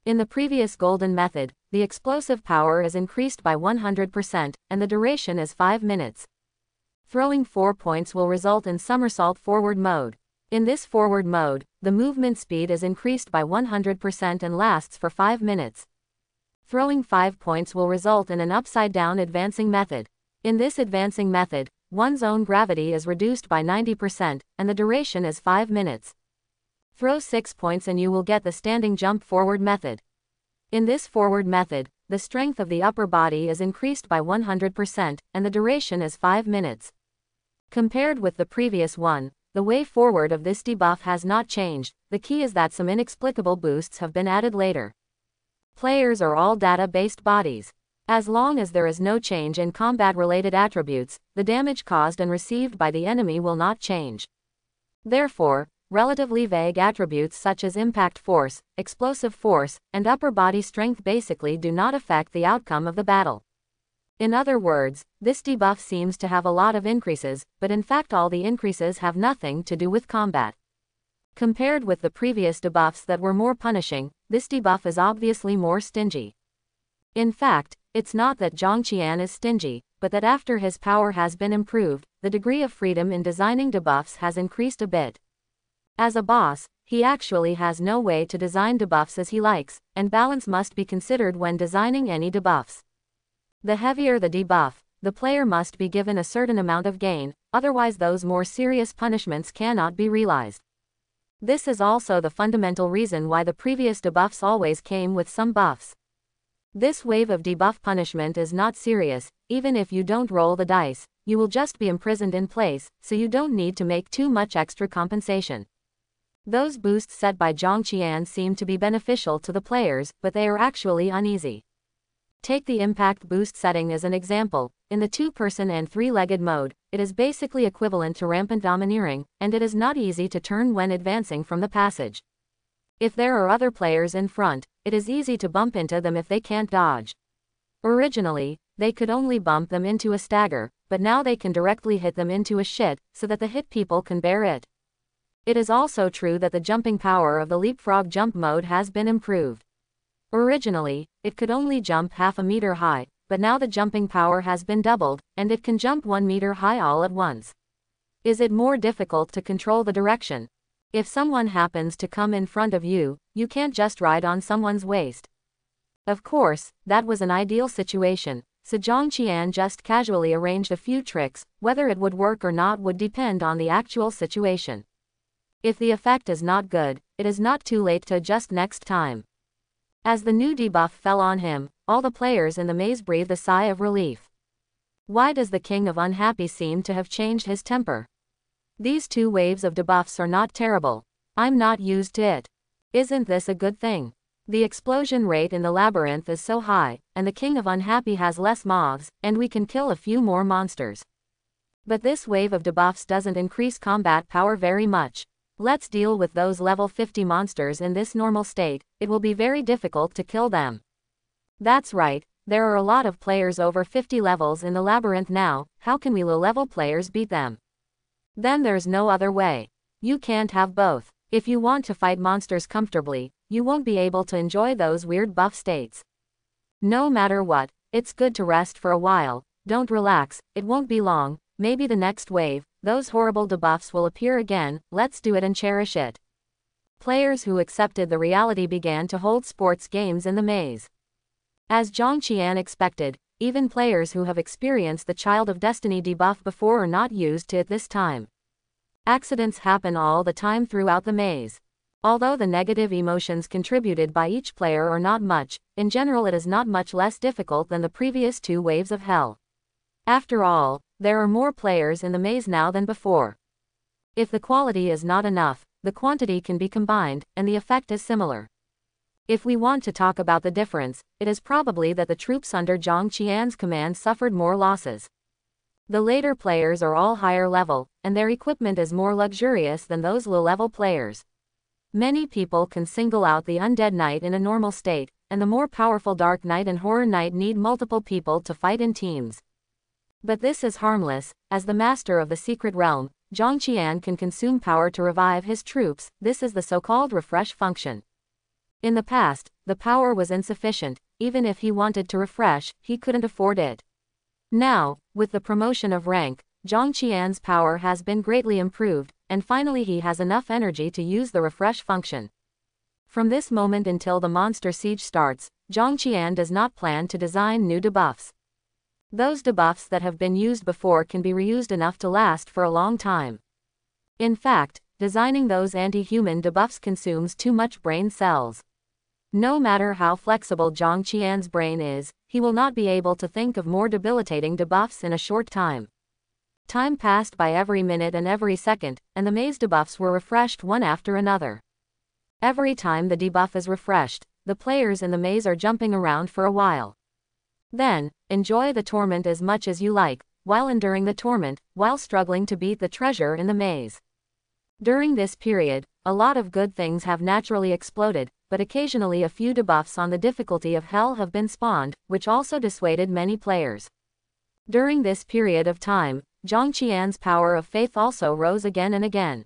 In the previous golden method, the explosive power is increased by 100%, and the duration is 5 minutes. Throwing 4 points will result in somersault forward mode. In this forward mode, the movement speed is increased by 100% and lasts for 5 minutes. Throwing 5 points will result in an upside-down advancing method. In this advancing method, one's own gravity is reduced by 90%, and the duration is 5 minutes. Throw 6 points and you will get the standing jump forward method. In this forward method, the strength of the upper body is increased by 100%, and the duration is 5 minutes. Compared with the previous one, the way forward of this debuff has not changed. The key is that some inexplicable boosts have been added later. Players are all data-based bodies. As long as there is no change in combat-related attributes, the damage caused and received by the enemy will not change. Therefore, relatively vague attributes such as impact force, explosive force, and upper body strength basically do not affect the outcome of the battle. In other words, this debuff seems to have a lot of increases, but in fact all the increases have nothing to do with combat. Compared with the previous debuffs that were more punishing, this debuff is obviously more stingy. In fact, it's not that Zhang Qian is stingy, but that after his power has been improved, the degree of freedom in designing debuffs has increased a bit. As a boss, he actually has no way to design debuffs as he likes, and balance must be considered when designing any debuffs. The heavier the debuff, the player must be given a certain amount of gain, otherwise those more serious punishments cannot be realized. This is also the fundamental reason why the previous debuffs always came with some buffs. This wave of debuff punishment is not serious. Even if you don't roll the dice, you will just be imprisoned in place, so you don't need to make too much extra compensation. Those boosts set by Zhang Qian seem to be beneficial to the players, but they are actually uneasy. Take the impact boost setting as an example. In the 2-person and 3-legged mode, it is basically equivalent to rampant domineering, and it is not easy to turn when advancing from the passage. If there are other players in front, it is easy to bump into them if they can't dodge. Originally, they could only bump them into a stagger, but now they can directly hit them into a shit, so that the hit people can bear it. It is also true that the jumping power of the leapfrog jump mode has been improved. Originally, it could only jump half a meter high, but now the jumping power has been doubled, and it can jump 1 meter high all at once. Is it more difficult to control the direction? If someone happens to come in front of you, you can't just ride on someone's waist. Of course, that was an ideal situation, so Zhang Qian just casually arranged a few tricks. Whether it would work or not would depend on the actual situation. If the effect is not good, it is not too late to adjust next time. As the new debuff fell on him, all the players in the maze breathed a sigh of relief. Why does the King of Unhappy seem to have changed his temper? These 2 waves of debuffs are not terrible. I'm not used to it. Isn't this a good thing? The explosion rate in the labyrinth is so high, and the King of Unhappy has less mobs, and we can kill a few more monsters. But this wave of debuffs doesn't increase combat power very much. Let's deal with those level 50 monsters in this normal state, it will be very difficult to kill them. That's right, there are a lot of players over 50 levels in the labyrinth now, how can we low-level players beat them? Then there's no other way. You can't have both. If you want to fight monsters comfortably, you won't be able to enjoy those weird buff states. No matter what, it's good to rest for a while, don't relax, it won't be long, maybe the next wave, those horrible debuffs will appear again, let's do it and cherish it. Players who accepted the reality began to hold sports games in the maze. As Zhang Qian expected, even players who have experienced the Child of Destiny debuff before are not used to it this time. Accidents happen all the time throughout the maze. Although the negative emotions contributed by each player are not much, in general it is not much less difficult than the previous 2 waves of hell. After all, there are more players in the maze now than before. If the quality is not enough, the quantity can be combined, and the effect is similar. If we want to talk about the difference, it is probably that the troops under Zhang Qian's command suffered more losses. The later players are all higher level, and their equipment is more luxurious than those low-level players. Many people can single out the Undead Knight in a normal state, and the more powerful Dark Knight and Horror Knight need multiple people to fight in teams. But this is harmless, as the master of the secret realm, Zhang Qian can consume power to revive his troops, this is the so-called refresh function. In the past, the power was insufficient, even if he wanted to refresh, he couldn't afford it. Now, with the promotion of rank, Zhang Qian's power has been greatly improved, and finally he has enough energy to use the refresh function. From this moment until the monster siege starts, Zhang Qian does not plan to design new debuffs. Those debuffs that have been used before can be reused enough to last for a long time. In fact, designing those anti-human debuffs consumes too much brain cells. No matter how flexible Zhang Qian's brain is, he will not be able to think of more debilitating debuffs in a short time. Time passed by every minute and every second, and the maze debuffs were refreshed one after another. Every time the debuff is refreshed, the players in the maze are jumping around for a while. Then, enjoy the torment as much as you like, while enduring the torment, while struggling to beat the treasure in the maze. During this period, a lot of good things have naturally exploded, but occasionally a few debuffs on the difficulty of hell have been spawned, which also dissuaded many players. During this period of time, Zhang Qian's power of faith also rose again and again.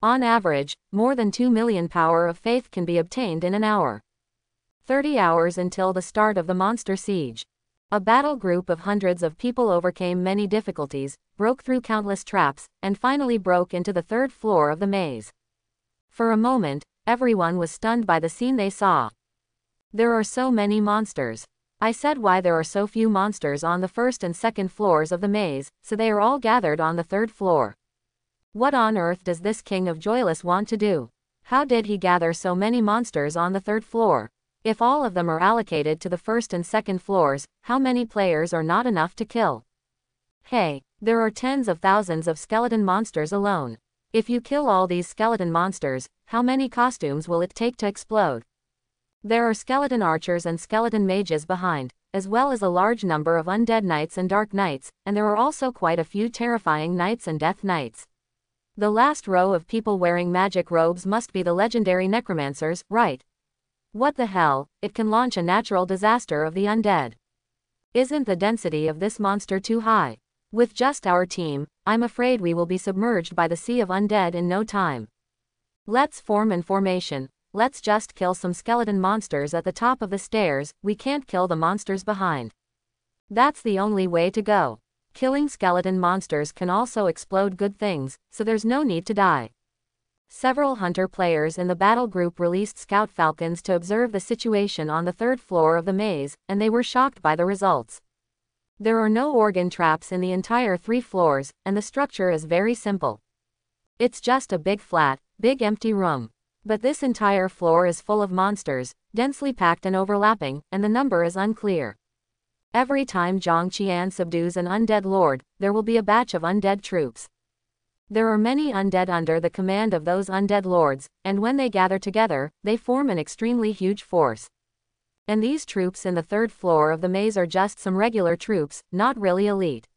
On average, more than 2 million power of faith can be obtained in an hour. 30 hours until the start of the monster siege. A battle group of hundreds of people overcame many difficulties, broke through countless traps, and finally broke into the 3rd floor of the maze. For a moment, everyone was stunned by the scene they saw. There are so many monsters. I said why there are so few monsters on the 1st and 2nd floors of the maze, so they are all gathered on the 3rd floor. What on earth does this King of Joyless want to do? How did he gather so many monsters on the 3rd floor? If all of them are allocated to the 1st and 2nd floors, how many players are not enough to kill? Hey, there are tens of thousands of skeleton monsters alone. If you kill all these skeleton monsters, how many costumes will it take to explode? There are skeleton archers and skeleton mages behind, as well as a large number of undead knights and dark knights, and there are also quite a few terrifying knights and death knights. The last row of people wearing magic robes must be the legendary necromancers, right? What the hell, it can launch a natural disaster of the undead. Isn't the density of this monster too high? With just our team, I'm afraid we will be submerged by the sea of undead in no time. Let's form in formation, let's just kill some skeleton monsters at the top of the stairs, we can't kill the monsters behind. That's the only way to go. Killing skeleton monsters can also explode good things, so there's no need to die. Several hunter players in the battle group released scout falcons to observe the situation on the 3rd floor of the maze, and they were shocked by the results. There are no organ traps in the entire 3 floors, and the structure is very simple. It's just a big flat, big empty room. But this entire floor is full of monsters, densely packed and overlapping, and the number is unclear. Every time Zhang Qian subdues an undead lord, there will be a batch of undead troops. There are many undead under the command of those undead lords, and when they gather together, they form an extremely huge force. And these troops in the third floor of the maze are just some regular troops, not really elite.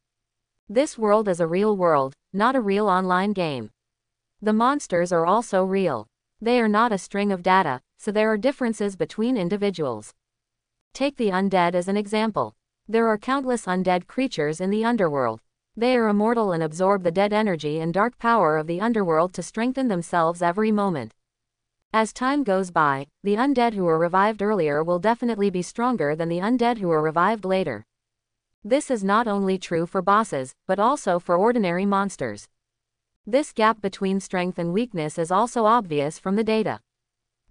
This world is a real world, not a real online game. The monsters are also real. They are not a string of data, so there are differences between individuals. Take the undead as an example. There are countless undead creatures in the underworld. They are immortal and absorb the dead energy and dark power of the underworld to strengthen themselves every moment. As time goes by, the undead who were revived earlier will definitely be stronger than the undead who were revived later. This is not only true for bosses, but also for ordinary monsters. This gap between strength and weakness is also obvious from the data.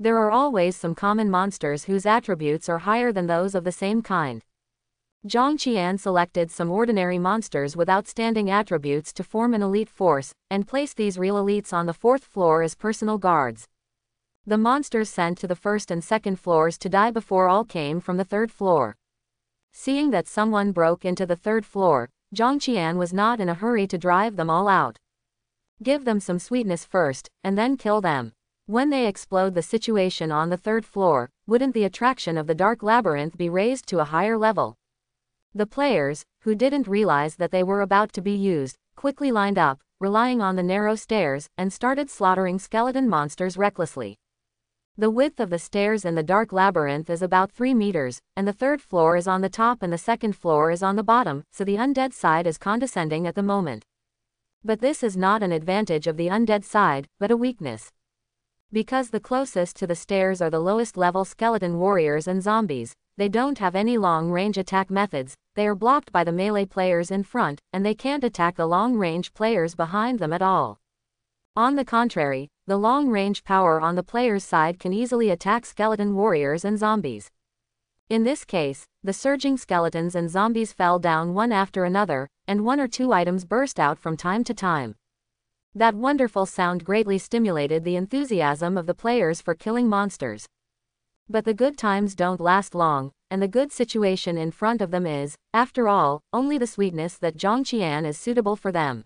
There are always some common monsters whose attributes are higher than those of the same kind. Zhang Qian selected some ordinary monsters with outstanding attributes to form an elite force, and placed these real elites on the fourth floor as personal guards. The monsters sent to the first and second floors to die before all came from the third floor. Seeing that someone broke into the third floor, Zhang Qian was not in a hurry to drive them all out. Give them some sweetness first, and then kill them. When they explode the situation on the third floor, wouldn't the attraction of the dark labyrinth be raised to a higher level? The players, who didn't realize that they were about to be used, quickly lined up, relying on the narrow stairs, and started slaughtering skeleton monsters recklessly. The width of the stairs in the dark labyrinth is about 3 meters, and the third floor is on the top and the second floor is on the bottom, so the undead side is condescending at the moment. But this is not an advantage of the undead side, but a weakness. Because the closest to the stairs are the lowest level skeleton warriors and zombies, they don't have any long-range attack methods, they are blocked by the melee players in front, and they can't attack the long-range players behind them at all. On the contrary, the long-range power on the player's side can easily attack skeleton warriors and zombies. In this case, the surging skeletons and zombies fell down one after another, and 1 or 2 items burst out from time to time. That wonderful sound greatly stimulated the enthusiasm of the players for killing monsters. But the good times don't last long, and the good situation in front of them is, after all, only the sweetness that Zhang Qian is suitable for them.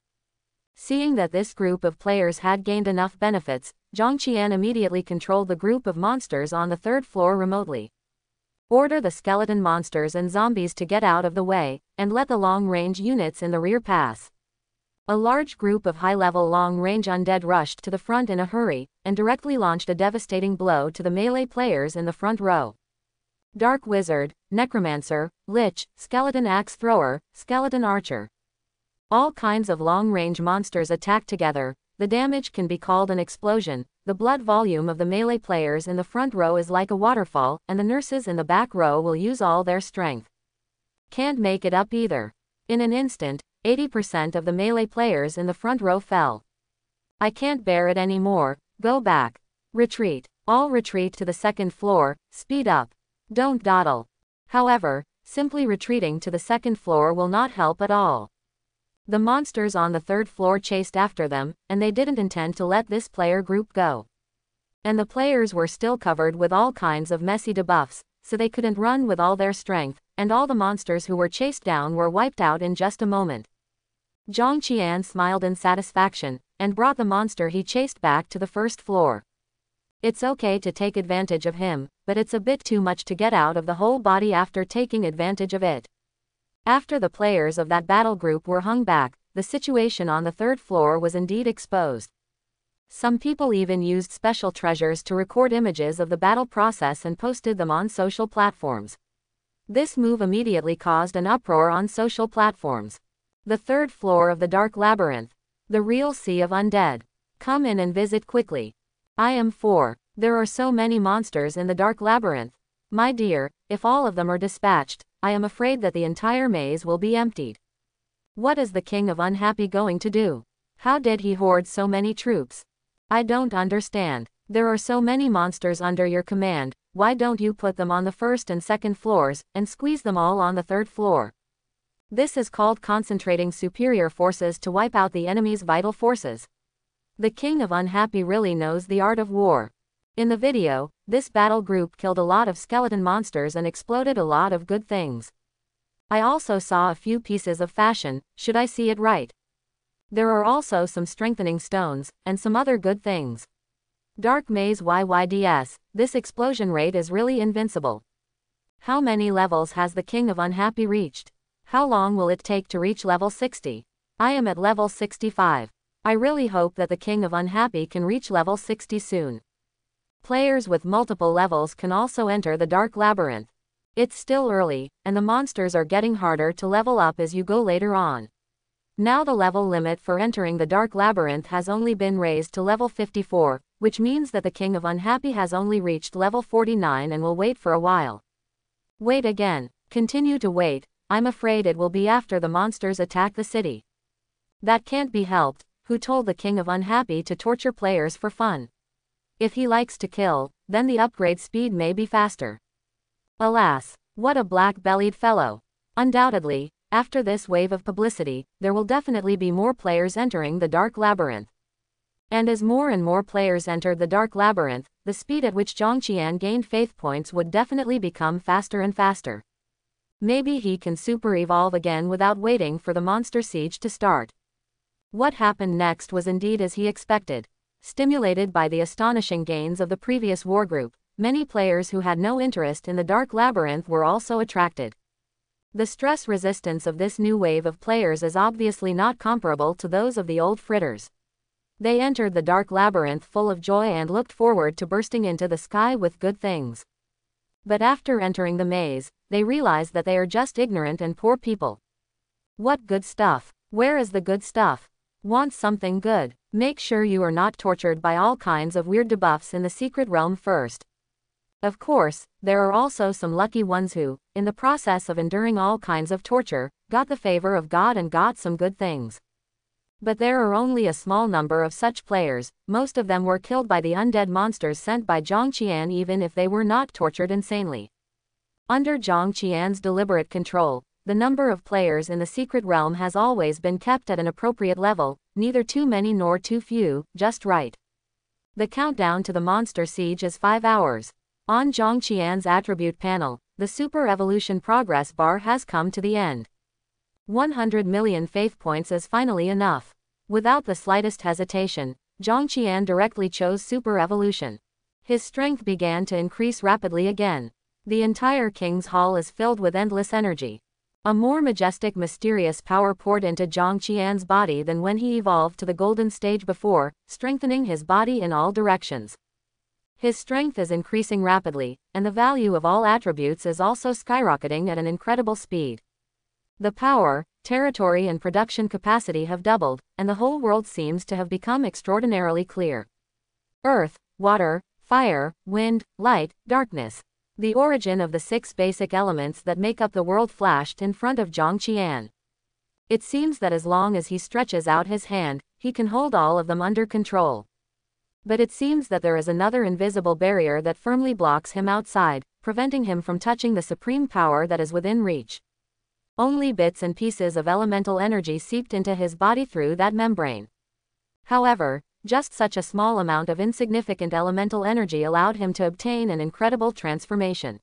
Seeing that this group of players had gained enough benefits, Zhang Qian immediately controlled the group of monsters on the third floor remotely. Order the skeleton monsters and zombies to get out of the way, and let the long-range units in the rear pass. A large group of high-level long-range undead rushed to the front in a hurry, and directly launched a devastating blow to the melee players in the front row. Dark Wizard, Necromancer, Lich, Skeleton Axe Thrower, Skeleton Archer. All kinds of long-range monsters attack together. The damage can be called an explosion. The blood volume of the melee players in the front row is like a waterfall, and the nurses in the back row will use all their strength. Can't make it up either. In an instant, 80% of the melee players in the front row fell. I can't bear it anymore. Go back. Retreat. All retreat to the second floor. Speed up. Don't dawdle. However, simply retreating to the second floor will not help at all. The monsters on the third floor chased after them, and they didn't intend to let this player group go. And the players were still covered with all kinds of messy debuffs, so they couldn't run with all their strength, and all the monsters who were chased down were wiped out in just a moment. Zhang Qian smiled in satisfaction, and brought the monster he chased back to the first floor. It's okay to take advantage of him, but it's a bit too much to get out of the whole body after taking advantage of it. After the players of that battle group were hung back, the situation on the third floor was indeed exposed. Some people even used special treasures to record images of the battle process and posted them on social platforms. This move immediately caused an uproar on social platforms. The third floor of the Dark Labyrinth. The real sea of undead. Come in and visit quickly. I am 4. There are so many monsters in the Dark Labyrinth. My dear, if all of them are dispatched, I am afraid that the entire maze will be emptied. What is the King of Unhappy going to do? How did he hoard so many troops? I don't understand. There are so many monsters under your command, why don't you put them on the first and second floors, and squeeze them all on the third floor? This is called concentrating superior forces to wipe out the enemy's vital forces. The King of Unhappy really knows the art of war. In the video, this battle group killed a lot of skeleton monsters and exploded a lot of good things. I also saw a few pieces of fashion, should I see it right. There are also some strengthening stones, and some other good things. Dark Maze YYDS, this explosion rate is really invincible. How many levels has the King of Unhappy reached? How long will it take to reach level 60? I am at level 65. I really hope that the King of Unhappy can reach level 60 soon. Players with multiple levels can also enter the Dark Labyrinth. It's still early, and the monsters are getting harder to level up as you go later on. Now the level limit for entering the Dark Labyrinth has only been raised to level 54, which means that the King of Unhappy has only reached level 49 and will wait for a while. Wait again. Continue to wait. I'm afraid it will be after the monsters attack the city. That can't be helped. Who told the King of Unhappy to torture players for fun? If he likes to kill, then the upgrade speed may be faster. Alas, what a black-bellied fellow. Undoubtedly, after this wave of publicity, there will definitely be more players entering the Dark Labyrinth. And as more and more players entered the Dark Labyrinth, the speed at which Zhang Qian gained faith points would definitely become faster and faster. Maybe he can super evolve again without waiting for the monster siege to start. What happened next was indeed as he expected. Stimulated by the astonishing gains of the previous war group, many players who had no interest in the Dark Labyrinth were also attracted. The stress resistance of this new wave of players is obviously not comparable to those of the old fritters. They entered the Dark Labyrinth full of joy and looked forward to bursting into the sky with good things. But after entering the maze, they realized that they are just ignorant and poor people. What good stuff? Where is the good stuff? Want something good? Make sure you are not tortured by all kinds of weird debuffs in the secret realm first. Of course, there are also some lucky ones who, in the process of enduring all kinds of torture, got the favor of God and got some good things. But there are only a small number of such players. Most of them were killed by the undead monsters sent by Zhang Qian even if they were not tortured insanely. Under Zhang Qian's deliberate control, the number of players in the secret realm has always been kept at an appropriate level, neither too many nor too few, just right. The countdown to the monster siege is 5 hours. On Zhang Qian's attribute panel, the super evolution progress bar has come to the end. 100 million faith points is finally enough. Without the slightest hesitation, Zhang Qian directly chose super evolution. His strength began to increase rapidly again. The entire King's Hall is filled with endless energy. A more majestic, mysterious power poured into Zhang Qian's body than when he evolved to the golden stage before, strengthening his body in all directions. His strength is increasing rapidly, and the value of all attributes is also skyrocketing at an incredible speed. The power, territory and production capacity have doubled, and the whole world seems to have become extraordinarily clear. Earth, water, fire, wind, light, darkness. The origin of the 6 basic elements that make up the world flashed in front of Zhang Qian. It seems that as long as he stretches out his hand, he can hold all of them under control. But it seems that there is another invisible barrier that firmly blocks him outside, preventing him from touching the supreme power that is within reach. Only bits and pieces of elemental energy seeped into his body through that membrane. However, just such a small amount of insignificant elemental energy allowed him to obtain an incredible transformation.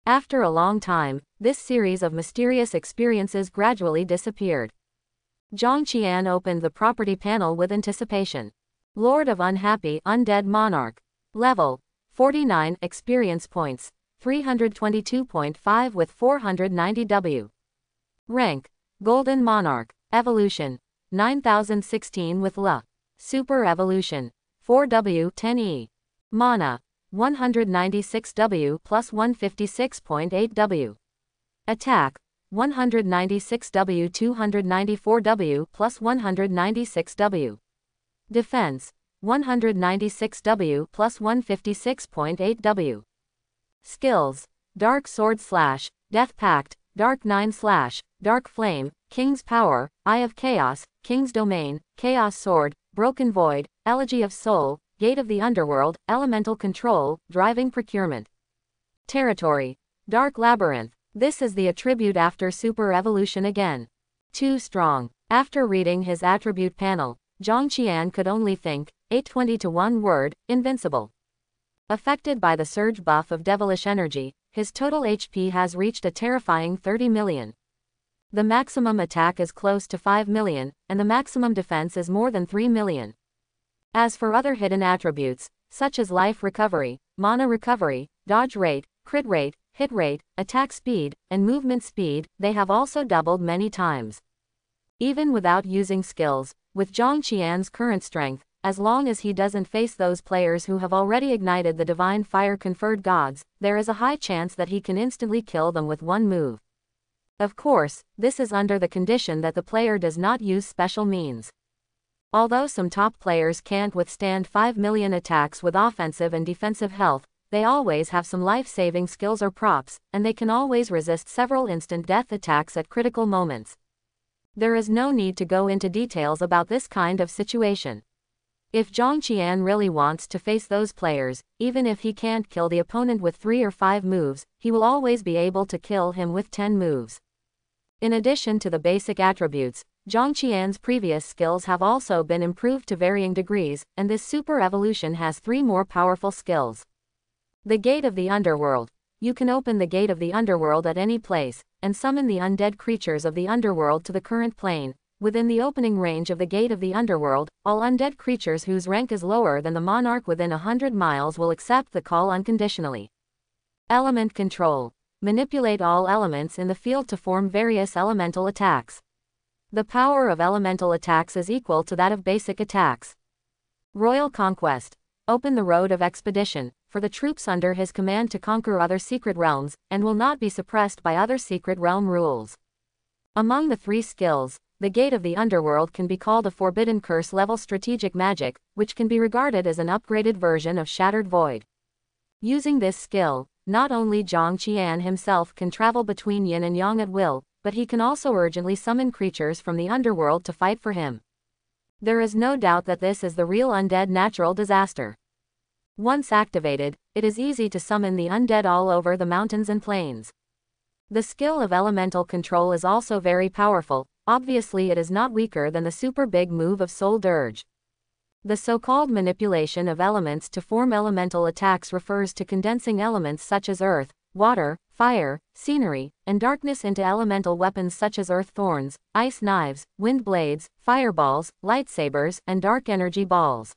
After a long time, this series of mysterious experiences gradually disappeared. Zhang Qian opened the property panel with anticipation. Lord of Unhappy Undead Monarch. Level 49 experience points, 322.5 with 490 W. Rank Golden Monarch. Evolution 9016 with La. Super Evolution 4W 10E. Mana 196 W plus 156.8 W. Attack 196 W 294 W plus 196 W. Defense 196 W plus 156.8 W. Skills Dark Sword Slash, Death Pact, Dark 9 Slash, Dark Flame, King's Power, Eye of Chaos, King's Domain, Chaos Sword, Broken Void, Elegy of Soul, Gate of the Underworld, Elemental Control, Driving Procurement. Territory Dark Labyrinth. This is the attribute after Super Evolution again. Too strong. After reading his attribute panel, Zhang Qian could only think, 820 to one word, invincible. Affected by the surge buff of devilish energy, his total HP has reached a terrifying 30 million. The maximum attack is close to 5 million, and the maximum defense is more than 3 million. As for other hidden attributes, such as life recovery, mana recovery, dodge rate, crit rate, hit rate, attack speed, and movement speed, they have also doubled many times. Even without using skills, with Zhang Qian's current strength, as long as he doesn't face those players who have already ignited the divine fire conferred gods, there is a high chance that he can instantly kill them with one move. Of course, this is under the condition that the player does not use special means. Although some top players can't withstand 5 million attacks with offensive and defensive health, they always have some life-saving skills or props, and they can always resist several instant death attacks at critical moments. There is no need to go into details about this kind of situation. If Zhang Qian really wants to face those players, even if he can't kill the opponent with 3 or 5 moves, he will always be able to kill him with 10 moves. In addition to the basic attributes, Zhang Qian's previous skills have also been improved to varying degrees, and this super evolution has 3 more powerful skills. The Gate of the Underworld. You can open the Gate of the Underworld at any place, and summon the undead creatures of the underworld to the current plane. Within the opening range of the Gate of the Underworld, all undead creatures whose rank is lower than the monarch within 100 miles will accept the call unconditionally. Element Control. Manipulate all elements in the field to form various elemental attacks. The power of elemental attacks is equal to that of basic attacks. Royal Conquest. Open the road of expedition, for the troops under his command to conquer other secret realms, and will not be suppressed by other secret realm rules. Among the 3 skills, the Gate of the Underworld can be called a Forbidden Curse level strategic magic, which can be regarded as an upgraded version of Shattered Void. Using this skill, not only Zhang Qian himself can travel between yin and yang at will, but he can also urgently summon creatures from the underworld to fight for him. There is no doubt that this is the real undead natural disaster. Once activated, it is easy to summon the undead all over the mountains and plains. The skill of elemental control is also very powerful. Obviously it is not weaker than the super big move of Soul Dirge. The so-called manipulation of elements to form elemental attacks refers to condensing elements such as earth, water, fire, scenery, and darkness into elemental weapons such as earth thorns, ice knives, wind blades, fireballs, lightsabers, and dark energy balls.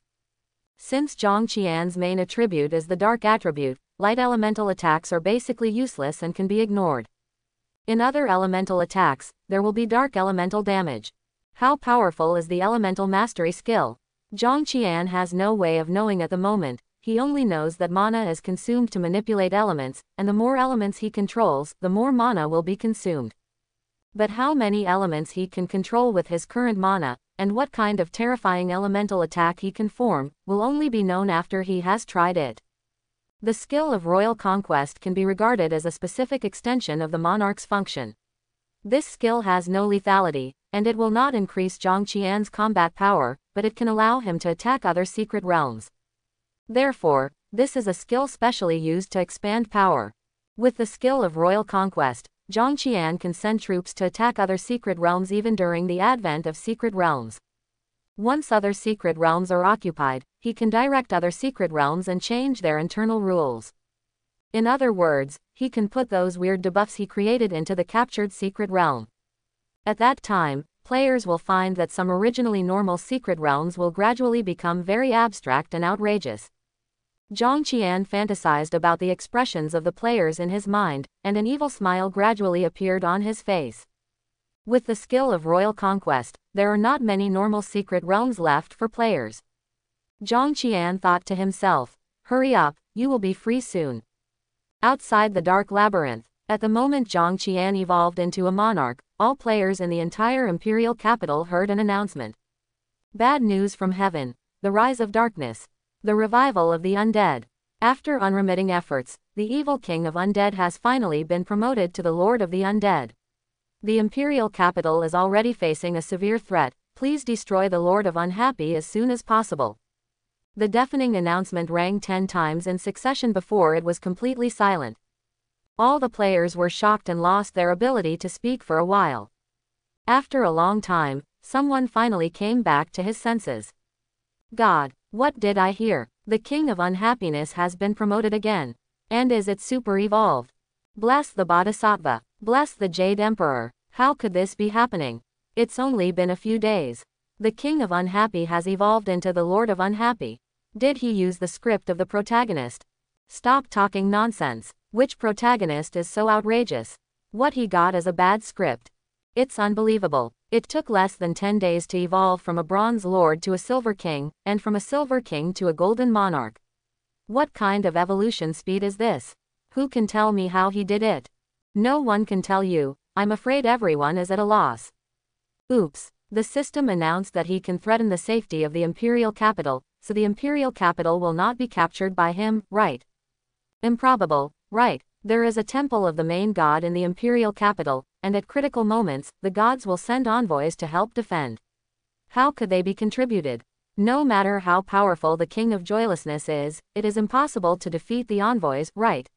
Since Zhang Qian's main attribute is the dark attribute, light elemental attacks are basically useless and can be ignored. In other elemental attacks, there will be dark elemental damage. How powerful is the elemental mastery skill? Zhang Qian has no way of knowing at the moment. He only knows that mana is consumed to manipulate elements, and the more elements he controls, the more mana will be consumed. But how many elements he can control with his current mana, and what kind of terrifying elemental attack he can form, will only be known after he has tried it. The skill of Royal Conquest can be regarded as a specific extension of the monarch's function. This skill has no lethality, and it will not increase Zhang Qian's combat power, but it can allow him to attack other secret realms. Therefore, this is a skill specially used to expand power. With the skill of Royal Conquest, Zhang Qian can send troops to attack other secret realms even during the advent of secret realms. Once other secret realms are occupied, he can direct other secret realms and change their internal rules. In other words, he can put those weird debuffs he created into the captured secret realm. At that time, players will find that some originally normal secret realms will gradually become very abstract and outrageous. Zhang Qian fantasized about the expressions of the players in his mind, and an evil smile gradually appeared on his face. With the skill of Royal Conquest, there are not many normal secret realms left for players. Zhang Qian thought to himself, "Hurry up, you will be free soon." Outside the dark labyrinth, at the moment Zhang Qian evolved into a monarch, all players in the entire imperial capital heard an announcement. Bad news from heaven, the rise of darkness, the revival of the undead. After unremitting efforts, the evil king of undead has finally been promoted to the lord of the undead. The imperial capital is already facing a severe threat. Please destroy the Lord of Unhappy as soon as possible. The deafening announcement rang 10 times in succession before it was completely silent. All the players were shocked and lost their ability to speak for a while. After a long time, someone finally came back to his senses. God, what did I hear? The king of unhappiness has been promoted again. And is it super evolved? Bless the Bodhisattva. Bless the Jade Emperor. How could this be happening? It's only been a few days. The king of unhappy has evolved into the lord of unhappy. Did he use the script of the protagonist? Stop talking nonsense. Which protagonist is so outrageous? What he got is a bad script. It's unbelievable. It took less than 10 days to evolve from a bronze lord to a silver king, and from a silver king to a golden monarch. What kind of evolution speed is this? Who can tell me how he did it? No one can tell you. I'm afraid everyone is at a loss. Oops. The system announced that he can threaten the safety of the imperial capital, so the imperial capital will not be captured by him, right? Improbable, right? There is a temple of the main god in the imperial capital, and at critical moments, the gods will send envoys to help defend. How could they be contributed? No matter how powerful the king of joylessness is, it is impossible to defeat the envoys, right?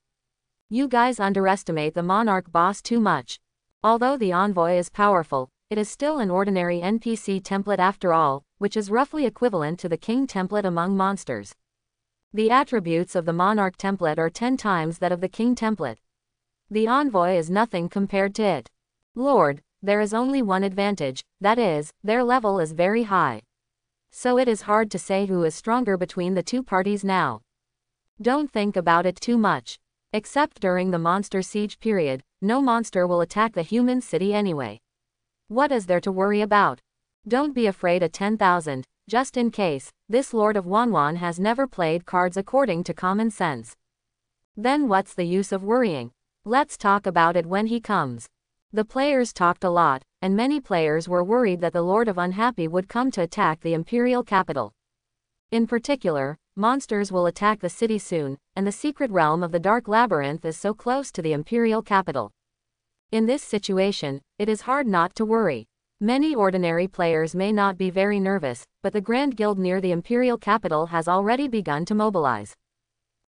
You guys underestimate the monarch boss too much. Although the envoy is powerful, it is still an ordinary NPC template after all, which is roughly equivalent to the king template among monsters. The attributes of the monarch template are 10 times that of the king template. The envoy is nothing compared to it. Lord, there is only one advantage, that is, their level is very high. So it is hard to say who is stronger between the two parties now. Don't think about it too much. Except during the monster siege period, no monster will attack the human city anyway. What is there to worry about? Don't be afraid of 10,000, just in case. This Lord of Wanwan has never played cards according to common sense. Then what's the use of worrying? Let's talk about it when he comes. The players talked a lot, and many players were worried that the Lord of Unhappy would come to attack the imperial capital. In particular, monsters will attack the city soon, and the secret realm of the Dark Labyrinth is so close to the imperial capital. In this situation, it is hard not to worry. Many ordinary players may not be very nervous, but the Grand Guild near the imperial capital has already begun to mobilize.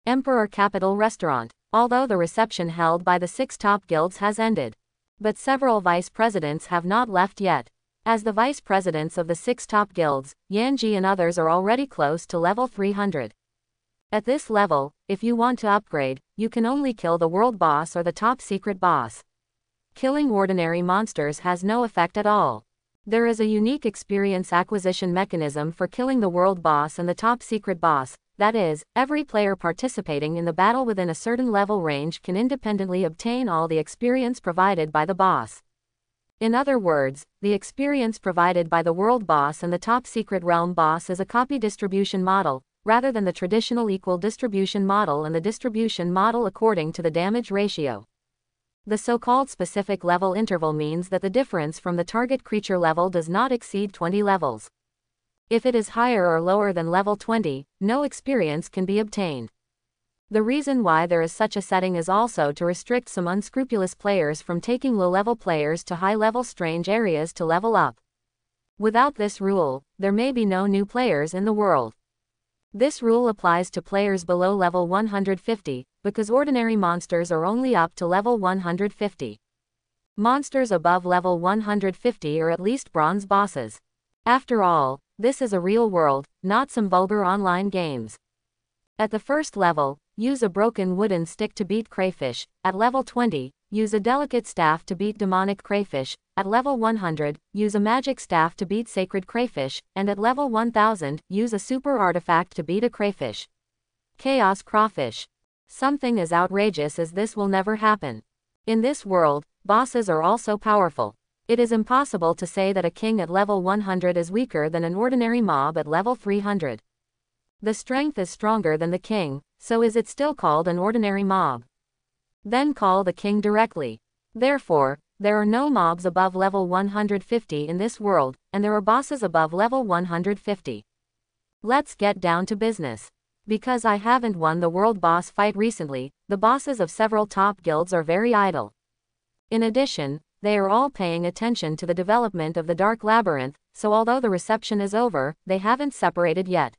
Emperor Capital Restaurant. Although the reception held by the 6 top guilds has ended. But several vice presidents have not left yet. As the vice presidents of the 6 top guilds, Yanji and others are already close to level 300. At this level, if you want to upgrade, you can only kill the world boss or the top secret boss. Killing ordinary monsters has no effect at all. There is a unique experience acquisition mechanism for killing the world boss and the top secret boss, that is, every player participating in the battle within a certain level range can independently obtain all the experience provided by the boss. In other words, the experience provided by the world boss and the top secret realm boss is a copy distribution model, rather than the traditional equal distribution model and the distribution model according to the damage ratio. The so-called specific level interval means that the difference from the target creature level does not exceed 20 levels. If it is higher or lower than level 20, no experience can be obtained. The reason why there is such a setting is also to restrict some unscrupulous players from taking low-level players to high-level strange areas to level up. Without this rule, there may be no new players in the world. This rule applies to players below level 150, because ordinary monsters are only up to level 150. Monsters above level 150 are at least bronze bosses. After all, this is a real world, not some vulgar online games. At the first level, use a broken wooden stick to beat crayfish. At level 20, use a delicate staff to beat demonic crayfish. At level 100, use a magic staff to beat sacred crayfish, and at level 1000, use a super artifact to beat a crayfish. Chaos crawfish. Something as outrageous as this will never happen. In this world, bosses are also powerful. It is impossible to say that a king at level 100 is weaker than an ordinary mob at level 300. The strength is stronger than the king, so is it still called an ordinary mob? Then call the king directly. Therefore, there are no mobs above level 150 in this world, and there are bosses above level 150. Let's get down to business. Because I haven't won the world boss fight recently, the bosses of several top guilds are very idle. In addition, they are all paying attention to the development of the Dark Labyrinth, so although the reception is over, they haven't separated yet.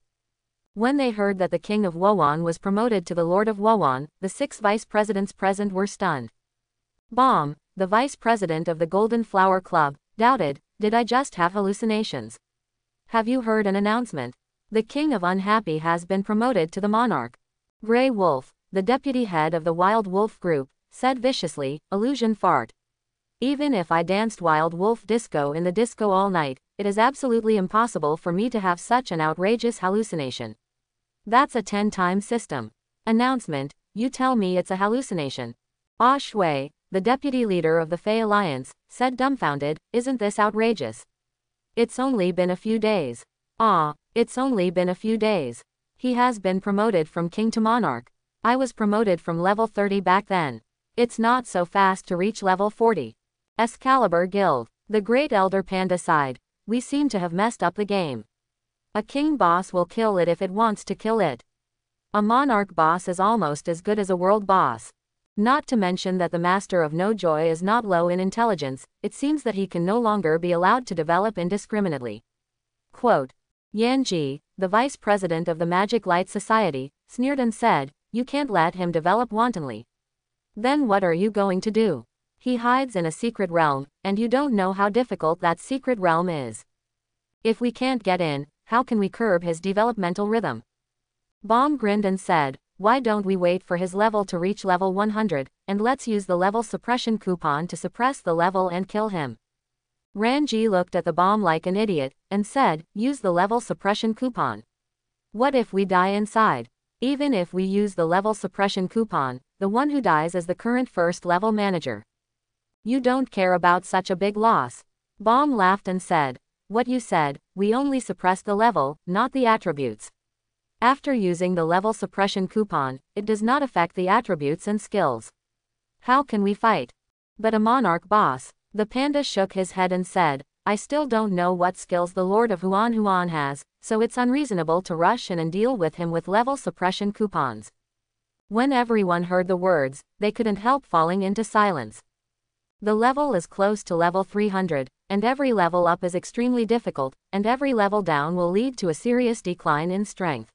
When they heard that the King of Wowan was promoted to the Lord of Wowan, the 6 vice presidents present were stunned. Bomb, the vice president of the Golden Flower Club, doubted, did I just have hallucinations? Have you heard an announcement? The king of unhappy has been promoted to the monarch. Grey Wolf, the deputy head of the Wild Wolf group, said viciously, illusion fart. Even if I danced Wild Wolf disco in the disco all night, it is absolutely impossible for me to have such an outrageous hallucination. That's a 10-time system. Announcement, you tell me it's a hallucination. Ah Shui, the deputy leader of the Fey Alliance, said dumbfounded, isn't this outrageous? It's only been a few days. It's only been a few days. He has been promoted from king to monarch. I was promoted from level 30 back then. It's not so fast to reach level 40. Excalibur Guild. The Great Elder Panda sighed. We seem to have messed up the game. A king boss will kill it if it wants to kill it. A monarch boss is almost as good as a world boss. Not to mention that the master of no joy is not low in intelligence, it seems that he can no longer be allowed to develop indiscriminately. Quote. Yan Ji, the vice president of the Magic Light Society, sneered and said, you can't let him develop wantonly. Then what are you going to do? He hides in a secret realm, and you don't know how difficult that secret realm is. If we can't get in, how can we curb his developmental rhythm? Baum grinned and said, why don't we wait for his level to reach level 100, and let's use the level suppression coupon to suppress the level and kill him. Ranji looked at the bomb like an idiot, and said, use the level suppression coupon. What if we die inside? Even if we use the level suppression coupon, the one who dies is the current first level manager. You don't care about such a big loss. Baum laughed and said, what you said, we only suppress the level, not the attributes. After using the level suppression coupon, it does not affect the attributes and skills. How can we fight? But a monarch boss. The panda shook his head and said, I still don't know what skills the Lord of Huan has, so it's unreasonable to rush in and deal with him with level suppression coupons. When everyone heard the words, they couldn't help falling into silence. The level is close to level 300, and every level up is extremely difficult, and every level down will lead to a serious decline in strength.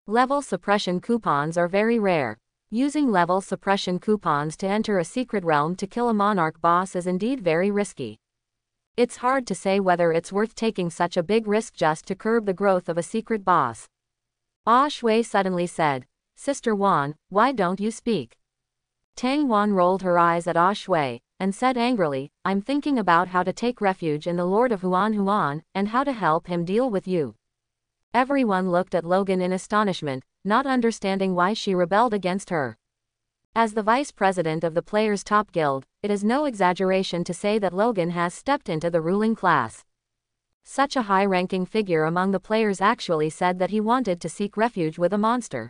Level suppression coupons are very rare. Using level suppression coupons to enter a secret realm to kill a monarch boss is indeed very risky. It's hard to say whether it's worth taking such a big risk just to curb the growth of a secret boss. Ah Shui suddenly said, Sister Wan, why don't you speak? Tang Wan rolled her eyes at Ah Shui, and said angrily, I'm thinking about how to take refuge in the Lord of Huan, and how to help him deal with you. Everyone looked at Logan in astonishment, not understanding why she rebelled against her. As the vice president of the Players' Top Guild, it is no exaggeration to say that Logan has stepped into the ruling class. Such a high-ranking figure among the players actually said that he wanted to seek refuge with a monster.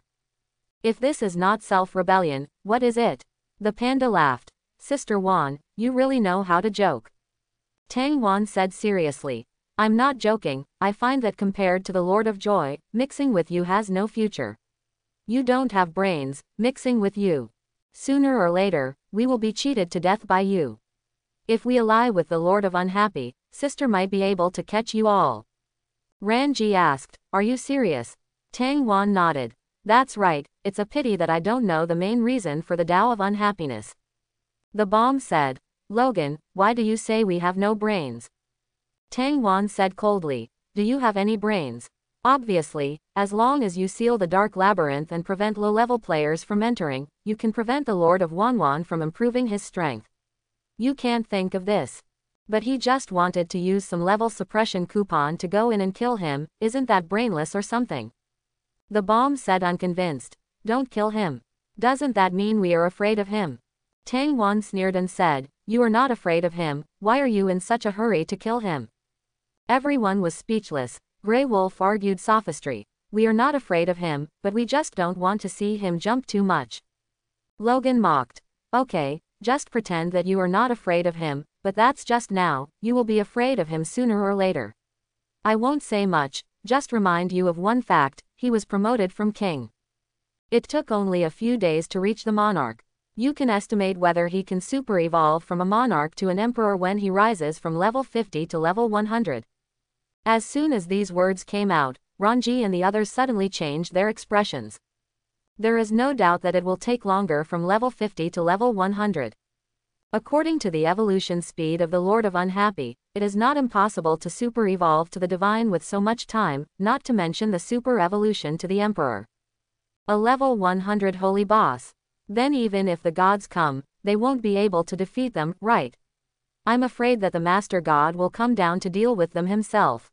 If this is not self-rebellion, what is it? The panda laughed. Sister Wan, you really know how to joke. Tang Wan said seriously. I'm not joking, I find that compared to the Lord of Joy, mixing with you has no future. You don't have brains, mixing with you. Sooner or later, we will be cheated to death by you. If we ally with the Lord of Unhappy, Sister might be able to catch you all. Ranji asked, are you serious? Tang Wan nodded. That's right, it's a pity that I don't know the main reason for the Tao of Unhappiness. The bomb said, Logan, why do you say we have no brains? Tang Wan said coldly, do you have any brains? Obviously, as long as you seal the Dark Labyrinth and prevent low-level players from entering, you can prevent the Lord of Wanwan from improving his strength. You can't think of this. But he just wanted to use some level suppression coupon to go in and kill him, isn't that brainless or something? The bomb said unconvinced, don't kill him. Doesn't that mean we are afraid of him? Tang Wan sneered and said, you are not afraid of him, why are you in such a hurry to kill him? Everyone was speechless. Grey Wolf argued sophistry. We are not afraid of him, but we just don't want to see him jump too much. Logan mocked. Okay, just pretend that you are not afraid of him, but that's just now, you will be afraid of him sooner or later. I won't say much, just remind you of one fact, he was promoted from king. It took only a few days to reach the monarch. You can estimate whether he can super evolve from a monarch to an emperor when he rises from level 50 to level 100. As soon as these words came out, Ranji and the others suddenly changed their expressions. There is no doubt that it will take longer from level 50 to level 100. According to the evolution speed of the Lord of Unhappy, it is not impossible to super-evolve to the divine with so much time, not to mention the super-evolution to the Emperor. A level 100 holy boss. Then even if the gods come, they won't be able to defeat them, right? I'm afraid that the Master God will come down to deal with them himself.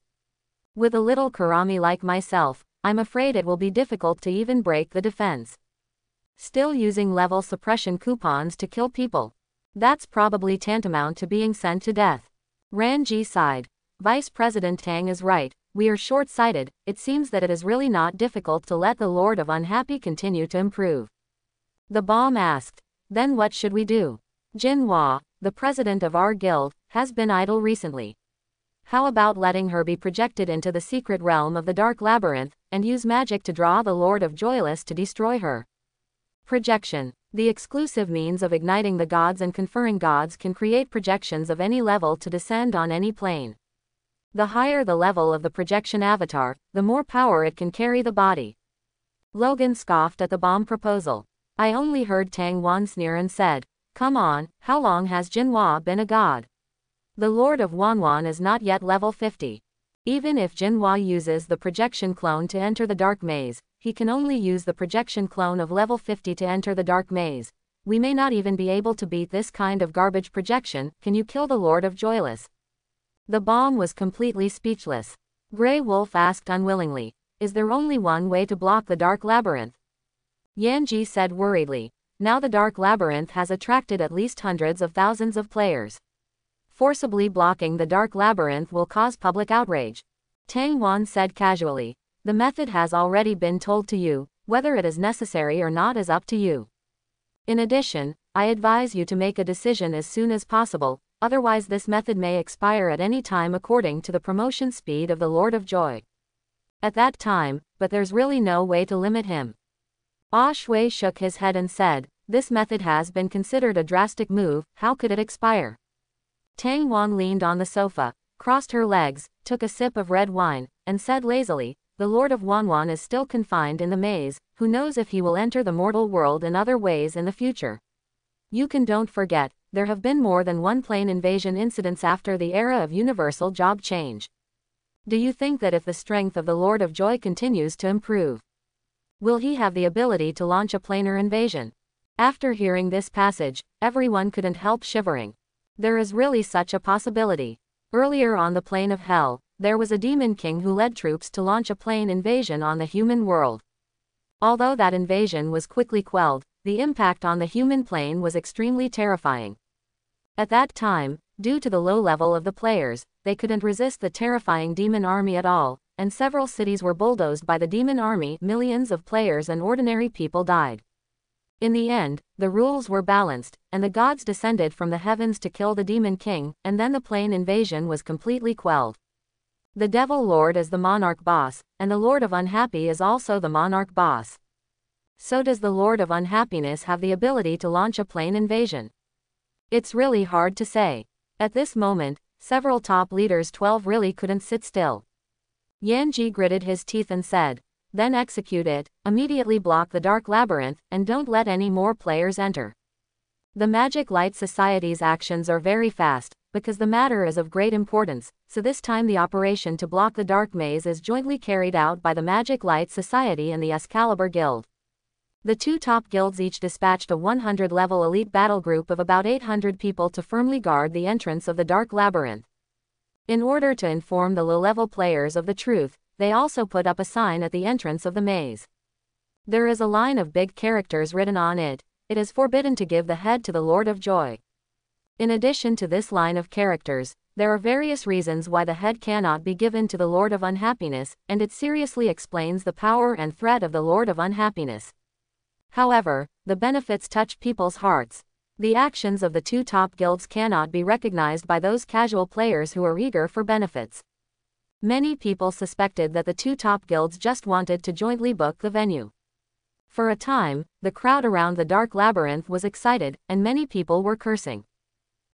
With a little Kurami like myself, I'm afraid it will be difficult to even break the defense. Still using level suppression coupons to kill people. That's probably tantamount to being sent to death. Ranji sighed. Vice President Tang is right, we are short-sighted. It seems that it is really not difficult to let the Lord of Unhappy continue to improve. The bomb asked. Then what should we do? Jin Hua, the president of our guild, has been idle recently. How about letting her be projected into the secret realm of the Dark Labyrinth, and use magic to draw the Lord of Joyless to destroy her? Projection. The exclusive means of igniting the gods and conferring gods can create projections of any level to descend on any plane. The higher the level of the projection avatar, the more power it can carry the body. Logan scoffed at the bomb proposal. I only heard Tang Wan sneer and said, come on, how long has Jinhua been a god? The Lord of Wanwan is not yet level 50. Even if Jinhua uses the projection clone to enter the dark maze, he can only use the projection clone of level 50 to enter the dark maze. We may not even be able to beat this kind of garbage projection. Can you kill the Lord of Joyless? The bomb was completely speechless. Grey Wolf asked unwillingly, is there only one way to block the Dark Labyrinth? Yanji said worriedly, now the Dark Labyrinth has attracted at least hundreds of thousands of players. Forcibly blocking the Dark Labyrinth will cause public outrage. Tang Wan said casually, the method has already been told to you, whether it is necessary or not is up to you. In addition, I advise you to make a decision as soon as possible, otherwise this method may expire at any time according to the promotion speed of the Lord of Joy. At that time, but there's really no way to limit him. Ah Shui shook his head and said, this method has been considered a drastic move, how could it expire? Tang Wan leaned on the sofa, crossed her legs, took a sip of red wine, and said lazily, the Lord of Wanwan is still confined in the maze, who knows if he will enter the mortal world in other ways in the future. Don't forget, there have been more than one plane invasion incidents after the era of universal job change. Do you think that if the strength of the Lord of Joy continues to improve, will he have the ability to launch a planar invasion? After hearing this passage, everyone couldn't help shivering. There is really such a possibility. Earlier on the plane of hell, there was a demon king who led troops to launch a plane invasion on the human world. Although that invasion was quickly quelled, the impact on the human plane was extremely terrifying. At that time, due to the low level of the players, they couldn't resist the terrifying demon army at all, and several cities were bulldozed by the demon army. Millions of players and ordinary people died. In the end, the rules were balanced, and the gods descended from the heavens to kill the demon king, and then the plane invasion was completely quelled. The Devil Lord is the monarch boss, and the Lord of Unhappy is also the monarch boss. So does the Lord of Unhappiness have the ability to launch a plane invasion? It's really hard to say. At this moment, several top leaders 12 really couldn't sit still. Yanji gritted his teeth and said, then execute it, immediately block the Dark Labyrinth, and don't let any more players enter. The Magic Light Society's actions are very fast, because the matter is of great importance, so this time the operation to block the Dark Maze is jointly carried out by the Magic Light Society and the Excalibur Guild. The two top guilds each dispatched a 100-level elite battle group of about 800 people to firmly guard the entrance of the Dark Labyrinth. In order to inform the low-level players of the truth, they also put up a sign at the entrance of the maze. There is a line of big characters written on it, it is forbidden to give the head to the Lord of Joy. In addition to this line of characters, there are various reasons why the head cannot be given to the Lord of Unhappiness, and it seriously explains the power and threat of the Lord of Unhappiness. However, the benefits touch people's hearts. The actions of the two top guilds cannot be recognized by those casual players who are eager for benefits. Many people suspected that the two top guilds just wanted to jointly book the venue. For a time, the crowd around the Dark Labyrinth was excited, and many people were cursing.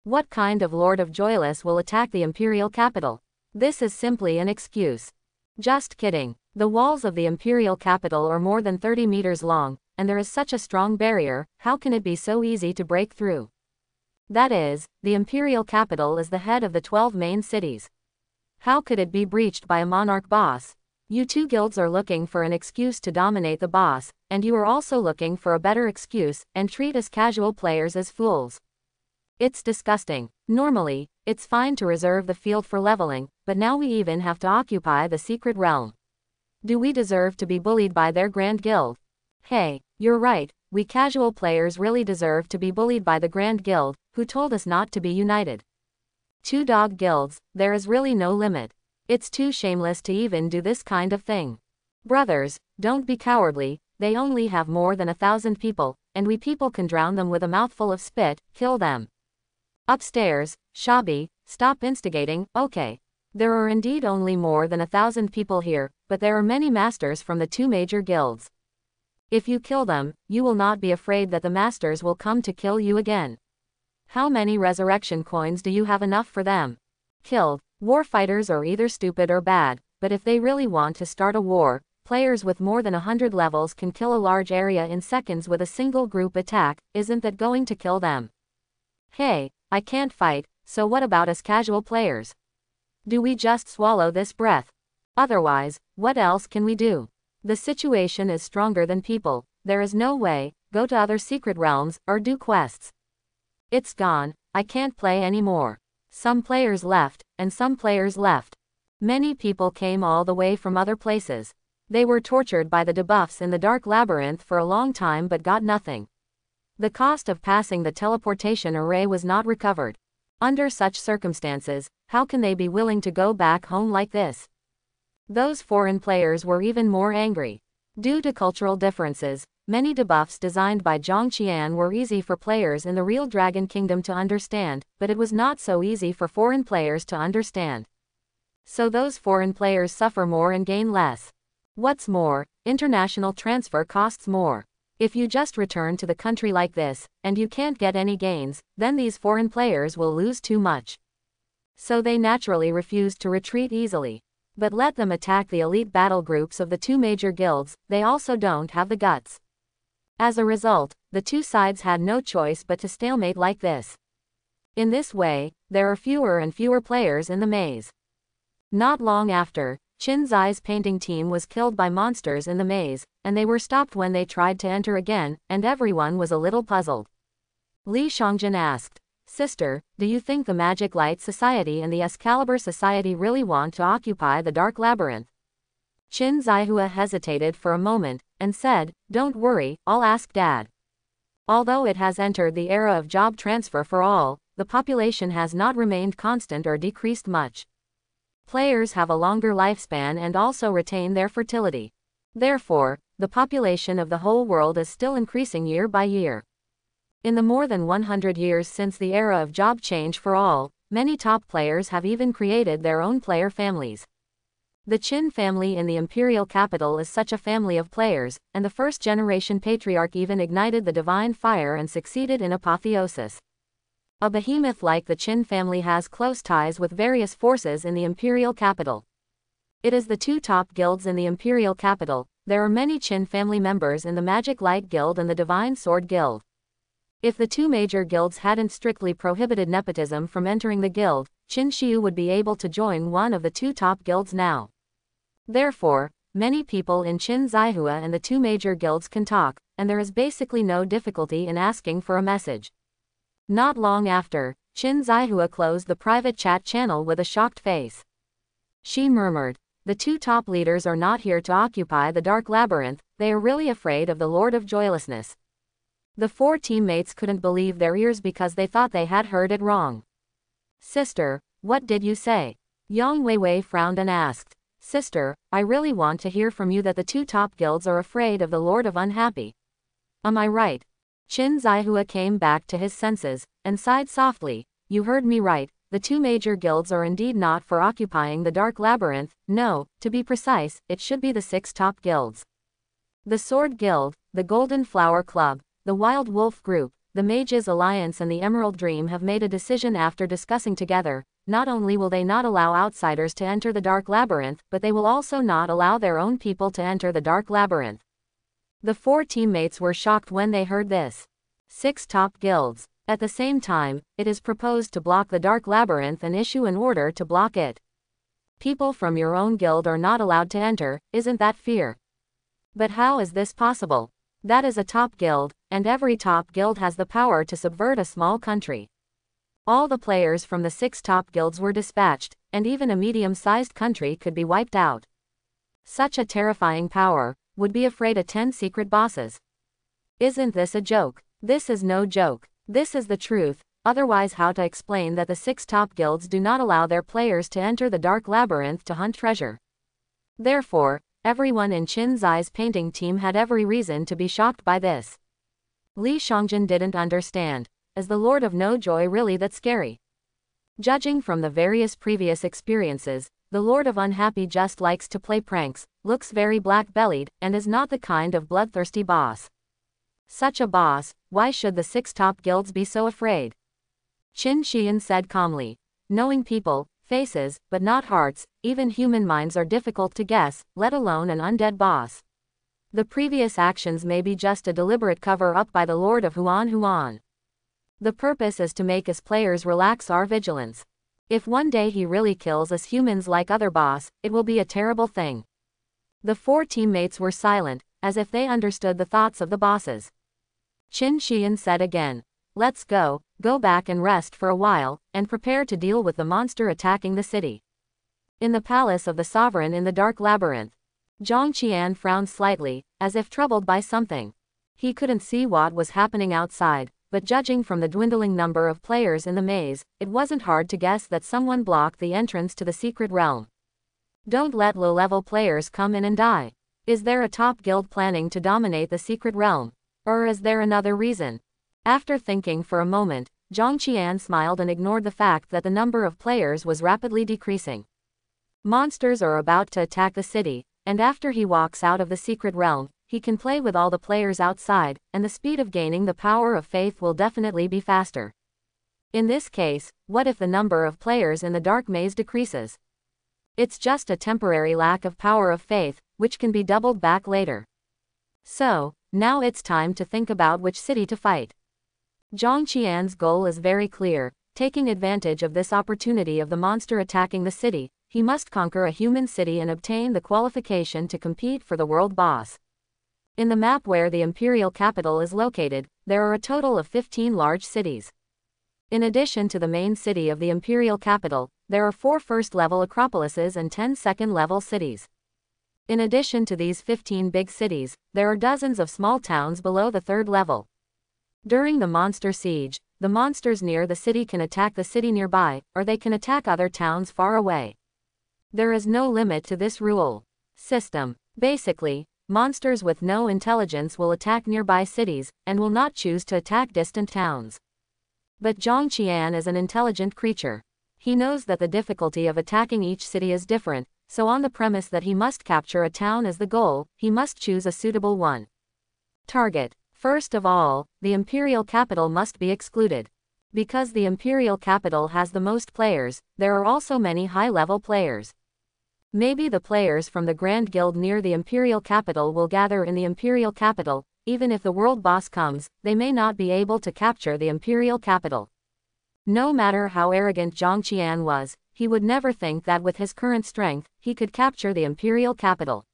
What kind of Lord of Joyless will attack the Imperial capital? This is simply an excuse. Just kidding. The walls of the Imperial capital are more than 30 meters long, and there is such a strong barrier, how can it be so easy to break through? That is, the imperial capital is the head of the 12 main cities. How could it be breached by a monarch boss? You two guilds are looking for an excuse to dominate the boss, and you are also looking for a better excuse, and treat us casual players as fools. It's disgusting. Normally, it's fine to reserve the field for leveling, but now we even have to occupy the secret realm. Do we deserve to be bullied by their grand guild? Hey, you're right, we casual players really deserve to be bullied by the grand guild, who told us not to be united. Two dog guilds, there is really no limit. It's too shameless to even do this kind of thing. Brothers, don't be cowardly, they only have more than 1,000 people, and we people can drown them with a mouthful of spit, kill them. Upstairs, Shabi, stop instigating, okay. There are indeed only more than 1,000 people here, but there are many masters from the two major guilds. If you kill them, you will not be afraid that the masters will come to kill you again. How many resurrection coins do you have enough for them? Killed. Warfighters are either stupid or bad, but if they really want to start a war, players with more than 100 levels can kill a large area in seconds with a single group attack. Isn't that going to kill them? Hey, I can't fight, so what about us casual players? Do we just swallow this breath? Otherwise, what else can we do? The situation is stronger than people, there is no way, go to other secret realms, or do quests. It's gone, I can't play anymore. Some players left, and some players left. Many people came all the way from other places. They were tortured by the debuffs in the Dark Labyrinth for a long time but got nothing. The cost of passing the teleportation array was not recovered. Under such circumstances, how can they be willing to go back home like this? Those foreign players were even more angry. Due to cultural differences, many debuffs designed by Zhang Qian were easy for players in the real Dragon Kingdom to understand, but it was not so easy for foreign players to understand. So those foreign players suffer more and gain less. What's more, international transfer costs more. If you just return to the country like this, and you can't get any gains, then these foreign players will lose too much. So they naturally refuse to retreat easily. But let them attack the elite battle groups of the two major guilds, they also don't have the guts. As a result, the two sides had no choice but to stalemate like this. In this way, there are fewer and fewer players in the maze. Not long after, Qin Zai's painting team was killed by monsters in the maze, and they were stopped when they tried to enter again, and everyone was a little puzzled. Li Xiangjin asked, "Sister, do you think the Magic Light Society and the Excalibur Society really want to occupy the Dark Labyrinth?" Qin Zaihua hesitated for a moment, and said, "Don't worry, I'll ask Dad." Although it has entered the era of job transfer for all, the population has not remained constant or decreased much. Players have a longer lifespan and also retain their fertility. Therefore, the population of the whole world is still increasing year by year. In the more than 100 years since the era of job change for all, many top players have even created their own player families. The Qin family in the imperial capital is such a family of players, and the first-generation patriarch even ignited the divine fire and succeeded in apotheosis. A behemoth like the Qin family has close ties with various forces in the imperial capital. It is the two top guilds in the imperial capital. There are many Qin family members in the Magic Light Guild and the Divine Sword Guild. If the two major guilds hadn't strictly prohibited nepotism from entering the guild, Qin Shiyu would be able to join one of the two top guilds now. Therefore, many people in Qin Zaihua and the two major guilds can talk, and there is basically no difficulty in asking for a message. Not long after, Qin Zaihua closed the private chat channel with a shocked face. She murmured, "The two top leaders are not here to occupy the Dark Labyrinth, they are really afraid of the Lord of Joylessness." The four teammates couldn't believe their ears because they thought they had heard it wrong. "Sister, what did you say?" Yang Weiwei frowned and asked. "Sister, I really want to hear from you that the two top guilds are afraid of the Lord of Unhappy. Am I right?" Qin Zaihua came back to his senses, and sighed softly. "You heard me right, the two major guilds are indeed not for occupying the Dark Labyrinth, no, to be precise, it should be the six top guilds. The Sword Guild, the Golden Flower Club, the Wild Wolf Group, the Mages Alliance and the Emerald Dream have made a decision after discussing together. Not only will they not allow outsiders to enter the Dark Labyrinth, but they will also not allow their own people to enter the Dark Labyrinth." The four teammates were shocked when they heard this. Six top guilds. At the same time, it is proposed to block the Dark Labyrinth and issue an order to block it. People from your own guild are not allowed to enter, isn't that fair? But how is this possible? That is a top guild, and every top guild has the power to subvert a small country. All the players from the 6 top guilds were dispatched, and even a medium-sized country could be wiped out. Such a terrifying power would be afraid of 10 secret bosses. Isn't this a joke? This is no joke. This is the truth, otherwise how to explain that the 6 top guilds do not allow their players to enter the Dark Labyrinth to hunt treasure? Therefore, everyone in Qin Zai's painting team had every reason to be shocked by this. Li Xiangjun didn't understand. Is the Lord of No Joy really that scary? Judging from the various previous experiences, the Lord of Unhappy just likes to play pranks, looks very black-bellied, and is not the kind of bloodthirsty boss. Such a boss, why should the 6 top guilds be so afraid? Qin Xian said calmly. Knowing people, faces, but not hearts, even human minds are difficult to guess, let alone an undead boss. The previous actions may be just a deliberate cover-up by the Lord of Huan. The purpose is to make his players relax our vigilance. If one day he really kills us humans like other boss, it will be a terrible thing. The 4 teammates were silent, as if they understood the thoughts of the bosses. Qin Xian said again. Let's go back and rest for a while, and prepare to deal with the monster attacking the city. In the palace of the sovereign in the Dark Labyrinth, Zhang Qian frowned slightly, as if troubled by something. He couldn't see what was happening outside, but judging from the dwindling number of players in the maze, it wasn't hard to guess that someone blocked the entrance to the secret realm. Don't let low-level players come in and die. Is there a top guild planning to dominate the secret realm? Or is there another reason? After thinking for a moment, Zhang Qian smiled and ignored the fact that the number of players was rapidly decreasing. Monsters are about to attack the city, and after he walks out of the secret realm, he can play with all the players outside, and the speed of gaining the power of faith will definitely be faster. In this case, what if the number of players in the dark maze decreases? It's just a temporary lack of power of faith, which can be doubled back later. So, now it's time to think about which city to fight. Zhang Qian's goal is very clear. Taking advantage of this opportunity of the monster attacking the city, he must conquer a human city and obtain the qualification to compete for the world boss. In the map where the imperial capital is located, there are a total of 15 large cities. In addition to the main city of the imperial capital, there are 4 first-level acropolises and 10 second-level cities. In addition to these 15 big cities, there are dozens of small towns below the 3rd level. During the monster siege, the monsters near the city can attack the city nearby, or they can attack other towns far away. There is no limit to this rule system. Basically, monsters with no intelligence will attack nearby cities, and will not choose to attack distant towns. But Zhang Qian is an intelligent creature. He knows that the difficulty of attacking each city is different, so on the premise that he must capture a town as the goal, he must choose a suitable one. Target. First of all, the imperial capital must be excluded. Because the imperial capital has the most players, there are also many high-level players. Maybe the players from the Grand Guild near the imperial capital will gather in the imperial capital. Even if the world boss comes, they may not be able to capture the imperial capital. No matter how arrogant Zhang Qian was, he would never think that with his current strength, he could capture the imperial capital.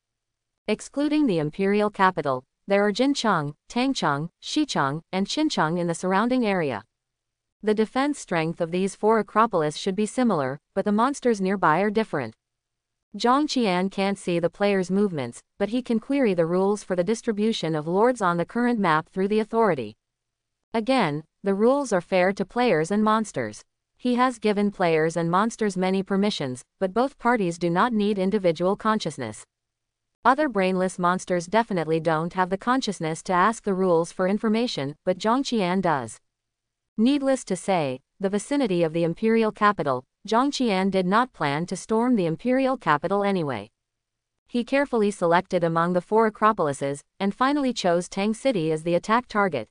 Excluding the imperial capital, there are Jincheng, Tangcheng, Xicheng, and Qincheng in the surrounding area. The defense strength of these 4 acropolis should be similar, but the monsters nearby are different. Zhang Qian can't see the players' movements, but he can query the rules for the distribution of lords on the current map through the authority. Again, the rules are fair to players and monsters. He has given players and monsters many permissions, but both parties do not need individual consciousness. Other brainless monsters definitely don't have the consciousness to ask the rules for information, but Zhang Qian does. Needless to say, the vicinity of the imperial capital, Zhang Qian did not plan to storm the imperial capital anyway. He carefully selected among the 4 acropolises, and finally chose Tang City as the attack target.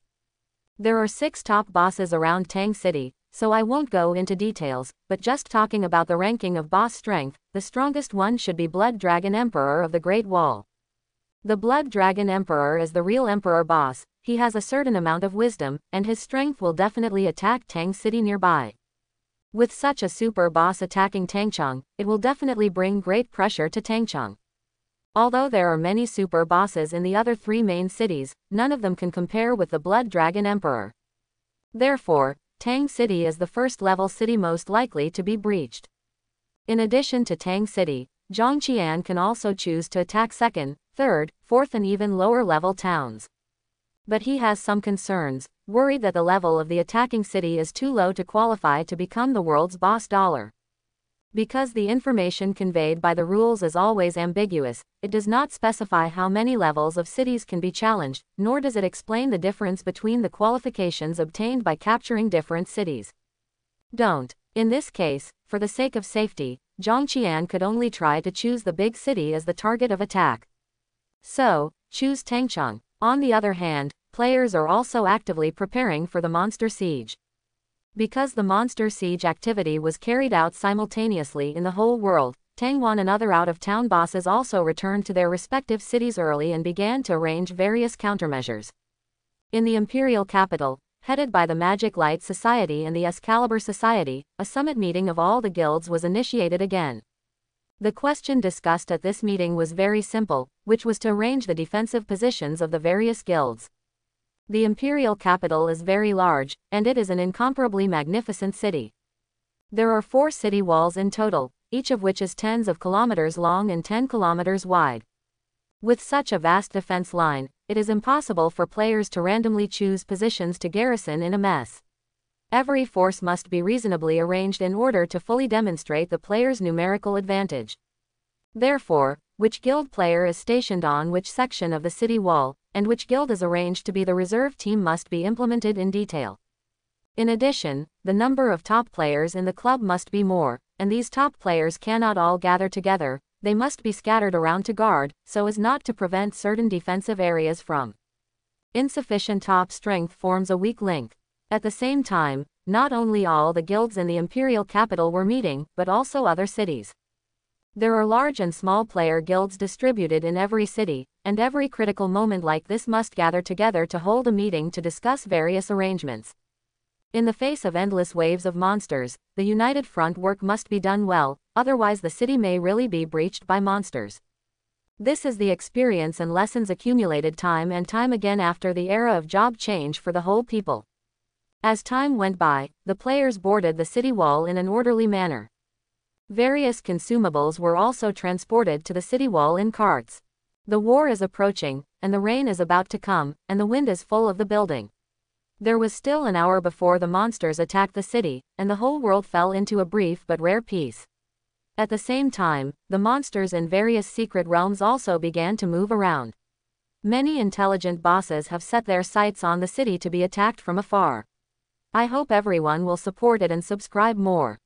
There are 6 top bosses around Tang City, so I won't go into details, but just talking about the ranking of boss strength, the strongest one should be Blood Dragon Emperor of the Great Wall. The Blood Dragon Emperor is the real emperor boss, he has a certain amount of wisdom, and his strength will definitely attack Tang City nearby. With such a super boss attacking Tangchong, it will definitely bring great pressure to Tangchong. Although there are many super bosses in the other 3 main cities, none of them can compare with the Blood Dragon Emperor. Therefore, Tang City is the first level city most likely to be breached. In addition to Tang City, Zhongqian can also choose to attack 2nd, 3rd, 4th and even lower level towns. But he has some concerns, worried that the level of the attacking city is too low to qualify to become the world's boss dollar. Because the information conveyed by the rules is always ambiguous, it does not specify how many levels of cities can be challenged, nor does it explain the difference between the qualifications obtained by capturing different cities. In this case, for the sake of safety, Zhongqian could only try to choose the big city as the target of attack. So, choose Tangchong. On the other hand, players are also actively preparing for the monster siege. Because the monster siege activity was carried out simultaneously in the whole world, Tangwan and other out-of-town bosses also returned to their respective cities early and began to arrange various countermeasures. In the imperial capital, headed by the Magic Light Society and the Excalibur Society, a summit meeting of all the guilds was initiated again. The question discussed at this meeting was very simple, which was to arrange the defensive positions of the various guilds. The imperial capital is very large, and it is an incomparably magnificent city. There are 4 city walls in total, each of which is tens of kilometers long and 10 kilometers wide. With such a vast defense line, it is impossible for players to randomly choose positions to garrison in a mess. Every force must be reasonably arranged in order to fully demonstrate the player's numerical advantage. Therefore, which guild player is stationed on which section of the city wall, and which guild is arranged to be the reserve team must be implemented in detail. In addition, the number of top players in the club must be more, and these top players cannot all gather together, they must be scattered around to guard, so as not to prevent certain defensive areas from. Insufficient top strength forms a weak link. At the same time, not only all the guilds in the imperial capital were meeting, but also other cities. There are large and small player guilds distributed in every city, and every critical moment like this must gather together to hold a meeting to discuss various arrangements. In the face of endless waves of monsters, the united front work must be done well, otherwise the city may really be breached by monsters. This is the experience and lessons accumulated time and time again after the era of job change for the whole people. As time went by, the players boarded the city wall in an orderly manner. Various consumables were also transported to the city wall in carts. The war is approaching, and the rain is about to come, and the wind is full of the building. There was still an hour before the monsters attacked the city, and the whole world fell into a brief but rare peace. At the same time, the monsters in various secret realms also began to move around. Many intelligent bosses have set their sights on the city to be attacked from afar. I hope everyone will support it and subscribe more.